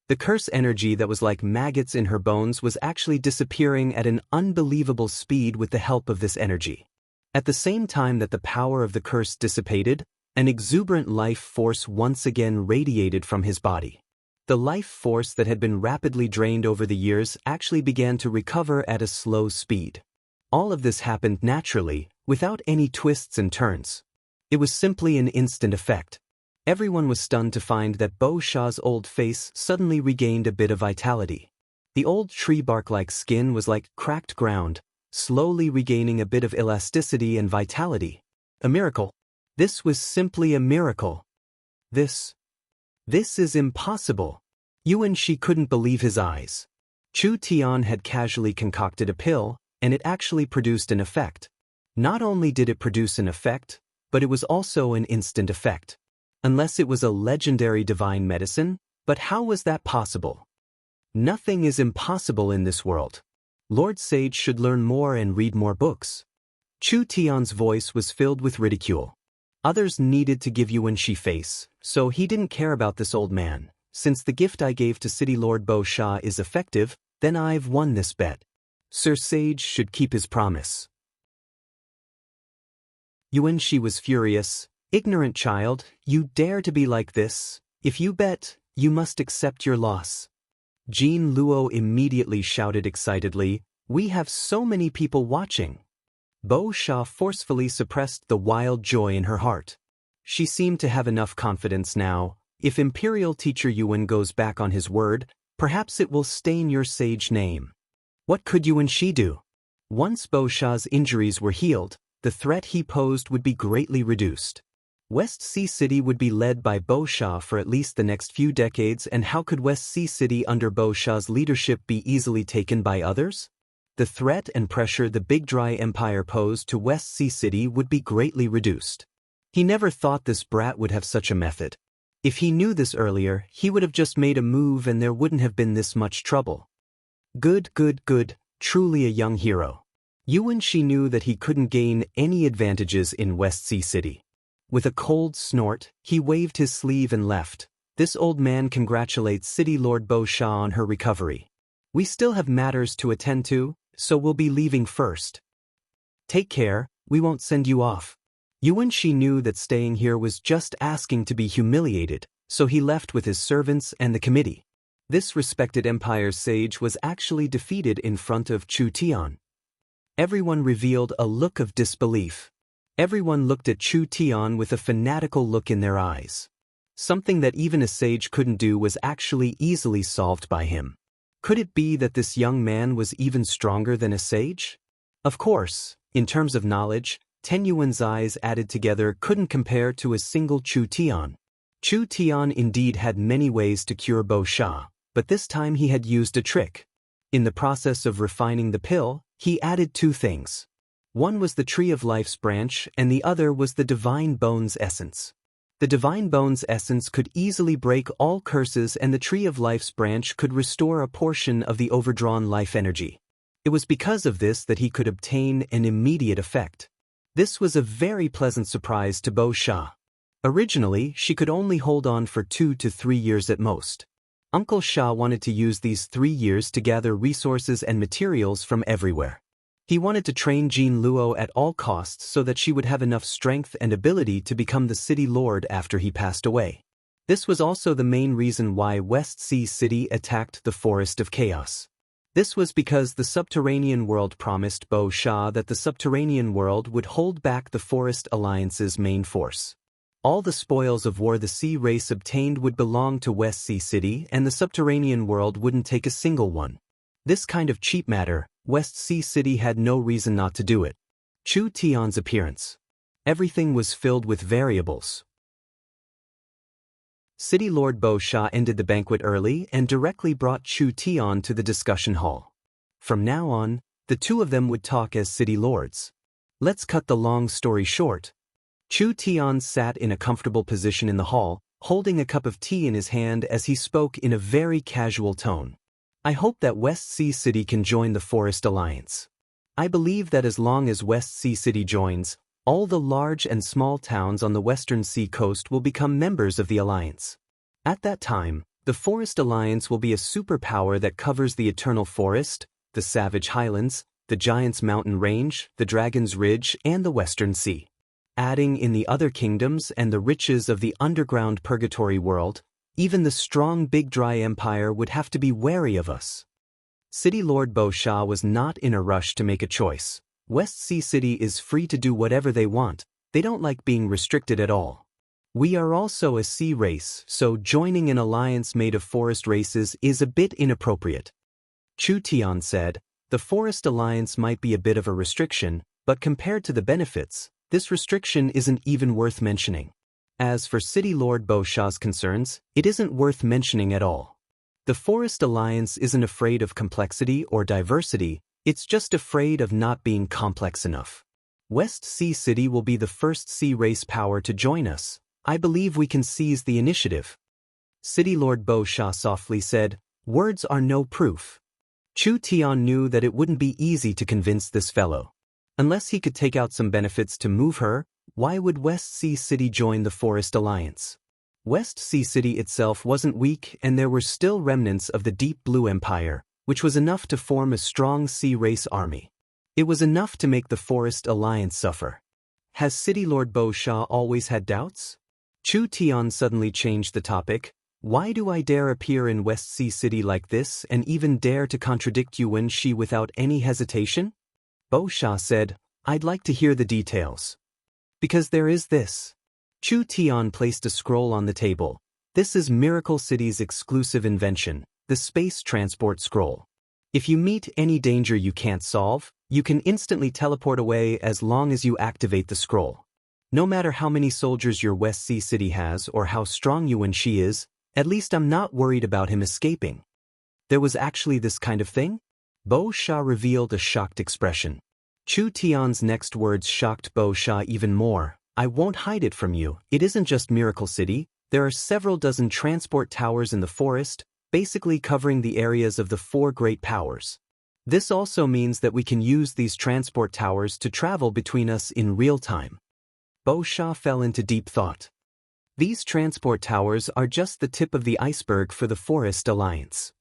The curse energy that was like maggots in her bones was actually disappearing at an unbelievable speed with the help of this energy. At the same time that the power of the curse dissipated, an exuberant life force once again radiated from his body. The life force that had been rapidly drained over the years actually began to recover at a slow speed. All of this happened naturally, without any twists and turns. It was simply an instant effect. Everyone was stunned to find that Bo Sha's old face suddenly regained a bit of vitality. The old tree bark-like skin was like cracked ground, slowly regaining a bit of elasticity and vitality. A miracle. This was simply a miracle. This is impossible. Yuan Shi couldn't believe his eyes. Chu Tian had casually concocted a pill, and it actually produced an effect. Not only did it produce an effect, but it was also an instant effect. Unless it was a legendary divine medicine, but how was that possible? Nothing is impossible in this world. Lord Sage should learn more and read more books. Chu Tian's voice was filled with ridicule. Others needed to give Yuan Shi face, so he didn't care about this old man. Since the gift I gave to City Lord Bo Sha is effective, then I've won this bet. Sir Sage should keep his promise. Yuan Shi was furious. "Ignorant child, you dare to be like this? If you bet, you must accept your loss." Jean Luo immediately shouted excitedly, "We have so many people watching." Bo Sha forcefully suppressed the wild joy in her heart. She seemed to have enough confidence now. If Imperial Teacher Yuan goes back on his word, perhaps it will stain your sage name. What could Yuan Shi do? Once Bo Sha's injuries were healed, the threat he posed would be greatly reduced. West Sea City would be led by Bo Sha for at least the next few decades, and how could West Sea City under Bo Sha's leadership be easily taken by others? The threat and pressure the Big Dry Empire posed to West Sea City would be greatly reduced. He never thought this brat would have such a method. If he knew this earlier, he would have just made a move and there wouldn't have been this much trouble. Good, truly a young hero. Yuan Shi knew that he couldn't gain any advantages in West Sea City. With a cold snort, he waved his sleeve and left. This old man congratulates City Lord Bo Sha on her recovery. We still have matters to attend to, so we'll be leaving first. Take care, we won't send you off. Yuan Shi knew that staying here was just asking to be humiliated, so he left with his servants and the committee. This respected empire's sage was actually defeated in front of Chu Tian. Everyone revealed a look of disbelief. Everyone looked at Chu Tian with a fanatical look in their eyes. Something that even a sage couldn't do was actually easily solved by him. Could it be that this young man was even stronger than a sage? Of course, in terms of knowledge, 10 Yuan's eyes added together couldn't compare to a single Chu Tian. Chu Tian indeed had many ways to cure Bo Sha, but this time he had used a trick. In the process of refining the pill, he added two things. One was the Tree of Life's branch and the other was the Divine Bones essence. The Divine Bone's essence could easily break all curses, and the Tree of Life's branch could restore a portion of the overdrawn life energy. It was because of this that he could obtain an immediate effect. This was a very pleasant surprise to Bo Sha. Originally, she could only hold on for 2 to 3 years at most. Uncle Sha wanted to use these 3 years to gather resources and materials from everywhere. He wanted to train Jean Luo at all costs so that she would have enough strength and ability to become the city lord after he passed away. This was also the main reason why West Sea City attacked the Forest of Chaos. This was because the subterranean world promised Bo Sha that the subterranean world would hold back the Forest Alliance's main force. All the spoils of war the sea race obtained would belong to West Sea City, and the subterranean world wouldn't take a single one. This kind of cheap matter, West Sea City had no reason not to do it. Chu Tian's appearance. Everything was filled with variables. City Lord Bo Sha ended the banquet early and directly brought Chu Tian to the discussion hall. From now on, the two of them would talk as city lords. Let's cut the long story short. Chu Tian sat in a comfortable position in the hall, holding a cup of tea in his hand as he spoke in a very casual tone. I hope that West Sea City can join the Forest Alliance. I believe that as long as West Sea City joins, all the large and small towns on the western sea coast will become members of the alliance. At that time, the Forest Alliance will be a superpower that covers the Eternal Forest, the Savage Highlands, the Giant's Mountain Range, the Dragon's Ridge, and the Western Sea. Adding in the other kingdoms and the riches of the underground purgatory world, even the strong Big Dry Empire would have to be wary of us. City Lord Bo Sha was not in a rush to make a choice. West Sea City is free to do whatever they want. They don't like being restricted at all. We are also a sea race, so joining an alliance made of forest races is a bit inappropriate. Chu Tian said, the Forest Alliance might be a bit of a restriction, but compared to the benefits, this restriction isn't even worth mentioning. As for City Lord Bo Sha's concerns, it isn't worth mentioning at all. The Forest Alliance isn't afraid of complexity or diversity, it's just afraid of not being complex enough. West Sea City will be the first sea race power to join us. I believe we can seize the initiative. City Lord Bo Sha softly said, words are no proof. Chu Tian knew that it wouldn't be easy to convince this fellow. Unless he could take out some benefits to move her, why would West Sea City join the Forest Alliance? West Sea City itself wasn't weak, and there were still remnants of the Deep Blue Empire, which was enough to form a strong sea race army. It was enough to make the Forest Alliance suffer. Has City Lord Bo Sha always had doubts? Chu Tian suddenly changed the topic. Why do I dare appear in West Sea City like this and even dare to contradict Yuan Shi without any hesitation? Bo Sha said, I'd like to hear the details. Because there is this. Chu Tian placed a scroll on the table. This is Miracle City's exclusive invention, the Space Transport Scroll. If you meet any danger you can't solve, you can instantly teleport away as long as you activate the scroll. No matter how many soldiers your West Sea City has or how strong Yuan Shi is, at least I'm not worried about him escaping. There was actually this kind of thing? Bo Sha revealed a shocked expression. Chu Tian's next words shocked Bo Sha even more. I won't hide it from you, it isn't just Miracle City, there are several dozen transport towers in the forest, basically covering the areas of the 4 great powers. This also means that we can use these transport towers to travel between us in real time. Bo Sha fell into deep thought. These transport towers are just the tip of the iceberg for the Forest Alliance.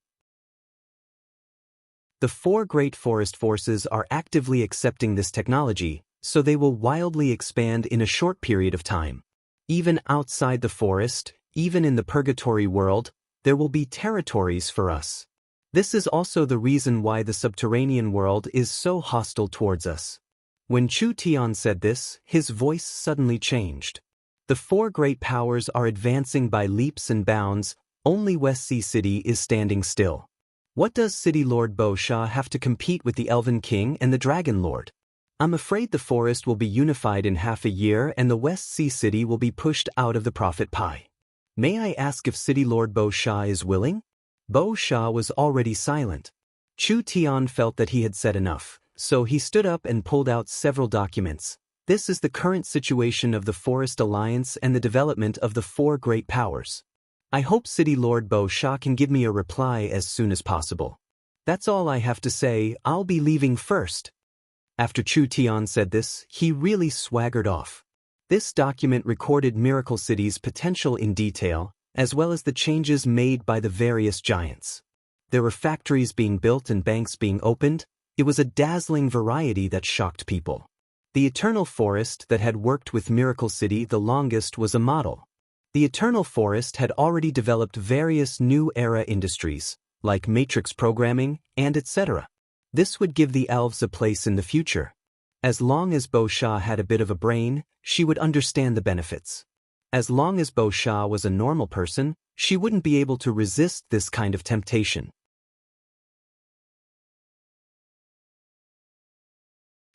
The 4 great forest forces are actively accepting this technology, so they will wildly expand in a short period of time. Even outside the forest, even in the purgatory world, there will be territories for us. This is also the reason why the subterranean world is so hostile towards us. When Chu Tian said this, his voice suddenly changed. The 4 great powers are advancing by leaps and bounds, only West Sea City is standing still. What does City Lord Bo Sha have to compete with the Elven King and the Dragon Lord? I'm afraid the forest will be unified in half a year and the West Sea City will be pushed out of the profit pie. May I ask if City Lord Bo Sha is willing? Bo Sha was already silent. Chu Tian felt that he had said enough, so he stood up and pulled out several documents. This is the current situation of the Forest Alliance and the development of the four great powers. I hope City Lord Bo Sha can give me a reply as soon as possible. That's all I have to say. I'll be leaving first. After Chu Tian said this, he really swaggered off. This document recorded Miracle City's potential in detail, as well as the changes made by the various giants. There were factories being built and banks being opened. It was a dazzling variety that shocked people. The Eternal Forest that had worked with Miracle City the longest was a model. The Eternal Forest had already developed various new era industries, like matrix programming and etc. This would give the elves a place in the future. As long as Bo Sha had a bit of a brain, she would understand the benefits. As long as Bo Sha was a normal person, she wouldn't be able to resist this kind of temptation.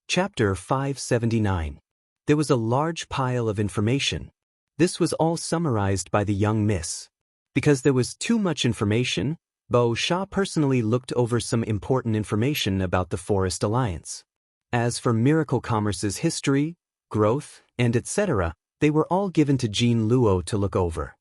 Chapter 579. There was a large pile of information. This was all summarized by the young miss. Because there was too much information, Bo Sha personally looked over some important information about the Forest Alliance. As for Miracle Commerce's history, growth, and etc., they were all given to Jean Luo to look over.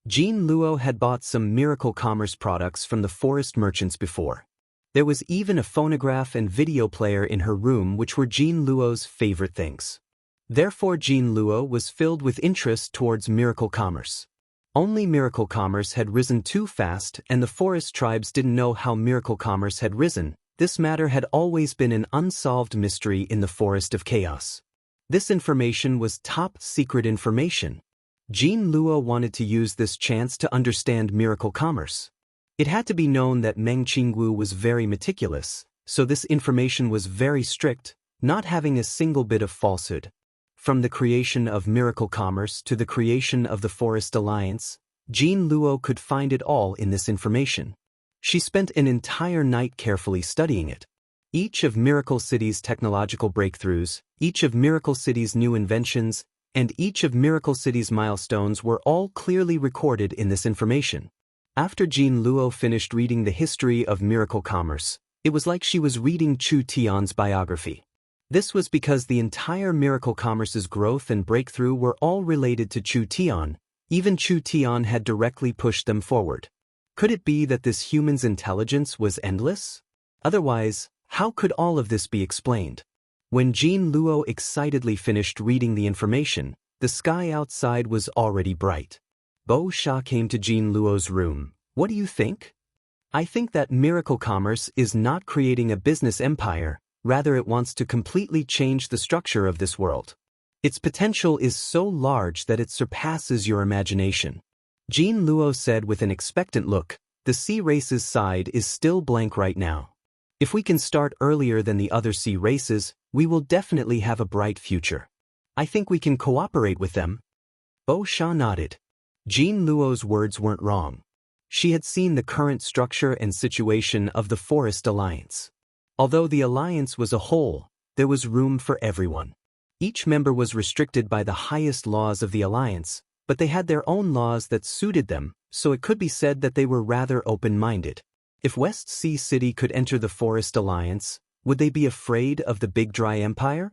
Jean Luo had bought some Miracle Commerce products from the forest merchants before. There was even a phonograph and video player in her room, which were Jean Luo's favorite things. Therefore Jean Luo was filled with interest towards Miracle Commerce. Only Miracle Commerce had risen too fast, and the forest tribes didn't know how Miracle Commerce had risen. This matter had always been an unsolved mystery in the Forest of Chaos. This information was top secret information. Jean Luo wanted to use this chance to understand Miracle Commerce. It had to be known that Meng Qingwu was very meticulous, so this information was very strict, not having a single bit of falsehood. From the creation of Miracle Commerce to the creation of the Forest Alliance, Jean Luo could find it all in this information. She spent an entire night carefully studying it. Each of Miracle City's technological breakthroughs, each of Miracle City's new inventions, and each of Miracle City's milestones were all clearly recorded in this information. After Jean Luo finished reading the history of Miracle Commerce, it was like she was reading Chu Tian's biography. This was because the entire Miracle Commerce's growth and breakthrough were all related to Chu Tian. Even Chu Tian had directly pushed them forward. Could it be that this human's intelligence was endless? Otherwise, how could all of this be explained? When Jean Luo excitedly finished reading the information, the sky outside was already bright. Bo Sha came to Jean Luo's room. What do you think? I think that Miracle Commerce is not creating a business empire, rather it wants to completely change the structure of this world. Its potential is so large that it surpasses your imagination. Jean Luo said with an expectant look. The sea races side is still blank right now. If we can start earlier than the other sea races, we will definitely have a bright future. I think we can cooperate with them. Bo Sha nodded. Jean Luo's words weren't wrong. She had seen the current structure and situation of the Forest Alliance. Although the alliance was a whole, there was room for everyone. Each member was restricted by the highest laws of the alliance, but they had their own laws that suited them, so it could be said that they were rather open-minded. If West Sea City could enter the Forest Alliance, would they be afraid of the Big Dry Empire?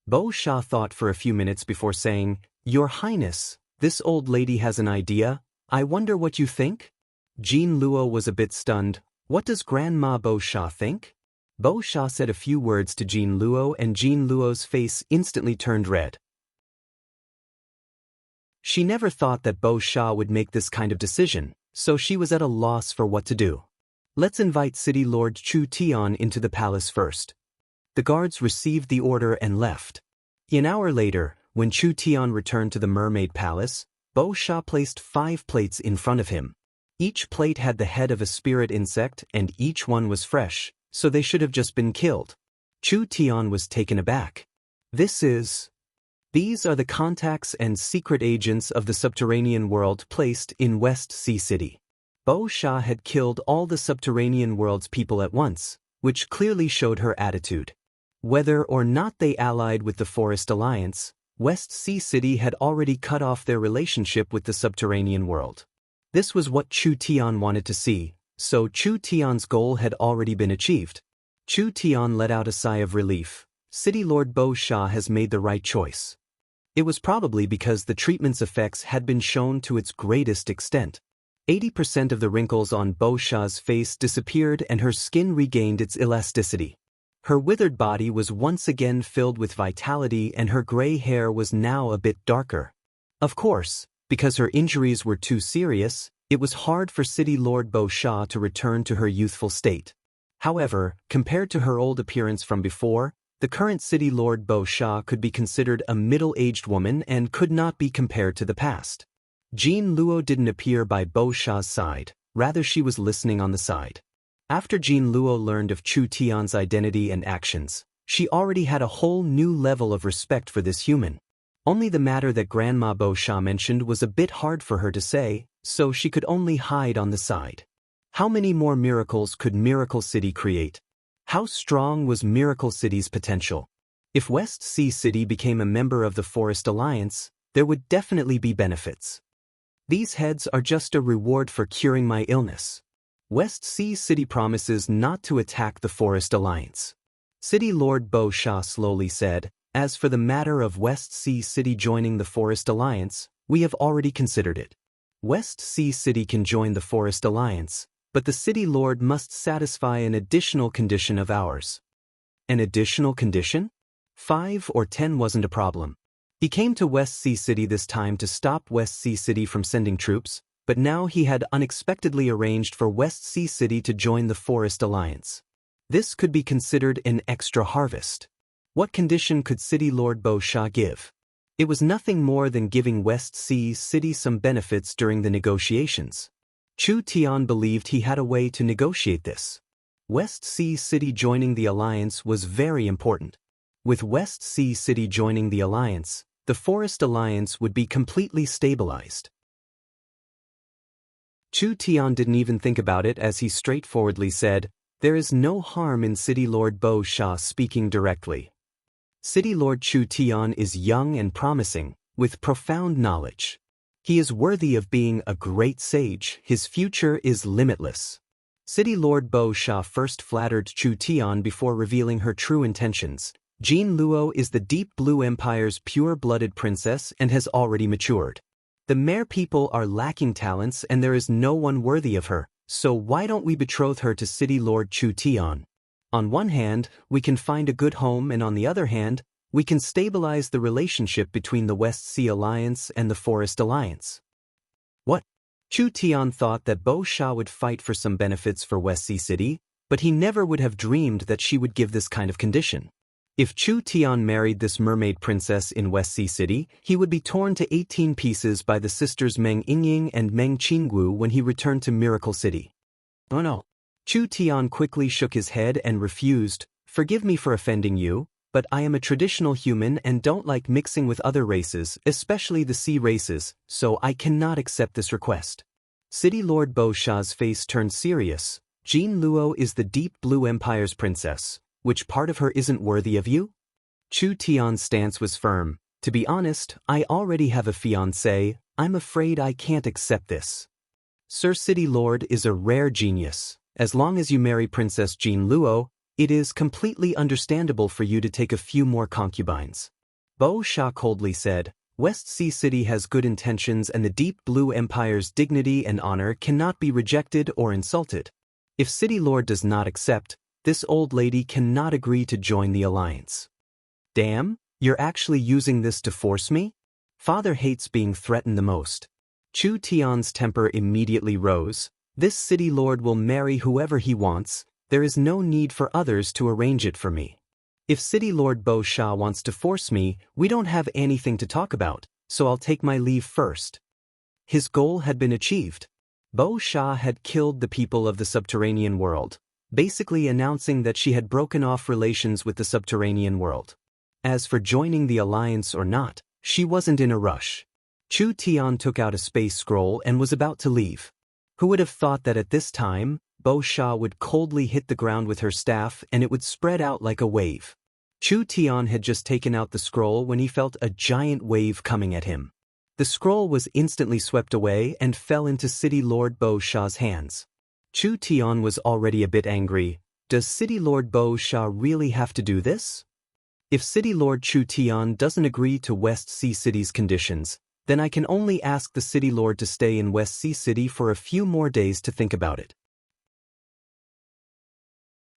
Bo Sha thought for a few minutes before saying, Your Highness, this old lady has an idea. I wonder what you think? Jean Luo was a bit stunned. What does Grandma Bo Sha think? Bo Sha said a few words to Jean Luo and Jean Luo's face instantly turned red. She never thought that Bo Sha would make this kind of decision, so she was at a loss for what to do. Let's invite City Lord Chu Tian into the palace first. The guards received the order and left. An hour later, when Chu Tian returned to the Mermaid Palace, Bo Sha placed 5 plates in front of him. Each plate had the head of a spirit insect and each one was fresh, so they should have just been killed. Chu Tian was taken aback. These are the contacts and secret agents of the subterranean world placed in West Sea City. Bo Sha had killed all the subterranean world's people at once, which clearly showed her attitude. Whether or not they allied with the Forest Alliance, West Sea City had already cut off their relationship with the subterranean world. This was what Chu Tian wanted to see, so Chu Tian's goal had already been achieved. Chu Tian let out a sigh of relief. City Lord Bo Sha has made the right choice. It was probably because the treatment's effects had been shown to its greatest extent. 80% of the wrinkles on Bo Sha's face disappeared and her skin regained its elasticity. Her withered body was once again filled with vitality and her gray hair was now a bit darker. Of course, because her injuries were too serious, it was hard for City Lord Bo Sha to return to her youthful state. However, compared to her old appearance from before, the current City Lord Bo Sha could be considered a middle-aged woman and could not be compared to the past. Jean Luo didn't appear by Bo Sha's side, rather she was listening on the side. After Jean Luo learned of Chu Tian's identity and actions, she already had a whole new level of respect for this human. Only the matter that Grandma Bo Sha mentioned was a bit hard for her to say, so she could only hide on the side. How many more miracles could Miracle City create? How strong was Miracle City's potential? If West Sea City became a member of the Forest Alliance, there would definitely be benefits. These heads are just a reward for curing my illness. West Sea City promises not to attack the Forest Alliance. City Lord Bo Sha slowly said, as for the matter of West Sea City joining the Forest Alliance, we have already considered it. West Sea City can join the Forest Alliance, but the City Lord must satisfy an additional condition of ours. An additional condition? 5 or 10 wasn't a problem. He came to West Sea City this time to stop West Sea City from sending troops, but now he had unexpectedly arranged for West Sea City to join the Forest Alliance. This could be considered an extra harvest. What condition could City Lord Bo Sha give? It was nothing more than giving West Sea City some benefits during the negotiations. Chu Tian believed he had a way to negotiate this. West Sea City joining the alliance was very important. With West Sea City joining the alliance, the Forest Alliance would be completely stabilized. Chu Tian didn't even think about it as he straightforwardly said, "There is no harm in City Lord Bo Sha speaking directly." City Lord Chu Tian is young and promising, with profound knowledge. He is worthy of being a great sage, his future is limitless. City Lord Bo Sha first flattered Chu Tian before revealing her true intentions. Jean Luo is the Deep Blue Empire's pure-blooded princess and has already matured. The Mare people are lacking talents and there is no one worthy of her, so why don't we betroth her to City Lord Chu Tian? On one hand, we can find a good home and on the other hand, we can stabilize the relationship between the West Sea Alliance and the Forest Alliance. What? Chu Tian thought that Bo Sha would fight for some benefits for West Sea City, but he never would have dreamed that she would give this kind of condition. If Chu Tian married this mermaid princess in West Sea City, he would be torn to 18 pieces by the sisters Meng Yingying and Meng Qinggu when he returned to Miracle City. Oh no. Chu Tian quickly shook his head and refused, "Forgive me for offending you, but I am a traditional human and don't like mixing with other races, especially the sea races, so I cannot accept this request." City Lord Bo Sha's face turned serious. Jean Luo is the Deep Blue Empire's princess. Which part of her isn't worthy of you? Chu Tian's stance was firm. To be honest, I already have a fiancé, I'm afraid I can't accept this. Sir City Lord is a rare genius. As long as you marry Princess Jean Luo, it is completely understandable for you to take a few more concubines. Bo Sha coldly said, West Sea City has good intentions and the Deep Blue Empire's dignity and honor cannot be rejected or insulted. If City Lord does not accept, this old lady cannot agree to join the alliance. Damn, you're actually using this to force me? Father hates being threatened the most. Chu Tian's temper immediately rose. This City Lord will marry whoever he wants, there is no need for others to arrange it for me. If City Lord Bo Sha wants to force me, we don't have anything to talk about, so I'll take my leave first. His goal had been achieved. Bo Sha had killed the people of the subterranean world, basically announcing that she had broken off relations with the subterranean world. As for joining the alliance or not, she wasn't in a rush. Chu Tian took out a space scroll and was about to leave. Who would have thought that at this time, Bo Sha would coldly hit the ground with her staff and it would spread out like a wave. Chu Tian had just taken out the scroll when he felt a giant wave coming at him. The scroll was instantly swept away and fell into City Lord Bo Sha's hands. Chu Tian was already a bit angry. Does City Lord Bo Sha really have to do this? If City Lord Chu Tian doesn't agree to West Sea City's conditions, then I can only ask the City Lord to stay in West Sea City for a few more days to think about it.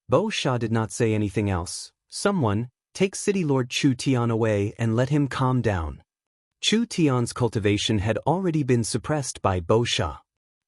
Bo Sha did not say anything else. Someone, take City Lord Chu Tian away and let him calm down. Chu Tian's cultivation had already been suppressed by Bo Sha.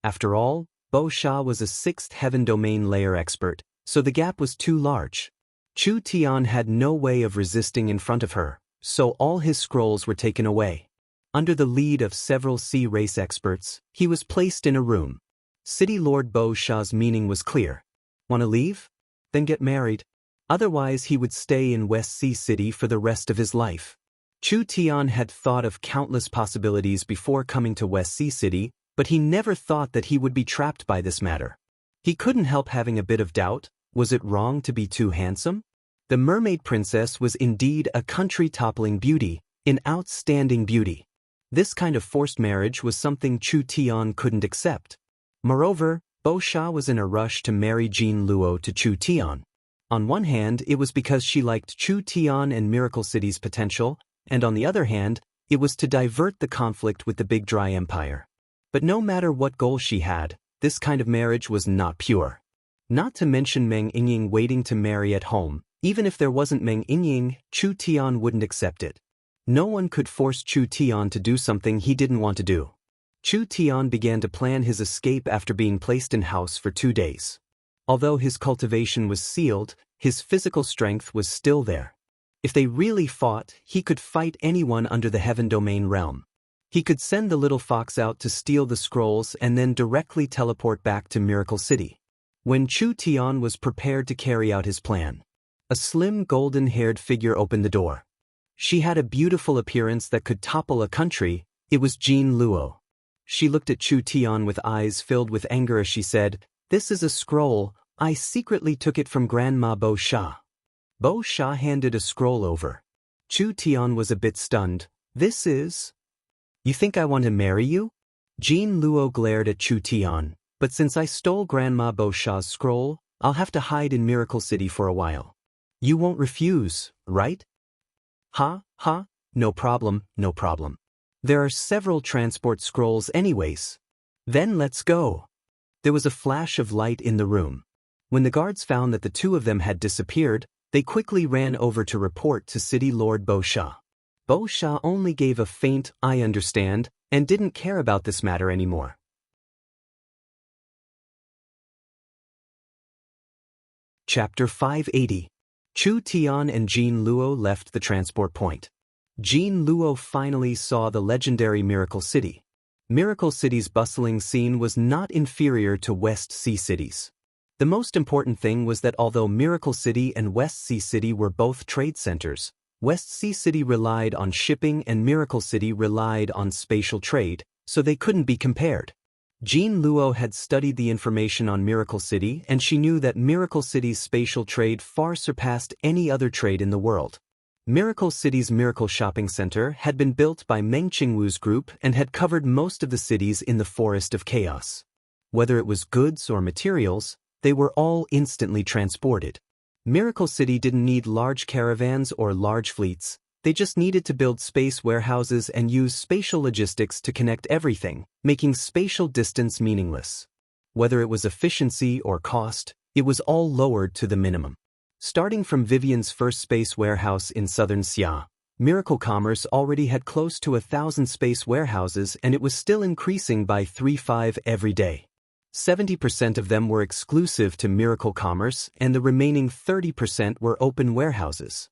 After all, Bo Sha was a 6th heaven domain layer expert, so the gap was too large. Chu Tian had no way of resisting in front of her, so all his scrolls were taken away. Under the lead of several sea race experts, he was placed in a room. City Lord Bo Sha's meaning was clear. Wanna leave? Then get married. Otherwise he would stay in West Sea City for the rest of his life. Chu Tian had thought of countless possibilities before coming to West Sea City, but he never thought that he would be trapped by this matter. He couldn't help having a bit of doubt. Was it wrong to be too handsome? The mermaid princess was indeed a country-toppling beauty, an outstanding beauty. This kind of forced marriage was something Chu Tian couldn't accept. Moreover, Bo Sha was in a rush to marry Jin Luo to Chu Tian. On one hand, it was because she liked Chu Tian and Miracle City's potential, and on the other hand, it was to divert the conflict with the Big Dry Empire. But no matter what goal she had, this kind of marriage was not pure. Not to mention Meng Yingying waiting to marry at home. Even if there wasn't Meng Yingying, Chu Tian wouldn't accept it. No one could force Chu Tian to do something he didn't want to do. Chu Tian began to plan his escape after being placed in house for 2 days. Although his cultivation was sealed, his physical strength was still there. If they really fought, he could fight anyone under the Heaven Domain realm. He could send the little fox out to steal the scrolls and then directly teleport back to Miracle City. When Chu Tian was prepared to carry out his plan, a slim golden-haired figure opened the door. She had a beautiful appearance that could topple a country. It was Jin Luo. She looked at Chu Tian with eyes filled with anger as she said, "This is a scroll. I secretly took it from Grandma Bo Sha." Bo Sha handed a scroll over. Chu Tian was a bit stunned. "This is... You think I want to marry you?" Jin Luo glared at Chu Tian. "But since I stole Grandma Bo Sha's scroll, I'll have to hide in Miracle City for a while. You won't refuse, right?" "Ha, ha, no problem, no problem. There are several transport scrolls anyways. Then let's go." There was a flash of light in the room. When the guards found that the two of them had disappeared, they quickly ran over to report to City Lord Bo Sha. Bo Sha only gave a faint, "I understand," and didn't care about this matter anymore. Chapter 580. Chu Tian and Jin Luo left the transport point. Jin Luo finally saw the legendary Miracle City. Miracle City's bustling scene was not inferior to West Sea City's. The most important thing was that although Miracle City and West Sea City were both trade centers, West Sea City relied on shipping and Miracle City relied on spatial trade, so they couldn't be compared. Jin Luo had studied the information on Miracle City and she knew that Miracle City's spatial trade far surpassed any other trade in the world. Miracle City's Miracle Shopping Center had been built by Meng Qingwu's group and had covered most of the cities in the Forest of Chaos. Whether it was goods or materials, they were all instantly transported. Miracle City didn't need large caravans or large fleets. They just needed to build space warehouses and use spatial logistics to connect everything, making spatial distance meaningless. Whether it was efficiency or cost, it was all lowered to the minimum. Starting from Vivian's first space warehouse in southern Xia, Miracle Commerce already had close to 1,000 space warehouses and it was still increasing by 3-5 every day. 70% of them were exclusive to Miracle Commerce and the remaining 30% were open warehouses.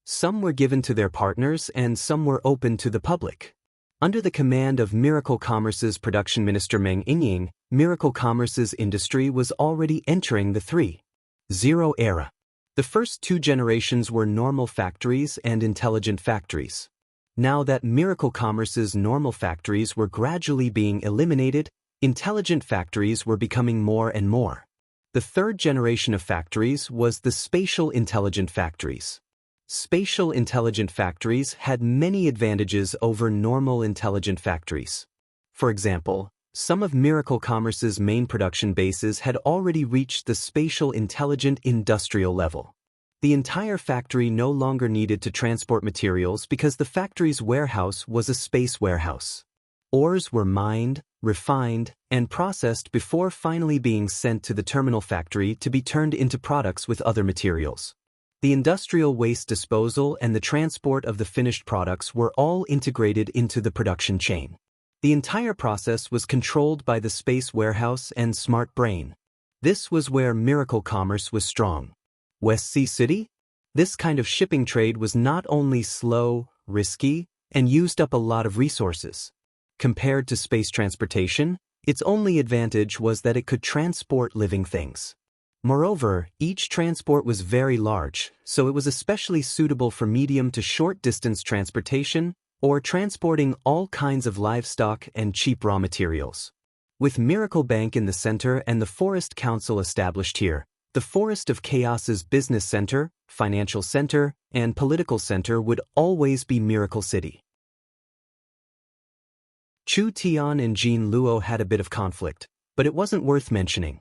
Some were given to their partners and some were open to the public. Under the command of Miracle Commerce's production minister Meng Yingying, Miracle Commerce's industry was already entering the 3.0 era. The first 2 generations were normal factories and intelligent factories. Now that Miracle Commerce's normal factories were gradually being eliminated, intelligent factories were becoming more and more. The 3rd generation of factories was the spatial intelligent factories. Spatial intelligent factories had many advantages over normal intelligent factories. For example, some of Miracle Commerce's main production bases had already reached the spatial intelligent industrial level. The entire factory no longer needed to transport materials because the factory's warehouse was a space warehouse. Ores were mined, refined, and processed before finally being sent to the terminal factory to be turned into products with other materials. The industrial waste disposal and the transport of the finished products were all integrated into the production chain. The entire process was controlled by the space warehouse and smart brain. This was where miracle commerce was strong. West Sea City? This kind of shipping trade was not only slow, risky, and used up a lot of resources. Compared to space transportation, its only advantage was that it could transport living things. Moreover, each transport was very large, so it was especially suitable for medium to short distance transportation or transporting all kinds of livestock and cheap raw materials. With Miracle Bank in the center and the Forest Council established here, the Forest of Chaos's business center, financial center, and political center would always be Miracle City. Chu Tian and Jean Luo had a bit of conflict, but it wasn't worth mentioning.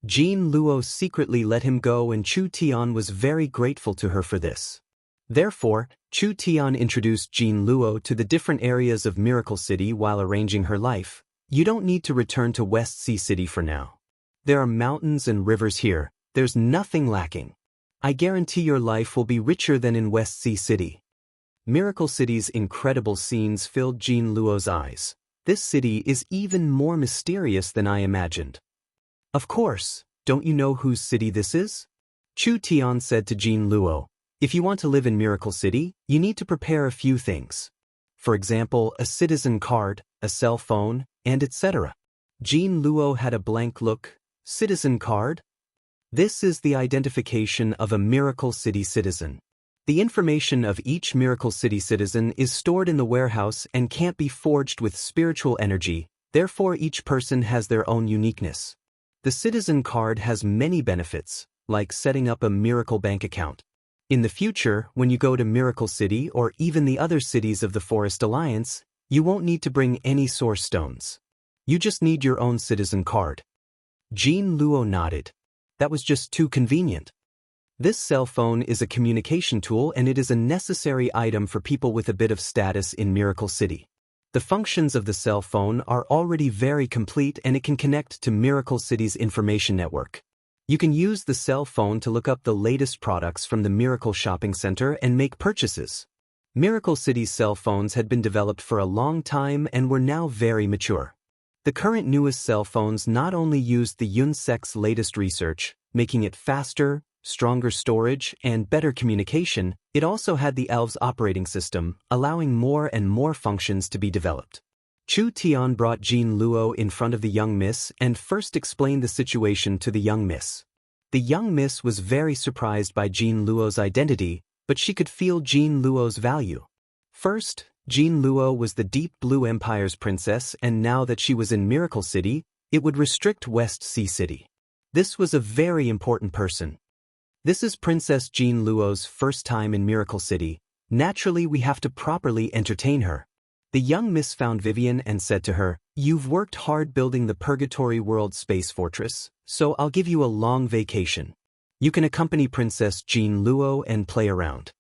Jean Luo secretly let him go and Chu Tian was very grateful to her for this. Therefore, Chu Tian introduced Jean Luo to the different areas of Miracle City while arranging her life. You don't need to return to West Sea City for now. There are mountains and rivers here, there's nothing lacking. I guarantee your life will be richer than in West Sea City. Miracle City's incredible scenes filled Jean Luo's eyes. This city is even more mysterious than I imagined. Of course, don't you know whose city this is? Chu Tian said to Jean Luo, if you want to live in Miracle City, you need to prepare a few things. For example, a citizen card, a cell phone, and etc. Jean Luo had a blank look. Citizen card? This is the identification of a Miracle City citizen. The information of each Miracle City citizen is stored in the warehouse and can't be forged with spiritual energy, therefore each person has their own uniqueness. The citizen card has many benefits, like setting up a Miracle Bank account. In the future, when you go to Miracle City or even the other cities of the Forest Alliance, you won't need to bring any source stones. You just need your own citizen card. Jean Luo nodded. That was just too convenient. This cell phone is a communication tool and it is a necessary item for people with a bit of status in Miracle City. The functions of the cell phone are already very complete and it can connect to Miracle City's information network. You can use the cell phone to look up the latest products from the Miracle Shopping Center and make purchases. Miracle City's cell phones had been developed for a long time and were now very mature. The current newest cell phones not only used the UNSEC's latest research, making it faster, stronger storage, and better communication, it also had the ELV's operating system, allowing more and more functions to be developed. Chu Tian brought Jean Luo in front of the young miss and first explained the situation to the young miss. The young miss was very surprised by Jean Luo's identity, but she could feel Jean Luo's value. First, Jean Luo was the Deep Blue Empire's princess, and now that she was in Miracle City, it would restrict West Sea City. This was a very important person. This is Princess Jean Luo's first time in Miracle City. Naturally, we have to properly entertain her. The young miss found Vivian and said to her, "You've worked hard building the Purgatory World Space Fortress, so I'll give you a long vacation. You can accompany Princess Jean Luo and play around."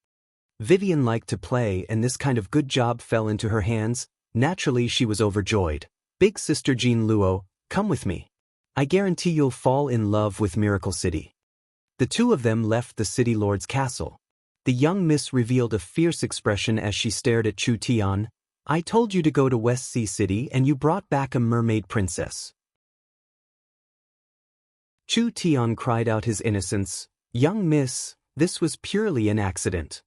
Vivian liked to play and this kind of good job fell into her hands. Naturally, she was overjoyed. "Big sister Jean Luo, come with me. I guarantee you'll fall in love with Miracle City." The two of them left the city lord's castle. The young miss revealed a fierce expression as she stared at Chu Tian. "I told you to go to West Sea City and you brought back a mermaid princess." Chu Tian cried out his innocence. "Young miss, this was purely an accident."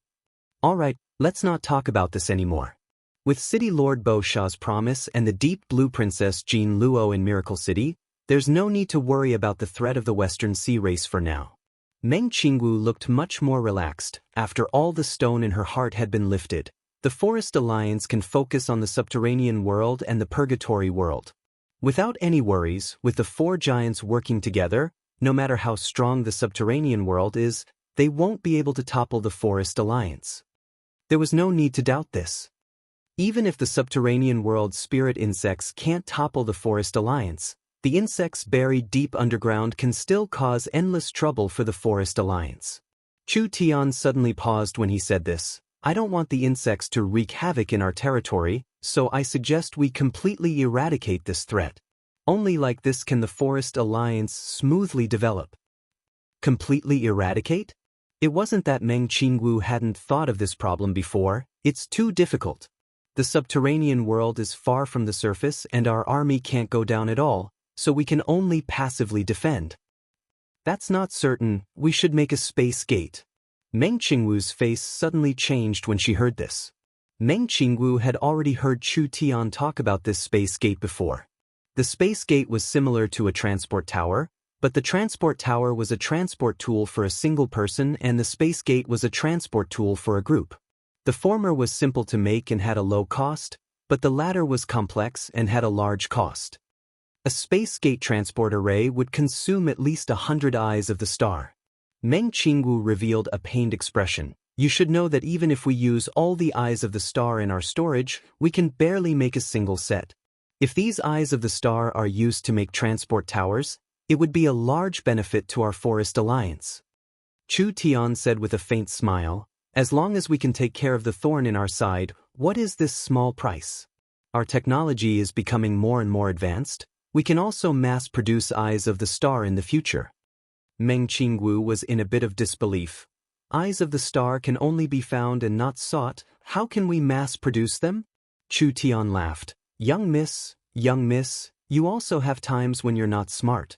"All right, let's not talk about this anymore." With City Lord Bo Sha's promise and the Deep Blue Princess Jean Luo in Miracle City, there's no need to worry about the threat of the Western Sea race for now. Meng Qingwu looked much more relaxed. After all the stone in her heart had been lifted, the Forest Alliance can focus on the subterranean world and the Purgatory world. Without any worries, with the four giants working together, no matter how strong the subterranean world is, they won't be able to topple the Forest Alliance. There was no need to doubt this. Even if the subterranean world's spirit insects can't topple the Forest Alliance, the insects buried deep underground can still cause endless trouble for the Forest Alliance. Chu Tian suddenly paused when he said this. I don't want the insects to wreak havoc in our territory, so I suggest we completely eradicate this threat. Only like this can the Forest Alliance smoothly develop. Completely eradicate? It wasn't that Meng Qingwu hadn't thought of this problem before, it's too difficult. The subterranean world is far from the surface and our army can't go down at all, so we can only passively defend. That's not certain, we should make a space gate. Meng Qingwu's face suddenly changed when she heard this. Meng Qingwu had already heard Chu Tian talk about this space gate before. The space gate was similar to a transport tower, but the transport tower was a transport tool for a single person and the space gate was a transport tool for a group. The former was simple to make and had a low cost, but the latter was complex and had a large cost. A space gate transport array would consume at least 100 eyes of the star. Meng Qingwu revealed a pained expression. You should know that even if we use all the eyes of the star in our storage, we can barely make a single set. If these eyes of the star are used to make transport towers, it would be a large benefit to our Forest Alliance. Chu Tian said with a faint smile, as long as we can take care of the thorn in our side, what is this small price? Our technology is becoming more and more advanced. We can also mass-produce eyes of the star in the future. Meng Qingwu was in a bit of disbelief. Eyes of the star can only be found and not sought, how can we mass-produce them? Chu Tian laughed. Young miss, you also have times when you're not smart.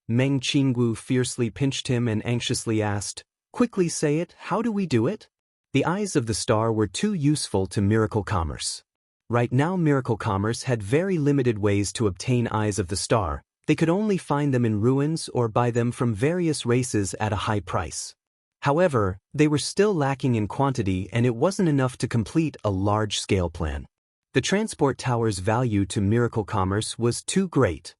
Meng Qingwu fiercely pinched him and anxiously asked, quickly say it, how do we do it? The eyes of the star were too useful to miracle commerce. Right now miracle commerce had very limited ways to obtain eyes of the star. They could only find them in ruins or buy them from various races at a high price. However, they were still lacking in quantity and it wasn't enough to complete a large-scale plan. The transport tower's value to miracle commerce was too great.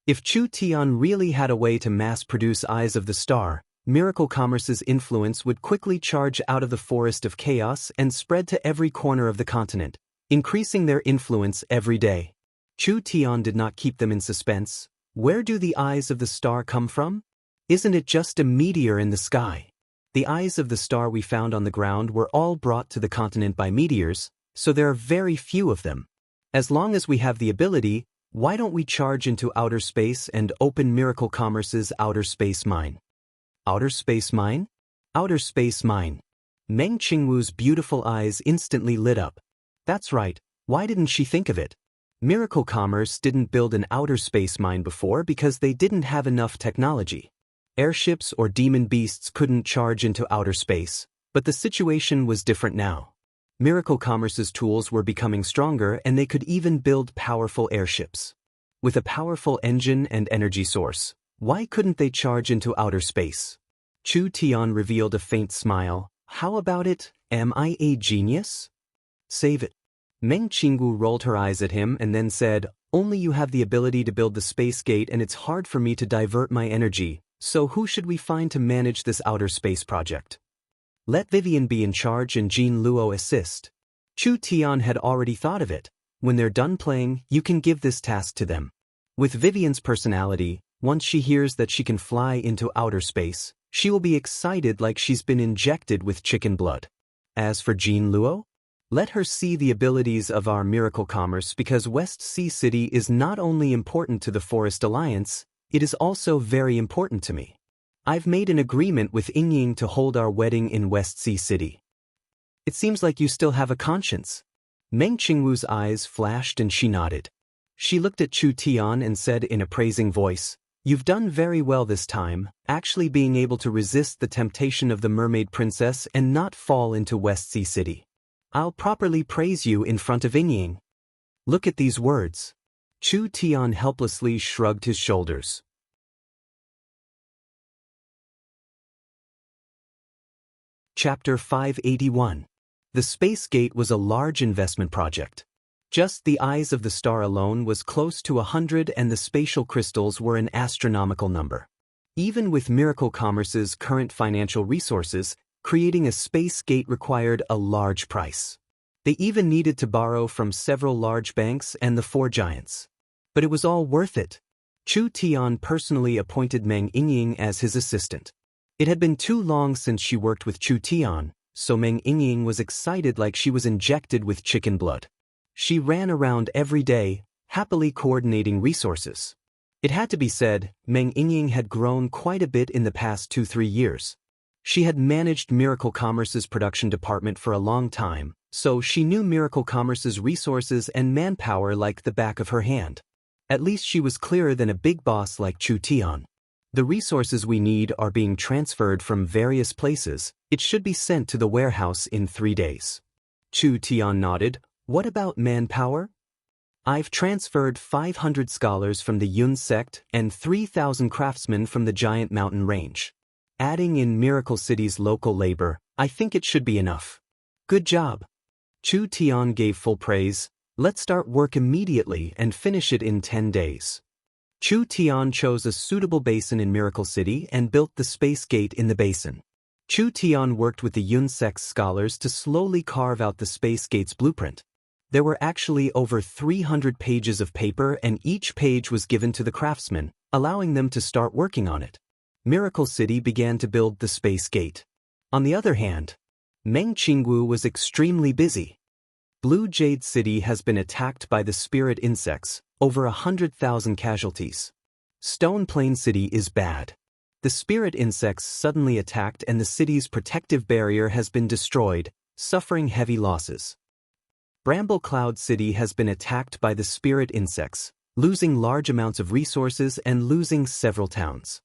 If Chu Tian really had a way to mass-produce eyes of the star, miracle commerce's influence would quickly charge out of the forest of chaos and spread to every corner of the continent, increasing their influence every day. Chu Tian did not keep them in suspense. Where do the eyes of the star come from? Isn't it just a meteor in the sky? The eyes of the star we found on the ground were all brought to the continent by meteors, so there are very few of them. As long as we have the ability, why don't we charge into outer space and open miracle commerce's outer space mine? Outer space mine? Outer space mine. Meng Qingwu's beautiful eyes instantly lit up. That's right, why didn't she think of it? Miracle Commerce didn't build an outer space mine before because they didn't have enough technology. Airships or demon beasts couldn't charge into outer space, but the situation was different now. Miracle Commerce's tools were becoming stronger and they could even build powerful airships. With a powerful engine and energy source, why couldn't they charge into outer space? Chu Tian revealed a faint smile. How about it? Am I a genius? Save it. Meng Qingwu rolled her eyes at him and then said, only you have the ability to build the space gate and it's hard for me to divert my energy, so who should we find to manage this outer space project? Let Vivian be in charge and Jean Luo assist. Chu Tian had already thought of it. When they're done playing, you can give this task to them. With Vivian's personality, once she hears that she can fly into outer space, she will be excited like she's been injected with chicken blood. As for Jean Luo, let her see the abilities of our miracle commerce because West Sea City is not only important to the Forest Alliance, it is also very important to me. I've made an agreement with Yingying to hold our wedding in West Sea City. It seems like you still have a conscience. Meng Qingwu's eyes flashed and she nodded. She looked at Chu Tian and said in a praising voice, you've done very well this time, actually being able to resist the temptation of the mermaid princess and not fall into West Sea City. I'll properly praise you in front of Yingying. Look at these words. Chu Tian helplessly shrugged his shoulders. Chapter 581. The Space Gate was a large investment project. Just the eyes of the star alone was close to 100 and the spatial crystals were an astronomical number. Even with Miracle Commerce's current financial resources, creating a space gate required a large price. They even needed to borrow from several large banks and the four giants. But it was all worth it. Chu Tian personally appointed Meng Yingying as his assistant. It had been too long since she worked with Chu Tian, so Meng Yingying was excited like she was injected with chicken blood. She ran around every day, happily coordinating resources. It had to be said, Meng Yingying had grown quite a bit in the past 2-3 years. She had managed Miracle Commerce's production department for a long time, so she knew Miracle Commerce's resources and manpower like the back of her hand. At least she was clearer than a big boss like Chu Tian. The resources we need are being transferred from various places. It should be sent to the warehouse in 3 days. Chu Tian nodded. What about manpower? I've transferred 500 scholars from the Yun sect and 3,000 craftsmen from the Giant Mountain Range. Adding in Miracle City's local labor, I think it should be enough. Good job. Chu Tian gave full praise. Let's start work immediately and finish it in 10 days. Chu Tian chose a suitable basin in Miracle City and built the space gate in the basin. Chu Tian worked with the Yun sect scholars to slowly carve out the space gate's blueprint. There were actually over 300 pages of paper and each page was given to the craftsmen, allowing them to start working on it. Miracle City began to build the space gate. On the other hand, Meng Qingwu was extremely busy. Blue Jade City has been attacked by the spirit insects, over 100,000 casualties. Stone Plain City is bad. The spirit insects suddenly attacked and the city's protective barrier has been destroyed, suffering heavy losses. Bramble Cloud City has been attacked by the spirit insects, losing large amounts of resources and losing several towns.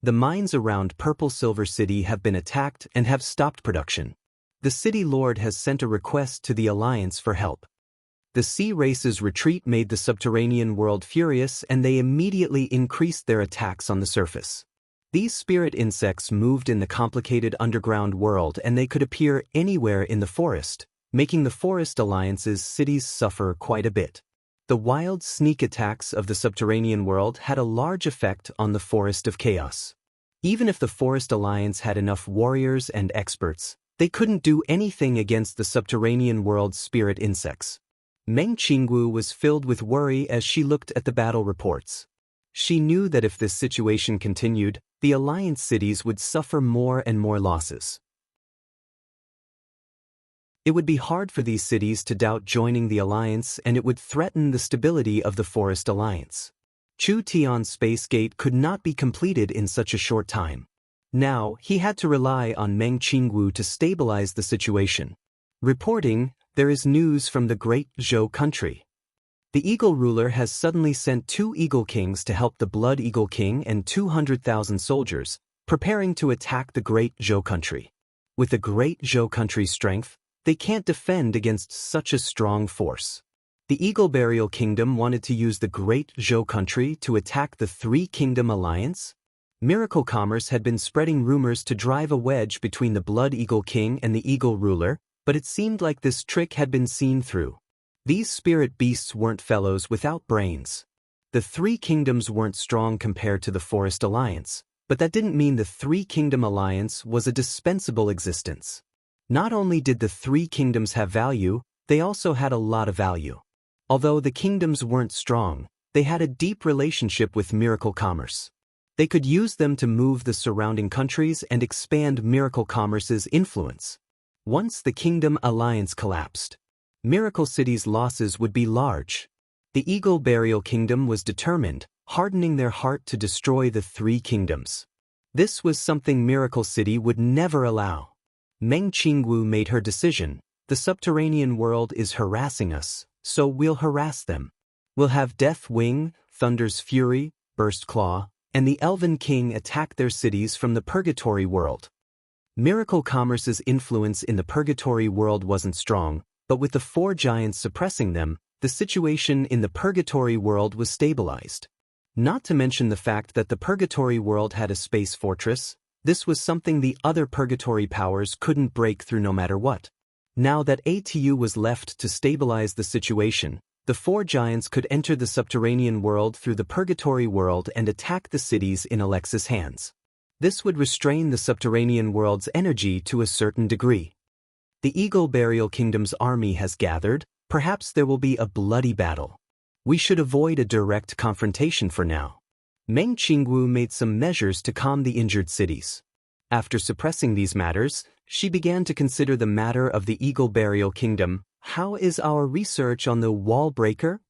The mines around Purple Silver City have been attacked and have stopped production. The city lord has sent a request to the Alliance for help. The sea race's retreat made the subterranean world furious and they immediately increased their attacks on the surface. These spirit insects moved in the complicated underground world and they could appear anywhere in the forest, making the Forest Alliance's cities suffer quite a bit. The wild sneak attacks of the subterranean world had a large effect on the Forest of Chaos. Even if the Forest Alliance had enough warriors and experts, they couldn't do anything against the subterranean world's spirit insects. Meng Qingwu was filled with worry as she looked at the battle reports. She knew that if this situation continued, the Alliance cities would suffer more and more losses. It would be hard for these cities to doubt joining the Alliance and it would threaten the stability of the Forest Alliance. Chu Tian's space gate could not be completed in such a short time. Now, he had to rely on Meng Qingwu to stabilize the situation. Reporting, there is news from the Great Zhou country. The Eagle ruler has suddenly sent 2 Eagle Kings to help the Blood Eagle King and 200,000 soldiers, preparing to attack the Great Zhou country. With the Great Zhou country's strength, they can't defend against such a strong force. The Eagle Burial Kingdom wanted to use the Great Zhou country to attack the Three Kingdom Alliance. Miracle Commerce had been spreading rumors to drive a wedge between the Blood Eagle King and the Eagle ruler, but it seemed like this trick had been seen through. These spirit beasts weren't fellows without brains. The Three Kingdoms weren't strong compared to the Forest Alliance, but that didn't mean the Three Kingdom Alliance was a dispensable existence. Not only did the Three Kingdoms have value, they also had a lot of value. Although the kingdoms weren't strong, they had a deep relationship with Miracle Commerce. They could use them to move the surrounding countries and expand Miracle Commerce's influence. Once the Kingdom Alliance collapsed, Miracle City's losses would be large. The Eagle Burial Kingdom was determined, hardening their heart to destroy the Three Kingdoms. This was something Miracle City would never allow. Meng Qingwu made her decision. The subterranean world is harassing us, so we'll harass them. We'll have Death Wing, Thunder's Fury, Burst Claw, and the Elven King attack their cities from the Purgatory world. Miracle Commerce's influence in the Purgatory world wasn't strong, but with the 4 giants suppressing them, the situation in the Purgatory world was stabilized. Not to mention the fact that the Purgatory world had a space fortress. This was something the other Purgatory powers couldn't break through no matter what. Now that ATU was left to stabilize the situation, the 4 giants could enter the subterranean world through the Purgatory world and attack the cities in Alexa's hands. This would restrain the subterranean world's energy to a certain degree. The Eagle Burial Kingdom's army has gathered. Perhaps there will be a bloody battle. We should avoid a direct confrontation for now. Meng Qingwu made some measures to calm the injured cities. After suppressing these matters, she began to consider the matter of the Eagle Burial Kingdom. How is our research on the wall breaker?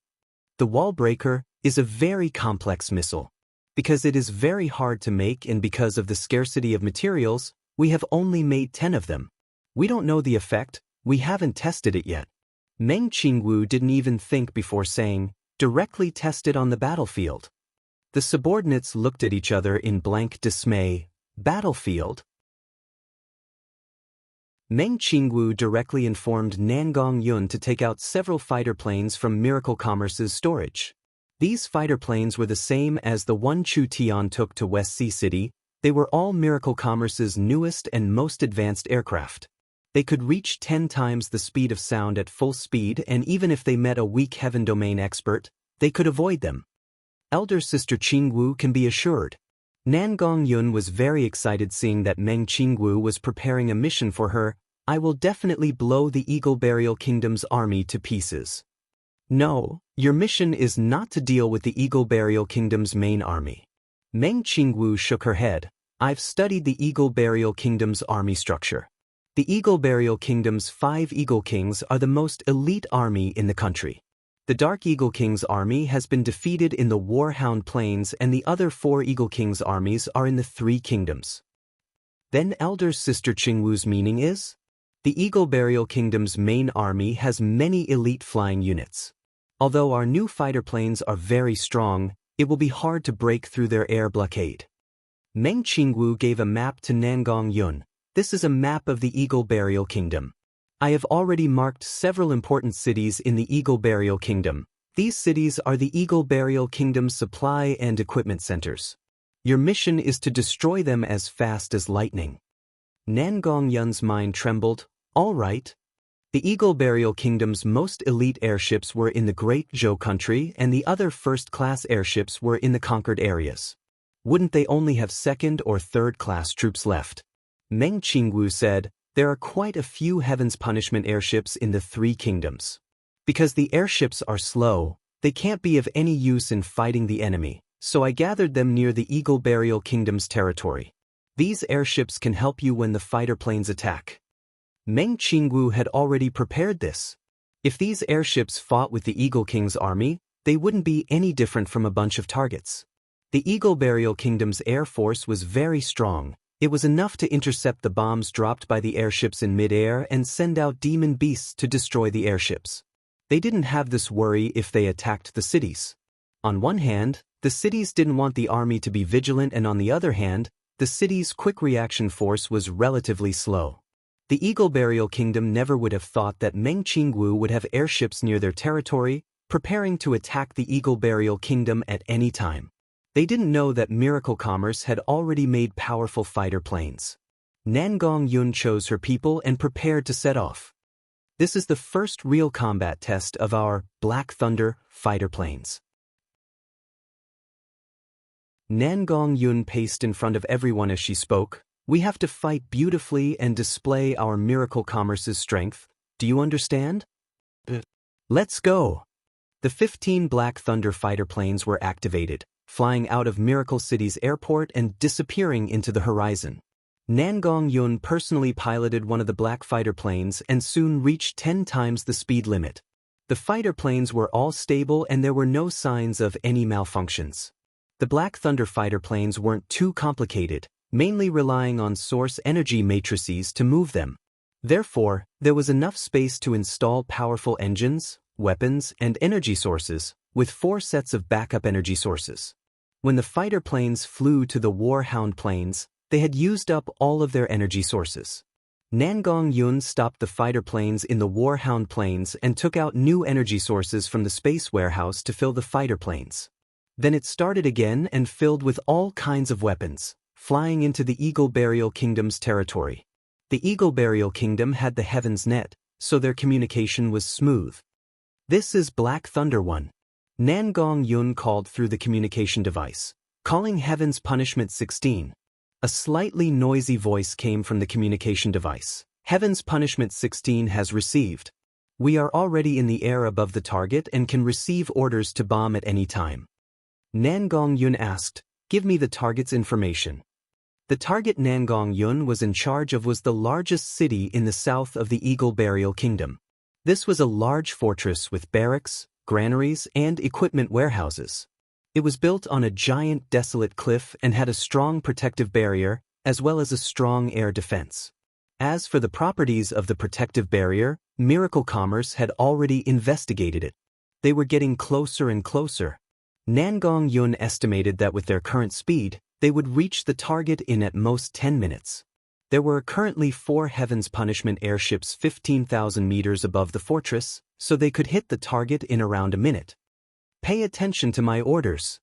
The wall breaker is a very complex missile. Because it is very hard to make and because of the scarcity of materials, we have only made 10 of them. We don't know the effect, we haven't tested it yet. Meng Qingwu didn't even think before saying, directly test it on the battlefield. The subordinates looked at each other in blank dismay. Battlefield? Meng Qingwu directly informed Nangong Yun to take out several fighter planes from Miracle Commerce's storage. These fighter planes were the same as the one Chu Tian took to West Sea City. They were all Miracle Commerce's newest and most advanced aircraft. They could reach 10 times the speed of sound at full speed, and even if they met a weak heaven domain expert, they could avoid them. Elder Sister Qingwu can be assured. Nangong Yun was very excited seeing that Meng Qingwu was preparing a mission for her. I will definitely blow the Eagle Burial Kingdom's army to pieces. No, your mission is not to deal with the Eagle Burial Kingdom's main army. Meng Qingwu shook her head. I've studied the Eagle Burial Kingdom's army structure. The Eagle Burial Kingdom's 5 Eagle Kings are the most elite army in the country. The Dark Eagle King's army has been defeated in the Warhound Plains, and the other 4 Eagle King's armies are in the 3 kingdoms. Then Elder Sister Qingwu's meaning is? The Eagle Burial Kingdom's main army has many elite flying units. Although our new fighter planes are very strong, it will be hard to break through their air blockade. Meng Qingwu gave a map to Nangong Yun. This is a map of the Eagle Burial Kingdom. I have already marked several important cities in the Eagle Burial Kingdom. These cities are the Eagle Burial Kingdom's supply and equipment centers. Your mission is to destroy them as fast as lightning. Nangong Yun's mind trembled. All right. The Eagle Burial Kingdom's most elite airships were in the Great Zhou country, and the other first-class airships were in the conquered areas. Wouldn't they only have second- or third-class troops left? Meng Qingwu said, there are quite a few Heaven's Punishment airships in the 3 kingdoms. Because the airships are slow, they can't be of any use in fighting the enemy, so I gathered them near the Eagle Burial Kingdom's territory. These airships can help you when the fighter planes attack. Meng Qingwu had already prepared this. If these airships fought with the Eagle King's army, they wouldn't be any different from a bunch of targets. The Eagle Burial Kingdom's air force was very strong. It was enough to intercept the bombs dropped by the airships in mid-air and send out demon beasts to destroy the airships. They didn't have this worry if they attacked the cities. On one hand, the cities didn't want the army to be vigilant, and on the other hand, the city's quick reaction force was relatively slow. The Eagle Burial Kingdom never would have thought that Meng Qingwu would have airships near their territory, preparing to attack the Eagle Burial Kingdom at any time. They didn't know that Miracle Commerce had already made powerful fighter planes. Nangong Yun chose her people and prepared to set off. This is the first real combat test of our Black Thunder fighter planes. Nangong Yun paced in front of everyone as she spoke. We have to fight beautifully and display our Miracle Commerce's strength. Do you understand? Let's go. The 15 Black Thunder fighter planes were activated, flying out of Miracle City's airport and disappearing into the horizon. Nangong Yun personally piloted one of the black fighter planes and soon reached 10 times the speed limit. The fighter planes were all stable and there were no signs of any malfunctions. The Black Thunder fighter planes weren't too complicated, mainly relying on source energy matrices to move them. Therefore, there was enough space to install powerful engines, weapons, and energy sources, with 4 sets of backup energy sources. When the fighter planes flew to the Warhound Plains, they had used up all of their energy sources. Nangong Yun stopped the fighter planes in the Warhound Plains and took out new energy sources from the space warehouse to fill the fighter planes. Then it started again and filled with all kinds of weapons, flying into the Eagle Burial Kingdom's territory. The Eagle Burial Kingdom had the Heaven's Net, so their communication was smooth. This is Black Thunder 1. Nangong Yun called through the communication device, calling Heaven's Punishment 16. A slightly noisy voice came from the communication device. Heaven's Punishment 16 has received. We are already in the air above the target and can receive orders to bomb at any time. Nangong Yun asked, Give me the target's information. The target Nangong Yun was in charge of was the largest city in the south of the Eagle Burial Kingdom. This was a large fortress with barracks, granaries, and equipment warehouses. It was built on a giant desolate cliff and had a strong protective barrier, as well as a strong air defense. As for the properties of the protective barrier, Miracle Commerce had already investigated it. They were getting closer and closer. Nangong Yun estimated that with their current speed, they would reach the target in at most 10 minutes. There were currently 4 Heaven's Punishment airships 15,000 meters above the fortress, so they could hit the target in around a minute. Pay attention to my orders.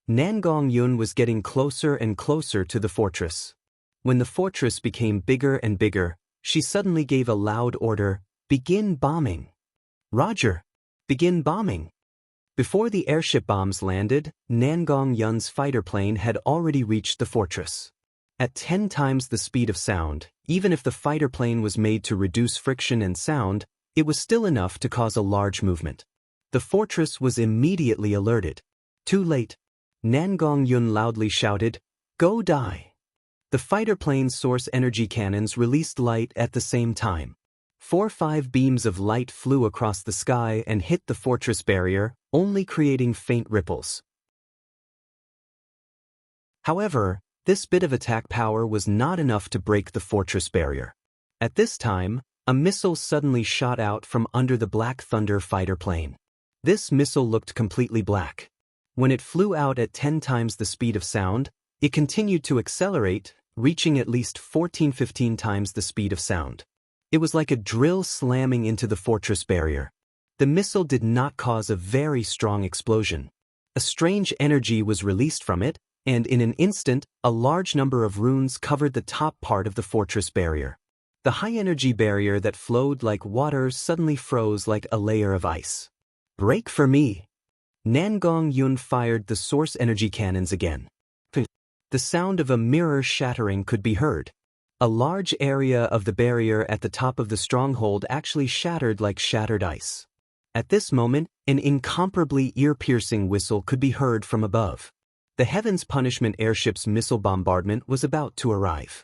Nangong Yun was getting closer and closer to the fortress. When the fortress became bigger and bigger, she suddenly gave a loud order, "Begin bombing." "Roger. Begin bombing." Before the airship bombs landed, Nangong Yun's fighter plane had already reached the fortress. At 10 times the speed of sound, even if the fighter plane was made to reduce friction and sound, it was still enough to cause a large movement. The fortress was immediately alerted. Too late. Nangong Yun loudly shouted, "Go die." The fighter plane's source energy cannons released light at the same time. 4-5 beams of light flew across the sky and hit the fortress barrier, only creating faint ripples. However, this bit of attack power was not enough to break the fortress barrier. At this time, a missile suddenly shot out from under the Black Thunder fighter plane. This missile looked completely black. When it flew out at 10 times the speed of sound, it continued to accelerate, reaching at least 14-15 times the speed of sound. It was like a drill slamming into the fortress barrier. The missile did not cause a very strong explosion. A strange energy was released from it, and in an instant, a large number of runes covered the top part of the fortress barrier. The high-energy barrier that flowed like water suddenly froze like a layer of ice. "Break for me!" Nangong Yun fired the source energy cannons again. The sound of a mirror shattering could be heard. A large area of the barrier at the top of the stronghold actually shattered like shattered ice. At this moment, an incomparably ear-piercing whistle could be heard from above. The Heaven's Punishment airship's missile bombardment was about to arrive.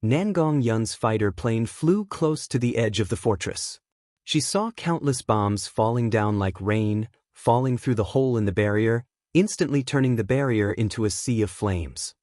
Nangong Yun's fighter plane flew close to the edge of the fortress. She saw countless bombs falling down like rain, falling through the hole in the barrier, instantly turning the barrier into a sea of flames.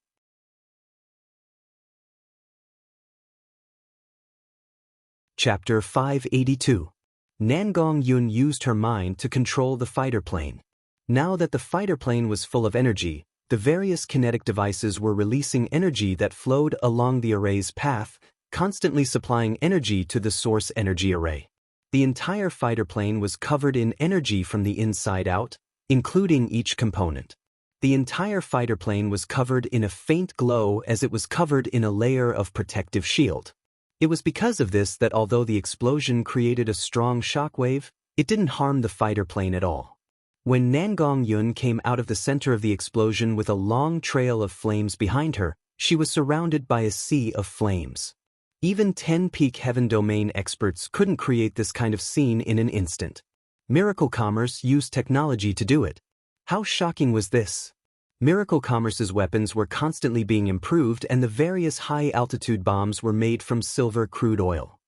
Chapter 582. Nangong Yun used her mind to control the fighter plane. Now that the fighter plane was full of energy, the various kinetic devices were releasing energy that flowed along the array's path, constantly supplying energy to the source energy array. The entire fighter plane was covered in energy from the inside out, including each component. The entire fighter plane was covered in a faint glow as it was covered in a layer of protective shield. It was because of this that although the explosion created a strong shockwave, it didn't harm the fighter plane at all. When Nangong Yun came out of the center of the explosion with a long trail of flames behind her, she was surrounded by a sea of flames. Even 10 peak heaven domain experts couldn't create this kind of scene in an instant. Miracle Commerce used technology to do it. How shocking was this? Miracle Commerce's weapons were constantly being improved and the various high-altitude bombs were made from silver crude oil.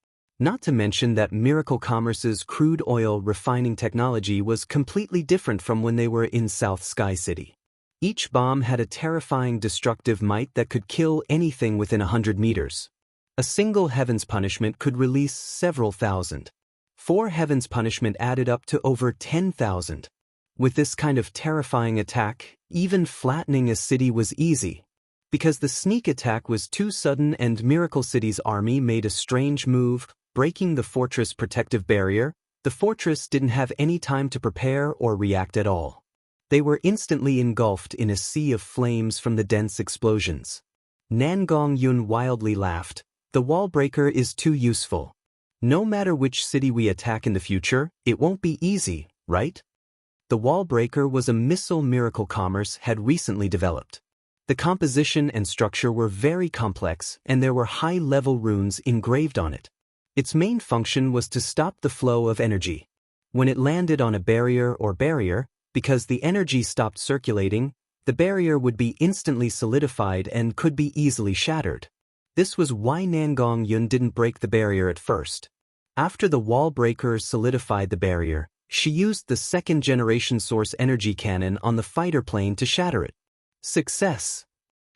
Not to mention that Miracle Commerce's crude oil refining technology was completely different from when they were in South Sky City. Each bomb had a terrifying destructive might that could kill anything within 100 meters. A single Heaven's Punishment could release several thousand. 4 Heaven's Punishment added up to over 10,000. With this kind of terrifying attack, even flattening a city was easy. Because the sneak attack was too sudden and Miracle City's army made a strange move, breaking the fortress protective barrier, the fortress didn't have any time to prepare or react at all. They were instantly engulfed in a sea of flames from the dense explosions. Nangong Yun wildly laughed. "The wall breaker is too useful. No matter which city we attack in the future, it won't be easy, right?" The wall breaker was a missile Miracle Commerce had recently developed. The composition and structure were very complex and there were high-level runes engraved on it. Its main function was to stop the flow of energy. When it landed on a barrier, because the energy stopped circulating, the barrier would be instantly solidified and could be easily shattered. This was why Nangong Yun didn't break the barrier at first. After the wall breakers solidified the barrier, she used the second-generation source energy cannon on the fighter plane to shatter it. Success!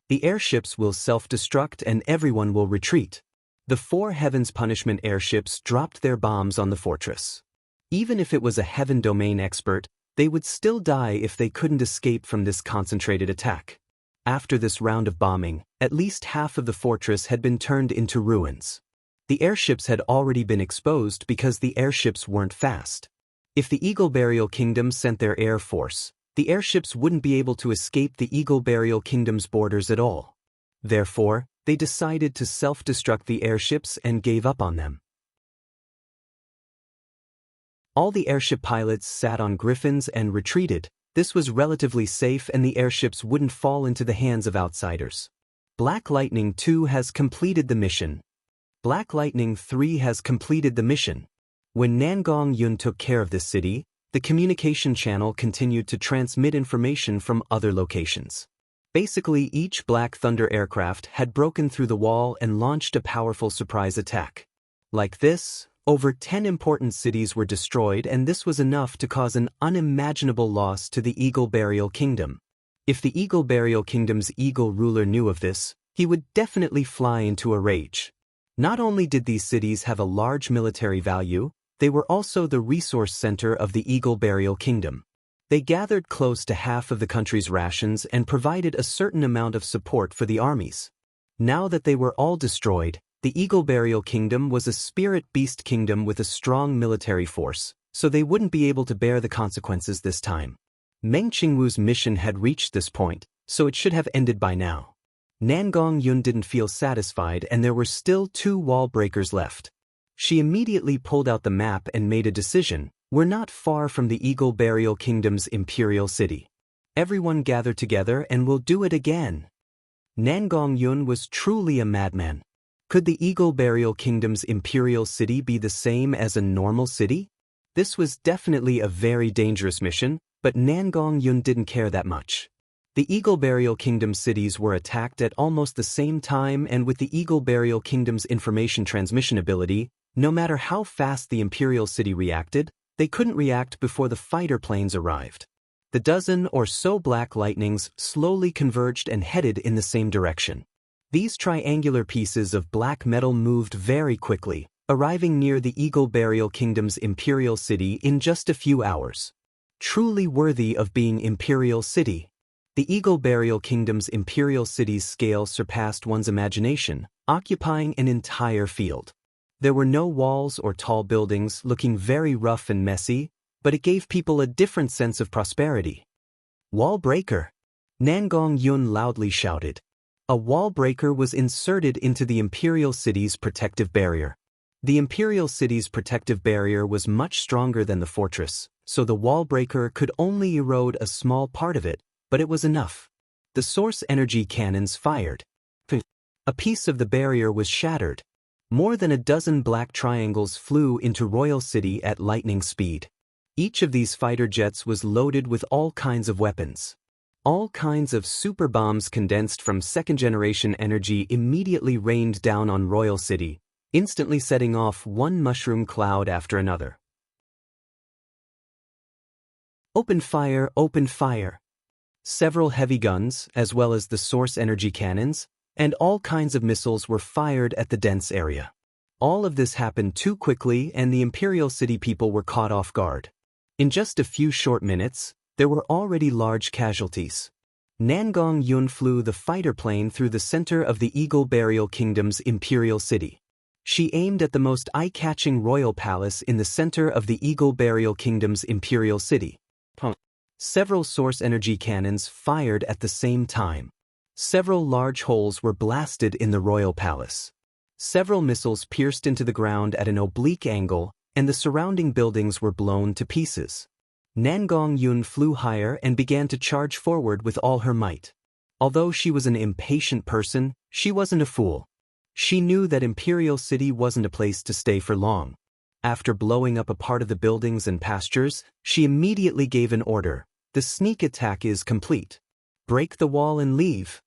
The airships will self-destruct and everyone will retreat. The 4 Heavens Punishment airships dropped their bombs on the fortress. Even if it was a Heaven Domain expert, they would still die if they couldn't escape from this concentrated attack. After this round of bombing, at least half of the fortress had been turned into ruins. The airships had already been exposed because the airships weren't fast. If the Eagle Burial Kingdom sent their air force, the airships wouldn't be able to escape the Eagle Burial Kingdom's borders at all. Therefore, they decided to self-destruct the airships and gave up on them. All the airship pilots sat on griffins and retreated. This was relatively safe and the airships wouldn't fall into the hands of outsiders. Black Lightning 2 has completed the mission. Black Lightning 3 has completed the mission. When Nangong Yun took care of this city, the communication channel continued to transmit information from other locations. Basically, each Black Thunder aircraft had broken through the wall and launched a powerful surprise attack. Like this, over 10 important cities were destroyed, and this was enough to cause an unimaginable loss to the Eagle Burial Kingdom. If the Eagle Burial Kingdom's eagle ruler knew of this, he would definitely fly into a rage. Not only did these cities have a large military value, they were also the resource center of the Eagle Burial Kingdom. They gathered close to half of the country's rations and provided a certain amount of support for the armies. Now that they were all destroyed, the Eagle Burial Kingdom was a spirit beast kingdom with a strong military force, so they wouldn't be able to bear the consequences this time. Meng Qingwu's mission had reached this point, so it should have ended by now. Nangong Yun didn't feel satisfied and there were still 2 wall breakers left. She immediately pulled out the map and made a decision. We're not far from the Eagle Burial Kingdom's imperial city. Everyone gather together and we'll do it again. Nangong Yun was truly a madman. Could the Eagle Burial Kingdom's imperial city be the same as a normal city? This was definitely a very dangerous mission, but Nangong Yun didn't care that much. The Eagle Burial Kingdom cities were attacked at almost the same time, and with the Eagle Burial Kingdom's information transmission ability, no matter how fast the imperial city reacted, they couldn't react before the fighter planes arrived. The dozen or so Black Lightnings slowly converged and headed in the same direction. These triangular pieces of black metal moved very quickly, arriving near the Eagle Burial Kingdom's imperial city in just a few hours. Truly worthy of being imperial city. The Eagle Burial Kingdom's imperial city's scale surpassed one's imagination, occupying an entire field. There were no walls or tall buildings, looking very rough and messy, but it gave people a different sense of prosperity. Wall breaker! Nangong Yun loudly shouted. A wall breaker was inserted into the imperial city's protective barrier. The imperial city's protective barrier was much stronger than the fortress, so the wall breaker could only erode a small part of it, but it was enough. The source energy cannons fired. A piece of the barrier was shattered. More than a dozen black triangles flew into Royal City at lightning speed. Each of these fighter jets was loaded with all kinds of weapons. All kinds of super bombs condensed from second-generation energy immediately rained down on Royal City, instantly setting off one mushroom cloud after another. Open fire, open fire! Several heavy guns, as well as the source energy cannons, and all kinds of missiles were fired at the dense area. All of this happened too quickly and the Imperial City people were caught off guard. In just a few short minutes, there were already large casualties. Nangong Yun flew the fighter plane through the center of the Eagle Burial Kingdom's imperial city. She aimed at the most eye-catching royal palace in the center of the Eagle Burial Kingdom's imperial city. Several source energy cannons fired at the same time. Several large holes were blasted in the royal palace. Several missiles pierced into the ground at an oblique angle, and the surrounding buildings were blown to pieces. Nangong Yun flew higher and began to charge forward with all her might. Although she was an impatient person, she wasn't a fool. She knew that Imperial City wasn't a place to stay for long. After blowing up a part of the buildings and pastures, she immediately gave an order. The sneak attack is complete. break the wall and leave.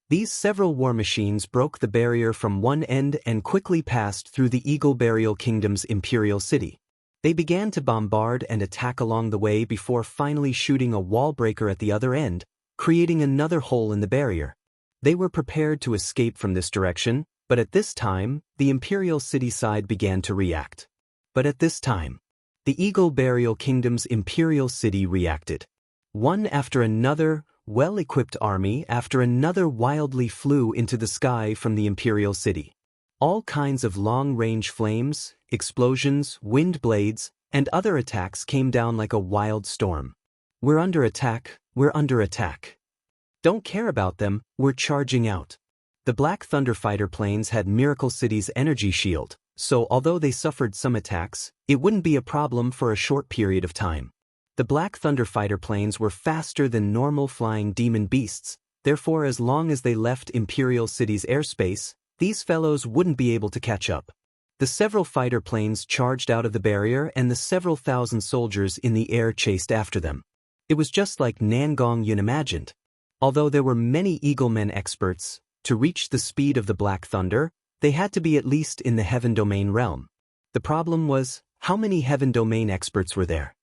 These several war machines broke the barrier from one end and quickly passed through the Eagle Burial Kingdom's imperial city. They began to bombard and attack along the way before finally shooting a wall breaker at the other end, creating another hole in the barrier. They were prepared to escape from this direction, but at this time, the imperial city side began to react. The Eagle Burial Kingdom's imperial city reacted. One after another, well-equipped army after another wildly flew into the sky from the imperial city. All kinds of long-range flames, explosions, wind blades, and other attacks came down like a wild storm. We're under attack, we're under attack. Don't care about them, we're charging out. The Black Thunder fighter planes had Miracle City's energy shield, so although they suffered some attacks, it wouldn't be a problem for a short period of time. The Black Thunder fighter planes were faster than normal flying demon beasts, therefore as long as they left Imperial City's airspace, these fellows wouldn't be able to catch up. The several fighter planes charged out of the barrier and the several thousand soldiers in the air chased after them. It was just like Nangong Yun imagined. Although there were many Eaglemen experts, to reach the speed of the Black Thunder, they had to be at least in the Heaven Domain realm. The problem was, how many Heaven Domain experts were there?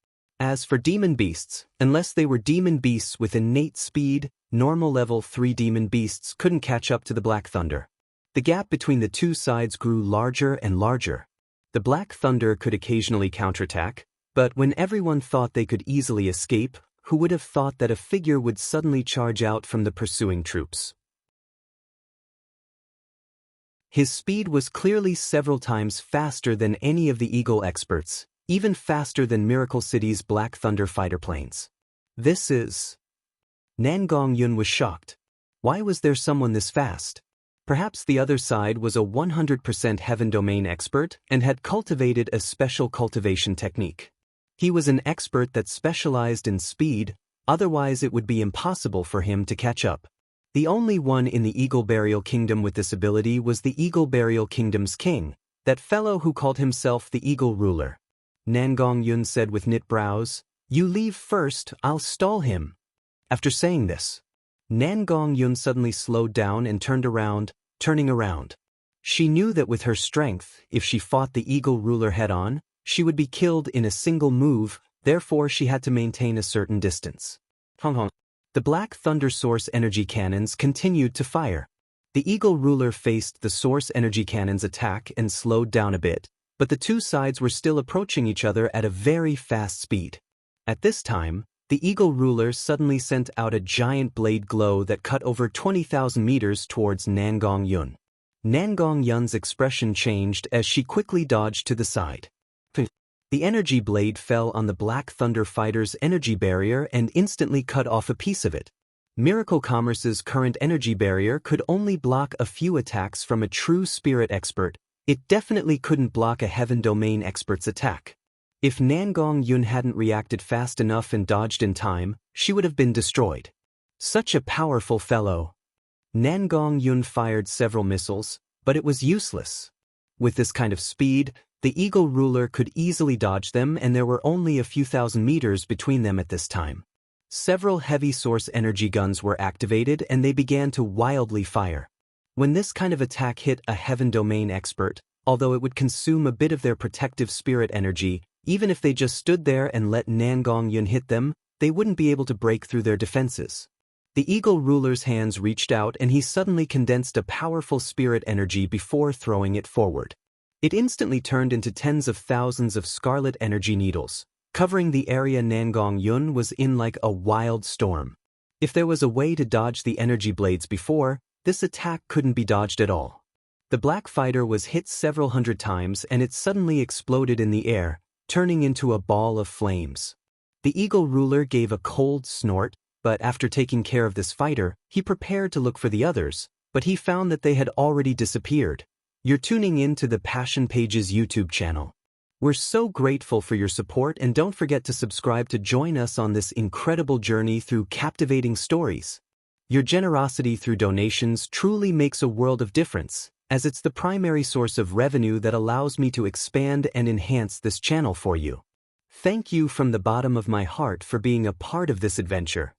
As for demon beasts, unless they were demon beasts with innate speed, normal level 3 demon beasts couldn't catch up to the Black Thunder. The gap between the two sides grew larger and larger. The Black Thunder could occasionally counterattack, but when everyone thought they could easily escape, who would have thought that a figure would suddenly charge out from the pursuing troops? His speed was clearly several times faster than any of the Eagle experts, even faster than Miracle City's Black Thunder fighter planes. Nangong Yun was shocked. Why was there someone this fast? Perhaps the other side was a 100% Heaven Domain expert and had cultivated a special cultivation technique. He was an expert that specialized in speed, otherwise it would be impossible for him to catch up. The only one in the Eagle Burial Kingdom with this ability was the Eagle Burial Kingdom's king, that fellow who called himself the Eagle Ruler. Nangong Yun said with knit brows, "You leave first, I'll stall him." After saying this, Nangong Yun suddenly slowed down and turned around, turning around. She knew that with her strength, if she fought the Eagle Ruler head-on, she would be killed in a single move, therefore she had to maintain a certain distance. The Black Thunder Source energy cannons continued to fire. The Eagle Ruler faced the Source energy cannons' attack and slowed down a bit, but the two sides were still approaching each other at a very fast speed. At this time, the Eagle Ruler suddenly sent out a giant blade glow that cut over 20,000 meters towards Nangong Yun. Nangong Yun's expression changed as she quickly dodged to the side. The energy blade fell on the Black Thunder fighter's energy barrier and instantly cut off a piece of it. Miracle Commerce's current energy barrier could only block a few attacks from a true spirit expert. It definitely couldn't block a Heaven Domain expert's attack. If Nangong Yun hadn't reacted fast enough and dodged in time, she would have been destroyed. Such a powerful fellow. Nangong Yun fired several missiles, but it was useless. With this kind of speed, the Eagle Ruler could easily dodge them and there were only a few thousand meters between them at this time. Several heavy source energy guns were activated and they began to wildly fire. When this kind of attack hit a Heaven Domain expert, although it would consume a bit of their protective spirit energy, even if they just stood there and let Nangong Yun hit them, they wouldn't be able to break through their defenses. The Eagle Ruler's hands reached out and he suddenly condensed a powerful spirit energy before throwing it forward. It instantly turned into tens of thousands of scarlet energy needles, covering the area Nangong Yun was in like a wild storm. If there was a way to dodge the energy blades before, this attack couldn't be dodged at all. The Black Fighter was hit several hundred times and it suddenly exploded in the air, turning into a ball of flames. The Eagle Ruler gave a cold snort, but after taking care of this fighter, he prepared to look for the others, but he found that they had already disappeared. You're tuning in to the Passion Pages YouTube channel. We're so grateful for your support and don't forget to subscribe to join us on this incredible journey through captivating stories. Your generosity through donations truly makes a world of difference, as it's the primary source of revenue that allows me to expand and enhance this channel for you. Thank you from the bottom of my heart for being a part of this adventure.